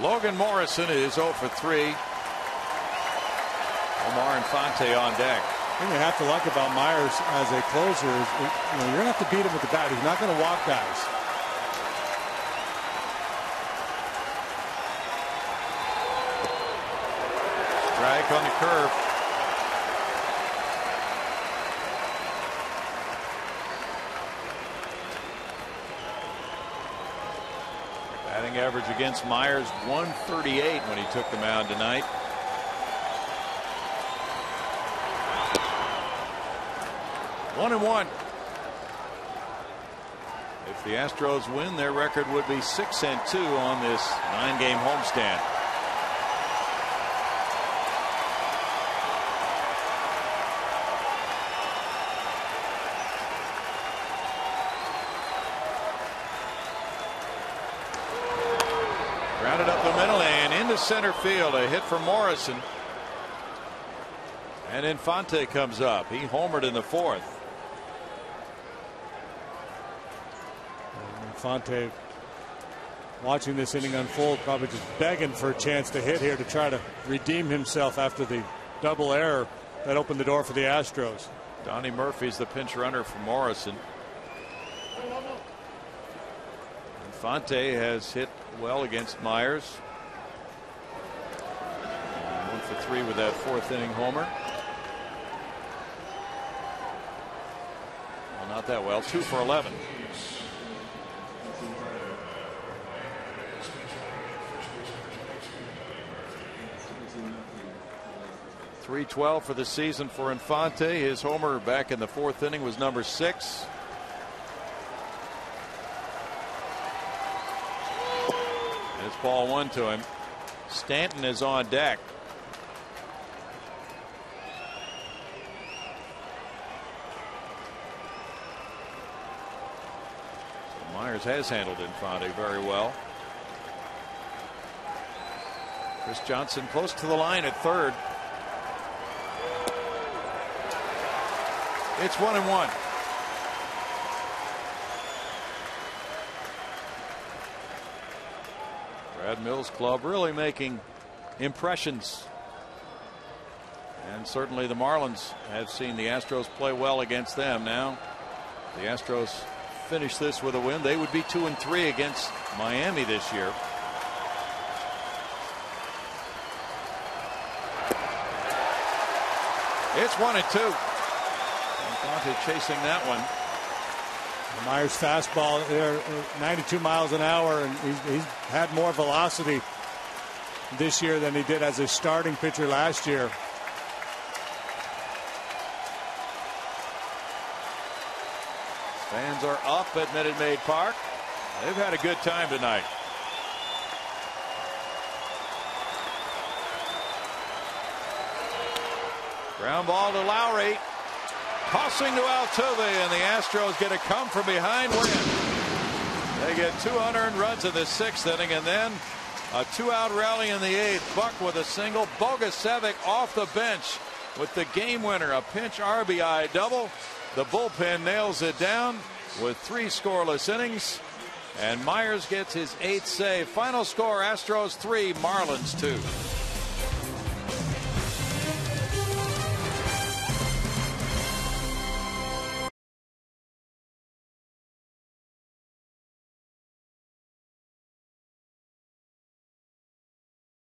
Logan Morrison is 0 for 3. Omar Infante on deck. The thing you have to like about Myers as a closer is, you're going to have to beat him with the bat. He's not going to walk guys. Strike on the curve. Batting average against Myers 138 when he took the mound tonight. One and one. If the Astros win, their record would be 6-2 on this 9-game homestand. Grounded up the middle and into center field. A hit for Morrison. And Infante comes up. He homered in the 4th. Infante, watching this inning unfold, probably just begging for a chance to hit here to try to redeem himself after the double error that opened the door for the Astros. Donnie Murphy's the pinch runner for Morrison. Infante has hit well against Myers. 1 for 3 with that 4th inning homer. Well, not that well. 2 for 11. .312 for the season for Infante. His homer back in the 4th inning was number 6. It's ball 1 to him. Stanton is on deck. So Myers has handled Infante very well. Chris Johnson close to the line at 3rd. It's 1-1. Brad Mills' club really making impressions. And certainly the Marlins have seen the Astros play well against them. Now the Astros finish this with a win. They would be 2-3 against Miami this year. It's 1-2. Infante chasing that one. Myers fastball there, 92 miles an hour, and he's had more velocity this year than he did as a starting pitcher last year. Fans are up at Minute Maid Park. They've had a good time tonight. Ground ball to Lowry. Tossing to Altuve, and the Astros get a come from behind win. They get 2 unearned runs in the 6th inning, and then a 2-out rally in the 8th. Buck with a single. Bogusevic off the bench with the game winner, a pinch RBI double. The bullpen nails it down with 3 scoreless innings, and Myers gets his 8th save. Final score, Astros 3, Marlins 2.